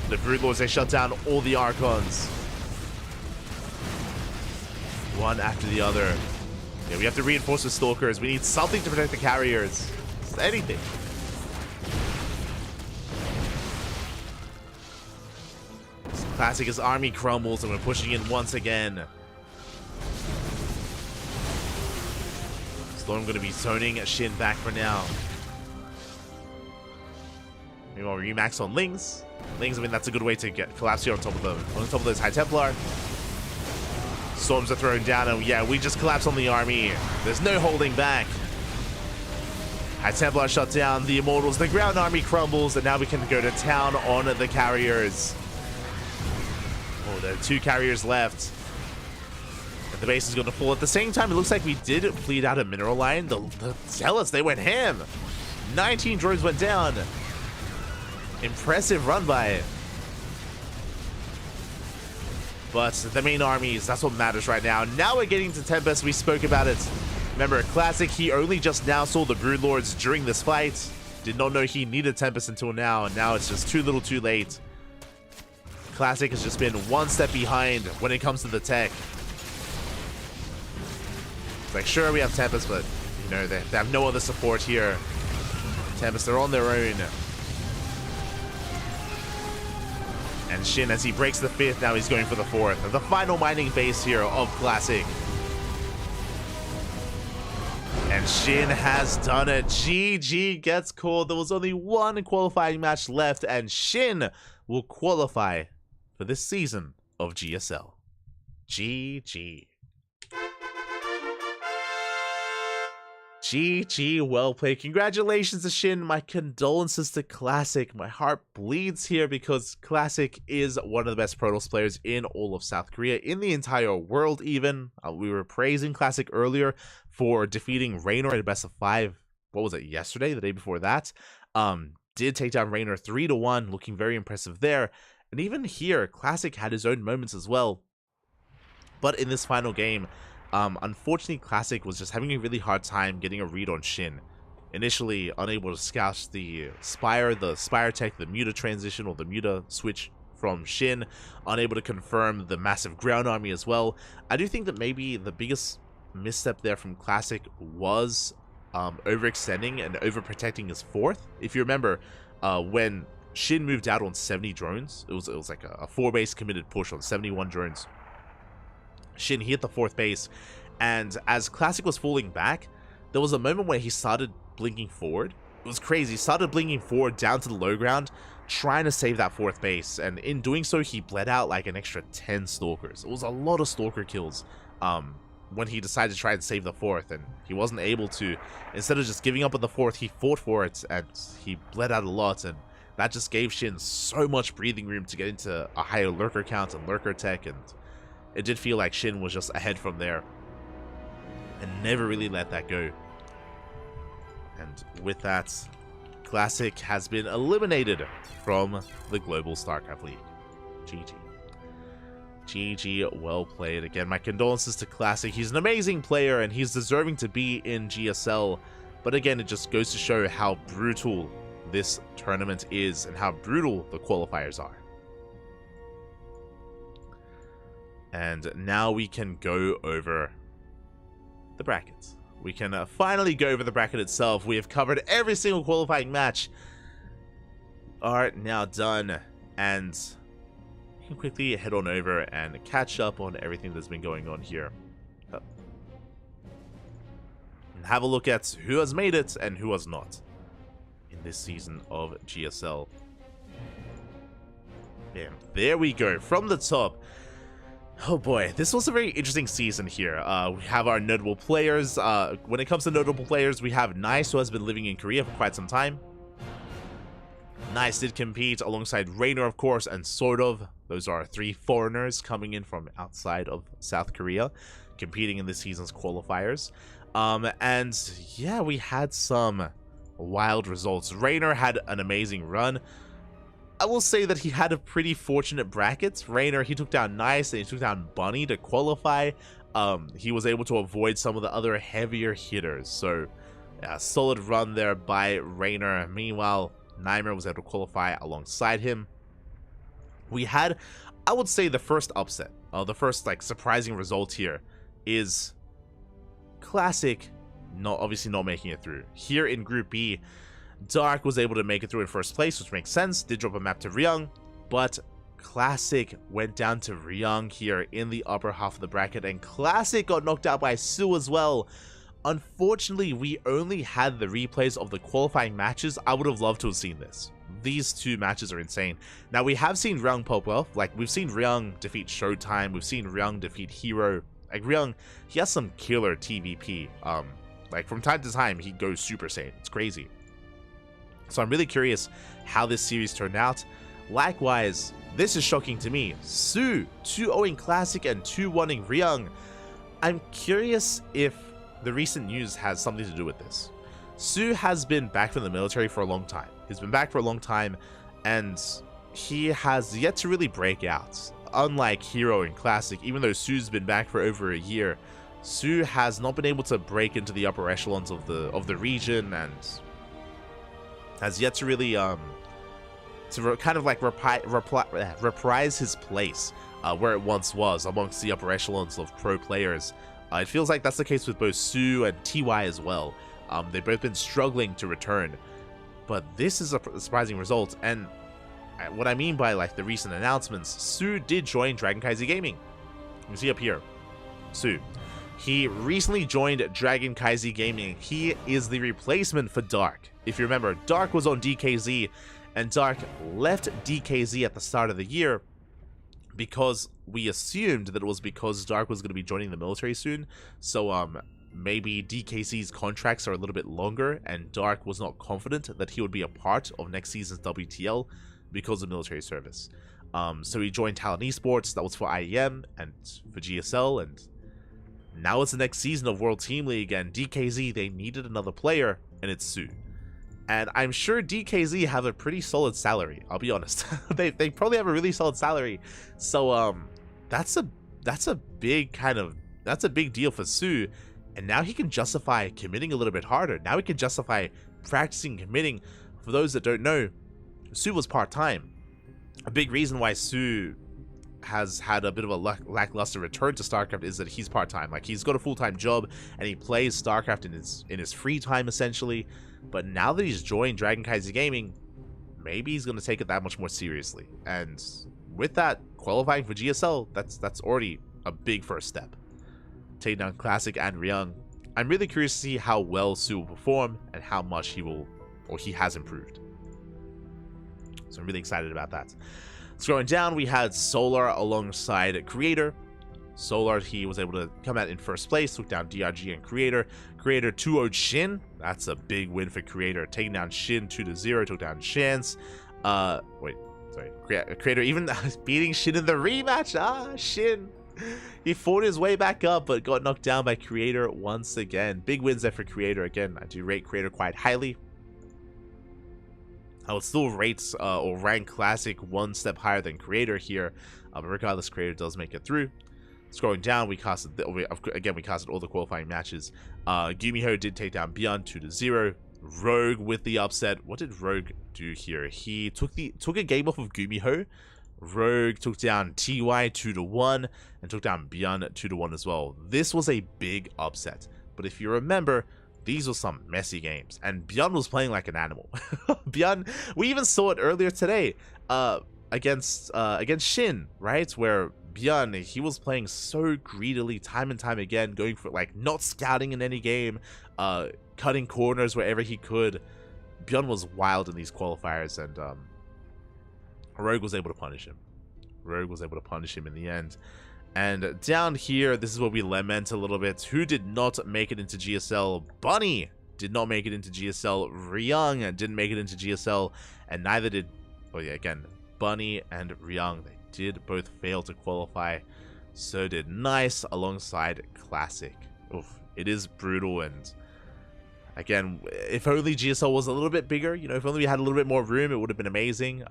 The Broodlords, they shut down all the Archons. One after the other. Yeah, we have to reinforce the Stalkers. We need something to protect the carriers. Just anything. Classic, his army crumbles and we're pushing in once again. Storm going to be zoning Shin back for now. Meanwhile, remax on Lings. Lings, I mean, that's a good way to get collapse here on top of those High Templar. Storms are thrown down and yeah, we just collapse on the army. There's no holding back. High Templar shut down, the Immortals, the ground army crumbles, and now we can go to town on the carriers. Oh, there are 2 carriers left. And the base is going to fall. At the same time, it looks like we did bleed out a mineral line. The Zealots, they went ham. 19 drones went down. Impressive run by it. But the main armies, that's what matters right now. Now we're getting to Tempest. We spoke about it. Remember, Classic, he only just now saw the Broodlords during this fight. Did not know he needed Tempest until now. And now it's just too little too late. Classic has just been one step behind when it comes to the tech. It's like, sure, we have Tempest, but, you know, they have no other support here. Tempest, they're on their own. And Shin, as he breaks the 5th, now he's going for the 4th. The final mining base here of Classic. And Shin has done it. GG gets called. There was only one qualifying match left, and Shin will qualify for this season of GSL. GG. GG, well played. Congratulations to Shin. My condolences to Classic. My heart bleeds here because Classic is one of the best Protoss players in all of South Korea, in the entire world even. We were praising Classic earlier for defeating Raynor at best of 5. What was it, yesterday? The day before that? Did take down Raynor 3-1, looking very impressive there. And even here, Classic had his own moments as well. But in this final game, unfortunately, Classic was just having a really hard time getting a read on Shin. Initially, unable to scout the Spire tech, the Muta transition or the Muta switch from Shin. Unable to confirm the massive ground army as well. I do think that maybe the biggest misstep there from Classic was overextending and overprotecting his 4th. If you remember, when Shin moved out on 70 drones, it was like a 4-base committed push on 71 drones. Shin hit the 4th base, and as Classic was falling back, there was a moment where he started blinking forward. It was crazy. He started blinking forward down to the low ground, trying to save that 4th base, and in doing so, he bled out like an extra 10 Stalkers. It was a lot of Stalker kills when he decided to try and save the 4th, and he wasn't able to. Instead of just giving up on the 4th, he fought for it, and he bled out a lot, and that just gave Shin so much breathing room to get into a higher lurker count and lurker tech, and it did feel like Shin was just ahead from there and never really let that go. And with that, Classic has been eliminated from the Global StarCraft League. GG. GG, well played. Again, my condolences to Classic. He's an amazing player and he's deserving to be in GSL. But again, it just goes to show how brutal this tournament is and how brutal the qualifiers are. And now we can go over the brackets. We can finally go over the bracket itself. We have covered every single qualifying match. Are now done. And we can quickly head on over and catch up on everything that's been going on here. And have a look at who has made it and who has not in this season of GSL. Bam. There we go. From the top. Oh boy, this was a very interesting season here. We have our notable players. When it comes to notable players, we have Nice, who has been living in Korea for quite some time. Nice did compete alongside Raynor, of course, and Sort of. Those are 3 foreigners coming in from outside of South Korea, competing in this season's qualifiers. And yeah, we had some wild results. Raynor had an amazing run. I will say that he had a pretty fortunate bracket. Raynor, he took down Nice and he took down Bunny to qualify. He was able to avoid some of the other heavier hitters. So, yeah, solid run there by Raynor. Meanwhile, Nightmare was able to qualify alongside him. We had, I would say, the first upset. The first, like, surprising result here is Classic obviously not making it through. Here in Group B, Dark was able to make it through in first place, which makes sense. Did drop a map to Ryung, but Classic went down to Ryung here in the upper half of the bracket, and Classic got knocked out by Su as well. Unfortunately, we only had the replays of the qualifying matches. I would have loved to have seen this. These 2 matches are insane. Now, we have seen Ryung pop off. Like, we've seen Ryung defeat Showtime. We've seen Ryung defeat Hero. Like, Ryung, he has some killer TVP. Like, from time to time, he goes Super Saiyan. It's crazy. So I'm really curious how this series turned out. Likewise, this is shocking to me. Su, 2-0ing Classic and 2-1ing Ryung. I'm curious if the recent news has something to do with this. Su has been back from the military for a long time. He's been back for a long time, and he has yet to really break out. Unlike Hero and Classic, even though Su's been back for over a year, Su has not been able to break into the upper echelons of the region, and has yet to really kind of like reprise his place where it once was amongst the upper echelons of pro players. It feels like that's the case with both Su and TY as well. They've both been struggling to return, but this is a surprising result. And what I mean by like the recent announcements, Su did join CranKy Gaming. You can see up here, Su. He recently joined CranKy Gaming. He is the replacement for Dark. If you remember, Dark was on DKZ, and Dark left DKZ at the start of the year because we assumed that it was because Dark was going to be joining the military soon. So maybe DKZ's contracts are a little bit longer, and Dark was not confident that he would be a part of next season's WTL because of military service. So he joined Talent Esports. That was for IEM and for GSL, and now it's the next season of World Team League, and DKZ, they needed another player, and it's Su. And I'm sure DKZ have a pretty solid salary, I'll be honest. they probably have a really solid salary. So that's a big deal for Su. And now he can justify committing a little bit harder. Now he can justify practicing committing. For those that don't know, Su was part-time. A big reason why Su has had a bit of a lackluster return to StarCraft is that he's part-time. Like, he's got a full-time job and he plays StarCraft in his free time, essentially. But now that he's joined CranKy Gaming, maybe he's going to take it that much more seriously. And with that, qualifying for GSL, that's already a big first step. Taking down Classic and Ryung. I'm really curious to see how well Su will perform and how much he has improved. So I'm really excited about that. Scrolling down, we had Solar alongside Creator. Solar, he was able to come out in first place, took down DRG and Creator. Creator 2-0'd Shin. That's a big win for Creator. Taking down Shin 2-0, took down Chance. Creator even beating Shin in the rematch. Shin. He fought his way back up, but got knocked down by Creator once again. Big wins there for Creator. Again, I do rate Creator quite highly. I would still rate or rank Classic one step higher than Creator here, but regardless, Creator does make it through. Scrolling down, we casted all the qualifying matches. Gumiho did take down Beyond 2-0. Rogue with the upset. What did Rogue do here? He took a game off of Gumiho. Rogue took down TY 2-1 and took down Beyond 2-1 as well. This was a big upset, but if you remember, these were some messy games, and Beyond was playing like an animal. Beyond, we even saw it earlier today against Shin, right? Where Beyond, he was playing so greedily time and time again, going for like not scouting in any game, cutting corners wherever he could. Beyond was wild in these qualifiers, and Rogue was able to punish him. Rogue was able to punish him in the end. And down here, this is where we lament a little bit. Who did not make it into GSL? Bunny did not make it into GSL. Ryung didn't make it into GSL. And neither did, again, Bunny and Ryung. They did both fail to qualify. So did Nice alongside Classic. Oof, it is brutal. And again, if only GSL was a little bit bigger, if only we had a little bit more room, it would have been amazing.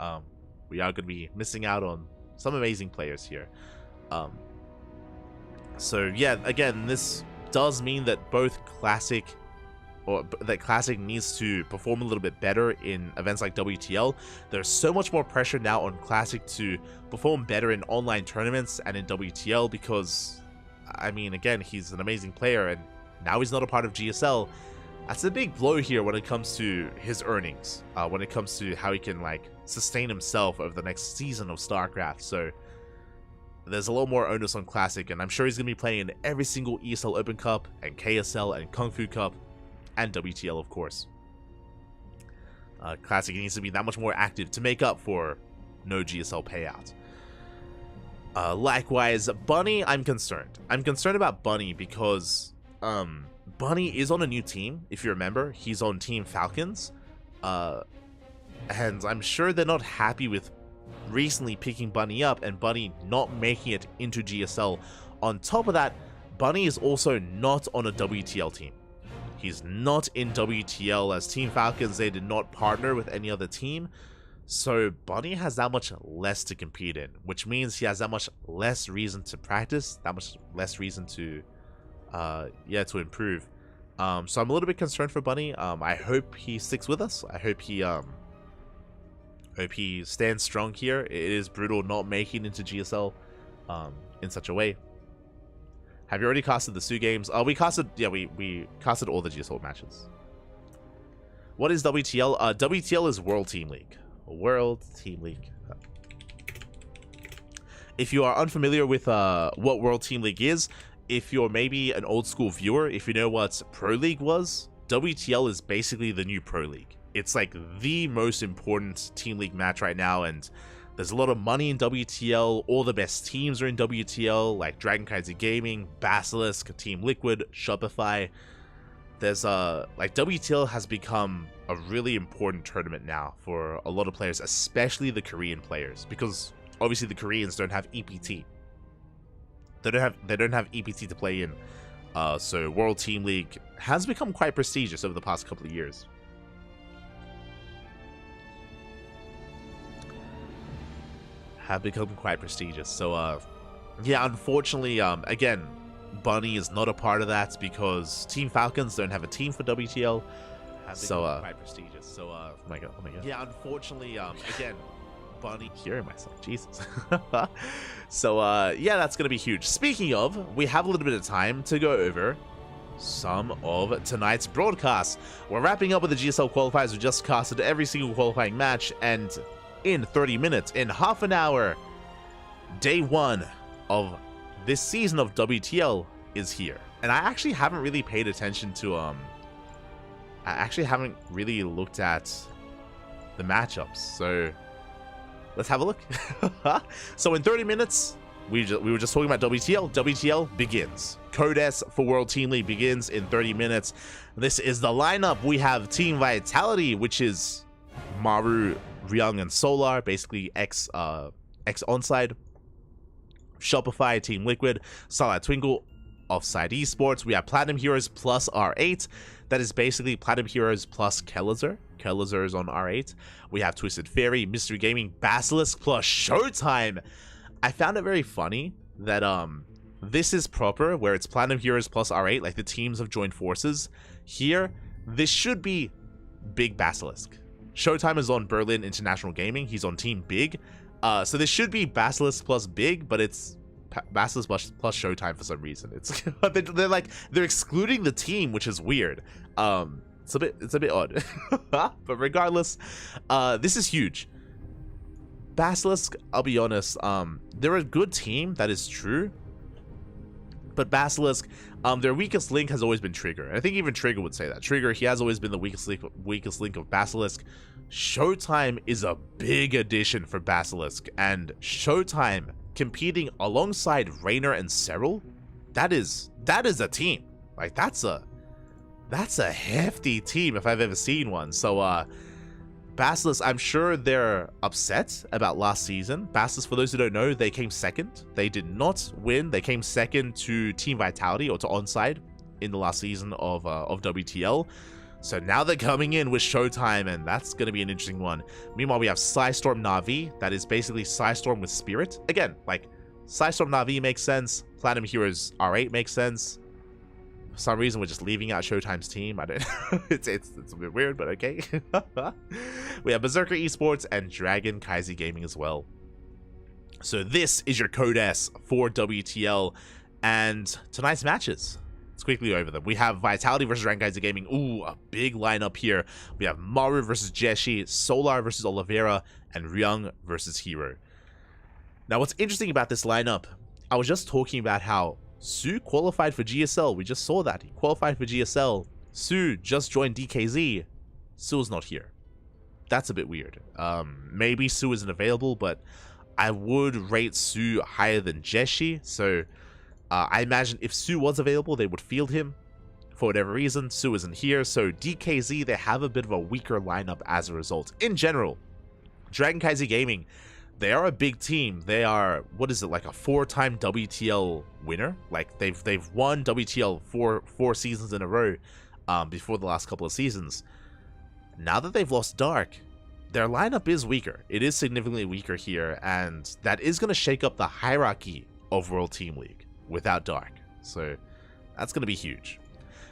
We are going to be missing out on some amazing players here. So yeah, again, this does mean that both Classic needs to perform a little bit better in events like WTL. There's so much more pressure now on Classic to perform better in online tournaments and in WTL because, I mean, again, he's an amazing player and now he's not a part of GSL. That's a big blow here when it comes to his earnings, when it comes to how he can sustain himself over the next season of StarCraft. So there's a lot more onus on Classic, and I'm sure he's going to be playing in every single ESL Open Cup, and KSL, and Kung Fu Cup, and WTL, of course. Classic needs to be that much more active to make up for no GSL payout. Likewise, Bunny, I'm concerned. I'm concerned about Bunny because Bunny is on a new team. If you remember, he's on Team Falcons. And I'm sure they're not happy with recently picking Bunny up and Bunny not making it into GSL. On top of that, Bunny is also not on a WTL team. He's not in WTL as Team Falcons. They did not partner with any other team. So Bunny has that much less to compete in, which means he has that much less reason to practice, that much less reason to to improve. So I'm a little bit concerned for Bunny. I hope he sticks with us. I hope he stands strong here. It is brutal not making into GSL in such a way. Have you already casted the Su games? We casted all the GSL matches. What is WTL? WTL is World Team League. World Team League. If you are unfamiliar with what World Team League is, if you're maybe an old school viewer, if you know what Pro League was, WTL is basically the new Pro League. It's like the most important Team League match right now, and there's a lot of money in WTL. All the best teams are in WTL, like CranKy Gaming, Basilisk, Team Liquid, Shopify. There's like WTL has become a really important tournament now for a lot of players, especially the Korean players, because obviously the Koreans don't have EPT. They don't have EPT to play in. So World Team League has become quite prestigious over the past couple of years. So yeah, unfortunately, again, Bunny is not a part of that because Team Falcons don't have a team for WTL. Quite prestigious. So oh my god. Yeah, unfortunately, again, Bunny, hearing myself, Jesus. So yeah, that's gonna be huge. Speaking of, we have a little bit of time to go over some of tonight's broadcasts. We're wrapping up with the GSL qualifiers. We just casted every single qualifying match, and in 30 minutes, in half an hour, day 1 of this season of WTL is here. And I actually haven't really paid attention to I actually haven't really looked at the matchups, so let's have a look. So in 30 minutes, we were just talking about WTL. WTL begins. Code S for World Team League begins in 30 minutes. This is the lineup. We have Team Vitality, which is Maru, Ryung, and Solar, basically ex onside. Shopify, Team Liquid, Starlight Twinkle, Offside Esports. We have Platinum Heroes plus R8. That is basically Platinum Heroes plus Kellizer. Kellizer is on R8. We have Twisted Fairy, Mystery Gaming, Basilisk plus Showtime. I found it very funny that this is proper, where it's Platinum Heroes plus R8, like the teams have joined forces. Here, this should be Big Basilisk. Showtime is on Berlin International Gaming. He's on Team Big. So this should be Basilisk plus Big, but it's Basilisk plus Showtime for some reason. It's they're excluding the team, which is weird. It's a bit odd. But regardless, this is huge. Basilisk, I'll be honest, they're a good team, that is true. But Basilisk, their weakest link has always been Trigger. I think even Trigger would say that. Trigger, he has always been the weakest link of Basilisk. Showtime is a big addition for Basilisk, and Showtime competing alongside Rainer and Cyril, that is a team. Like that's a hefty team if I've ever seen one. So Basilisk, I'm sure they're upset about last season. Basilisk, for those who don't know, they came second. They did not win. They came second to Team Vitality, or to Onside, in the last season of WTL. So now they're coming in with Showtime, and that's going to be an interesting one. Meanwhile, we have Psystorm Na'Vi. That is basically Psystorm with Spirit. Again, like, Psystorm Na'Vi makes sense. Platinum Heroes R8 makes sense. For some reason, we're just leaving out Showtime's team. I don't it's a bit weird, but okay. We have Berserker Esports and CranKy Gaming as well. So this is your Code S for WTL, and tonight's matches. Let's quickly over them. We have Vitality versus CranKy Gaming. Ooh, a big lineup here. We have Maru versus Jeshi, Solar versus Oliveira, and Ryung versus Hero. Now, what's interesting about this lineup, I was just talking about how Su qualified for GSL. We just saw that. He qualified for GSL. Su just joined DKZ. Su's not here. That's a bit weird. Maybe Su isn't available, but I would rate Su higher than Jeshi. So I imagine if Su was available, they would field him. For whatever reason, Su isn't here. So DKZ, they have a bit of a weaker lineup as a result. In general, CranKy Gaming, they are a big team. They are, what is it, like a 4-time WTL winner? Like they've won WTL four seasons in a row before the last couple of seasons. Now that they've lost Dark, their lineup is weaker. It is significantly weaker here, and that is going to shake up the hierarchy of World Team League without Dark. So that's going to be huge.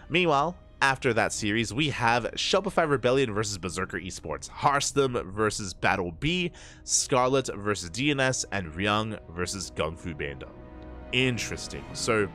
Meanwhile, after that series, we have Shopify Rebellion versus Berserker Esports, Hearthstone versus Battle B, Scarlet versus DNS, and Ryung versus Gung Fu Banda. Interesting. So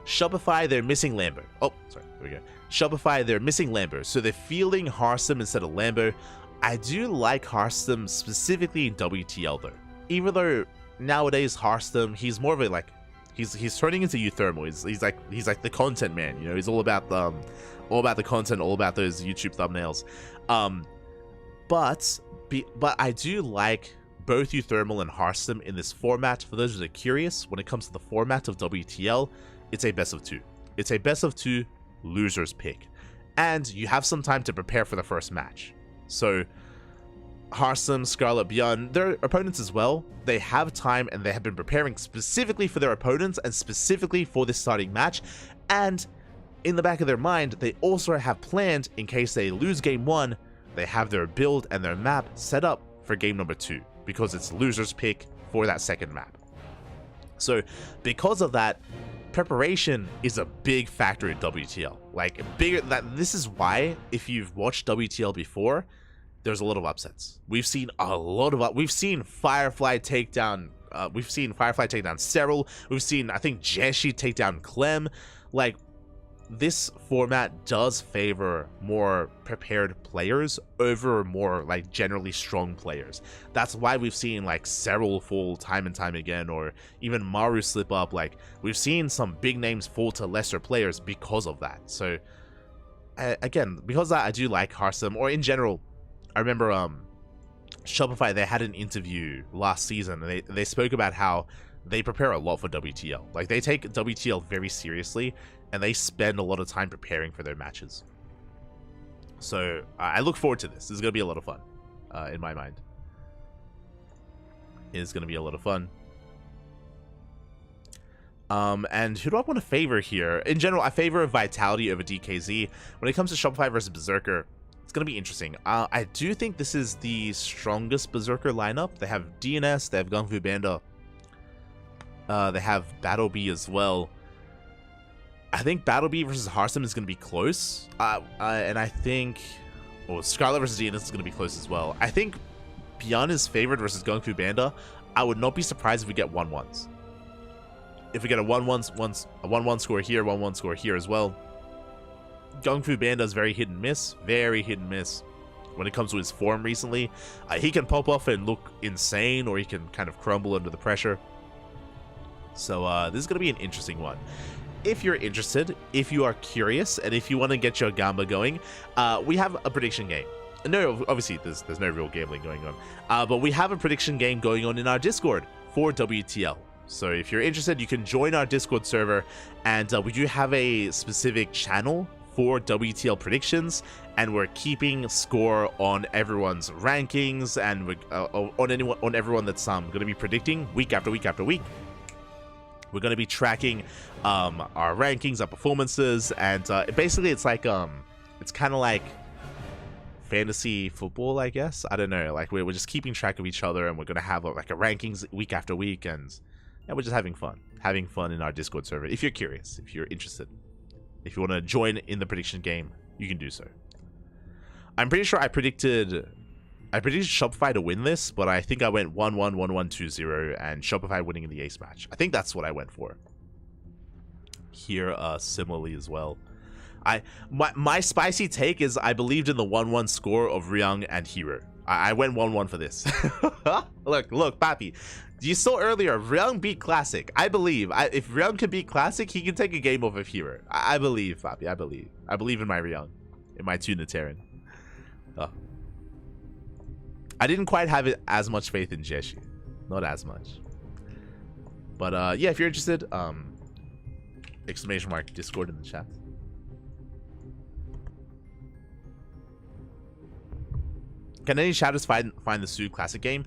Shopify, they're missing Lambo. Oh, sorry, there we go. Shopify, they're missing Lambo, so they're fielding Hearthstone instead of Lambo. I do like Hearthstone specifically in WTL though. Even though nowadays Hearthstone, he's more of a like, he's turning into Euthermal. He's like the content man. You know, he's all about the content, all about those YouTube thumbnails. But I do like both Euthermal and Hearthstone in this format. For those who are curious, when it comes to the format of WTL, it's a best of 2. It's a best of 2 losers pick, and you have some time to prepare for the first match. So Hearthstone, Scarlet, Beyond, their opponents as well, they have time and they have been preparing specifically for their opponents and specifically for this starting match. And in the back of their mind, they also have planned, in case they lose game 1, they have their build and their map set up for game number 2, because it's loser's pick for that second map. So because of that, preparation is a big factor in WTL. Like, bigger that this is why, if you've watched WTL before, there's a lot of upsets. We've seen Firefly take down Serral. We've seen, I think, Jeshi take down Clem. Like, this format does favor more prepared players over more like generally strong players. That's why we've seen like Serral fall time and time again, or even Maru slip up. Like, we've seen some big names fall to lesser players because of that. So again, because I do like Hearthstone, or in general, I remember Shopify, they had an interview last season and they spoke about how they prepare a lot for WTL. Like, they take WTL very seriously and they spend a lot of time preparing for their matches. So I look forward to this. This is going to be a lot of fun, in my mind. It is going to be a lot of fun. And who do I want to favor here? In general, I favor Vitality over DKZ. When it comes to Shopify versus Berserker, it's going to be interesting. I do think this is the strongest Berserker lineup. They have DNS, they have Gung Fu Banda, they have Battle B as well. I think Battle B versus Hearthstone is going to be close. And I think Scarlet versus DNS is going to be close as well. I think Beyond is favored versus Gung Fu Banda. I would not be surprised if we get 1-1s. If we get a 1-1 score here, 1-1 score here as well. Gung Fu Banda is very hit and miss. Very hit and miss when it comes to his form recently. He can pop off and look insane, or he can kind of crumble under the pressure. So this is going to be an interesting one. If you're interested, if you are curious, and if you want to get your Gamba going, we have a prediction game. No, obviously there's no real gambling going on, but we have a prediction game going on in our Discord for WTL. So if you're interested, you can join our Discord server, and we do have a specific channel for WTL predictions, and we're keeping score on everyone's rankings and on everyone that's going to be predicting week after week after week. We're going to be tracking our rankings, our performances, and basically it's like it's kind of like fantasy football, I guess. I don't know. Like, we're just keeping track of each other, and we're going to have like a rankings week after week, and we're just having fun in our Discord server. If you're curious, if you're interested, if you want to join in the prediction game, you can do so. I'm pretty sure I predicted Shopify to win this, but I think I went 1-1, 1-1, 2-0, and Shopify winning in the ace match. I think that's what I went for. Here, similarly as well. My spicy take is I believed in the 1-1 score of Ryung and Hero. I went 1-1 for this. Look, Papi. You saw earlier, Ryung beat Classic. I believe. If Ryung can beat Classic, he can take a game off of Hero. I believe, Papi. I believe. I believe in my Ryung. In my Tunitaran. Oh. I didn't quite have as much faith in Jeshi. Not as much. But yeah, if you're interested, exclamation mark Discord in the chat. Can any shadows find the Su Classic game?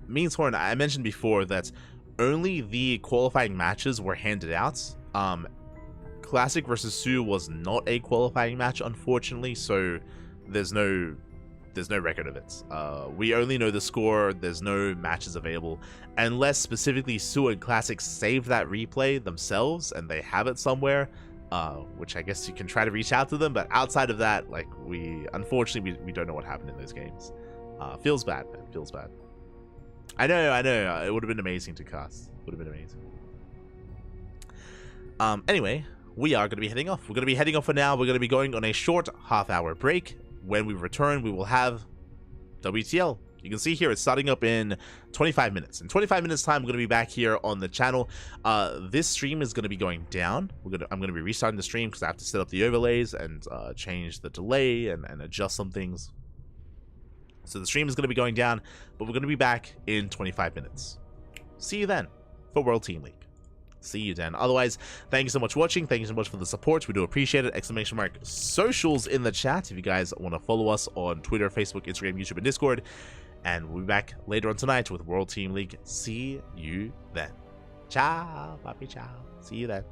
Means Horn, I mentioned before that only the qualifying matches were handed out. Classic versus Su was not a qualifying match, unfortunately, so there's no record of it. We only know the score. There's no matches available unless specifically Su and Classic save that replay themselves and they have it somewhere, which I guess you can try to reach out to them. But outside of that, like, unfortunately we don't know what happened in those games. Feels bad, man. Feels bad. I know. It would have been amazing to cast. Would have been amazing. Anyway, we are going to be heading off. We're going to be heading off for now. We're going to be going on a short half-hour break. When we return, we will have WTL. You can see here it's starting up in 25 minutes. In 25 minutes time, I'm going to be back here on the channel. This stream is going to be going down. I'm going to be restarting the stream because I have to set up the overlays and change the delay and adjust some things. So the stream is going to be going down, but we're going to be back in 25 minutes. See you then for World Team League. See you then. Otherwise, thank you so much for watching. Thank you so much for the support. We do appreciate it. Exclamation mark socials in the chat if you guys want to follow us on Twitter, Facebook, Instagram, YouTube, and Discord. And we'll be back later on tonight with World Team League. See you then. Ciao. Papi ciao. See you then.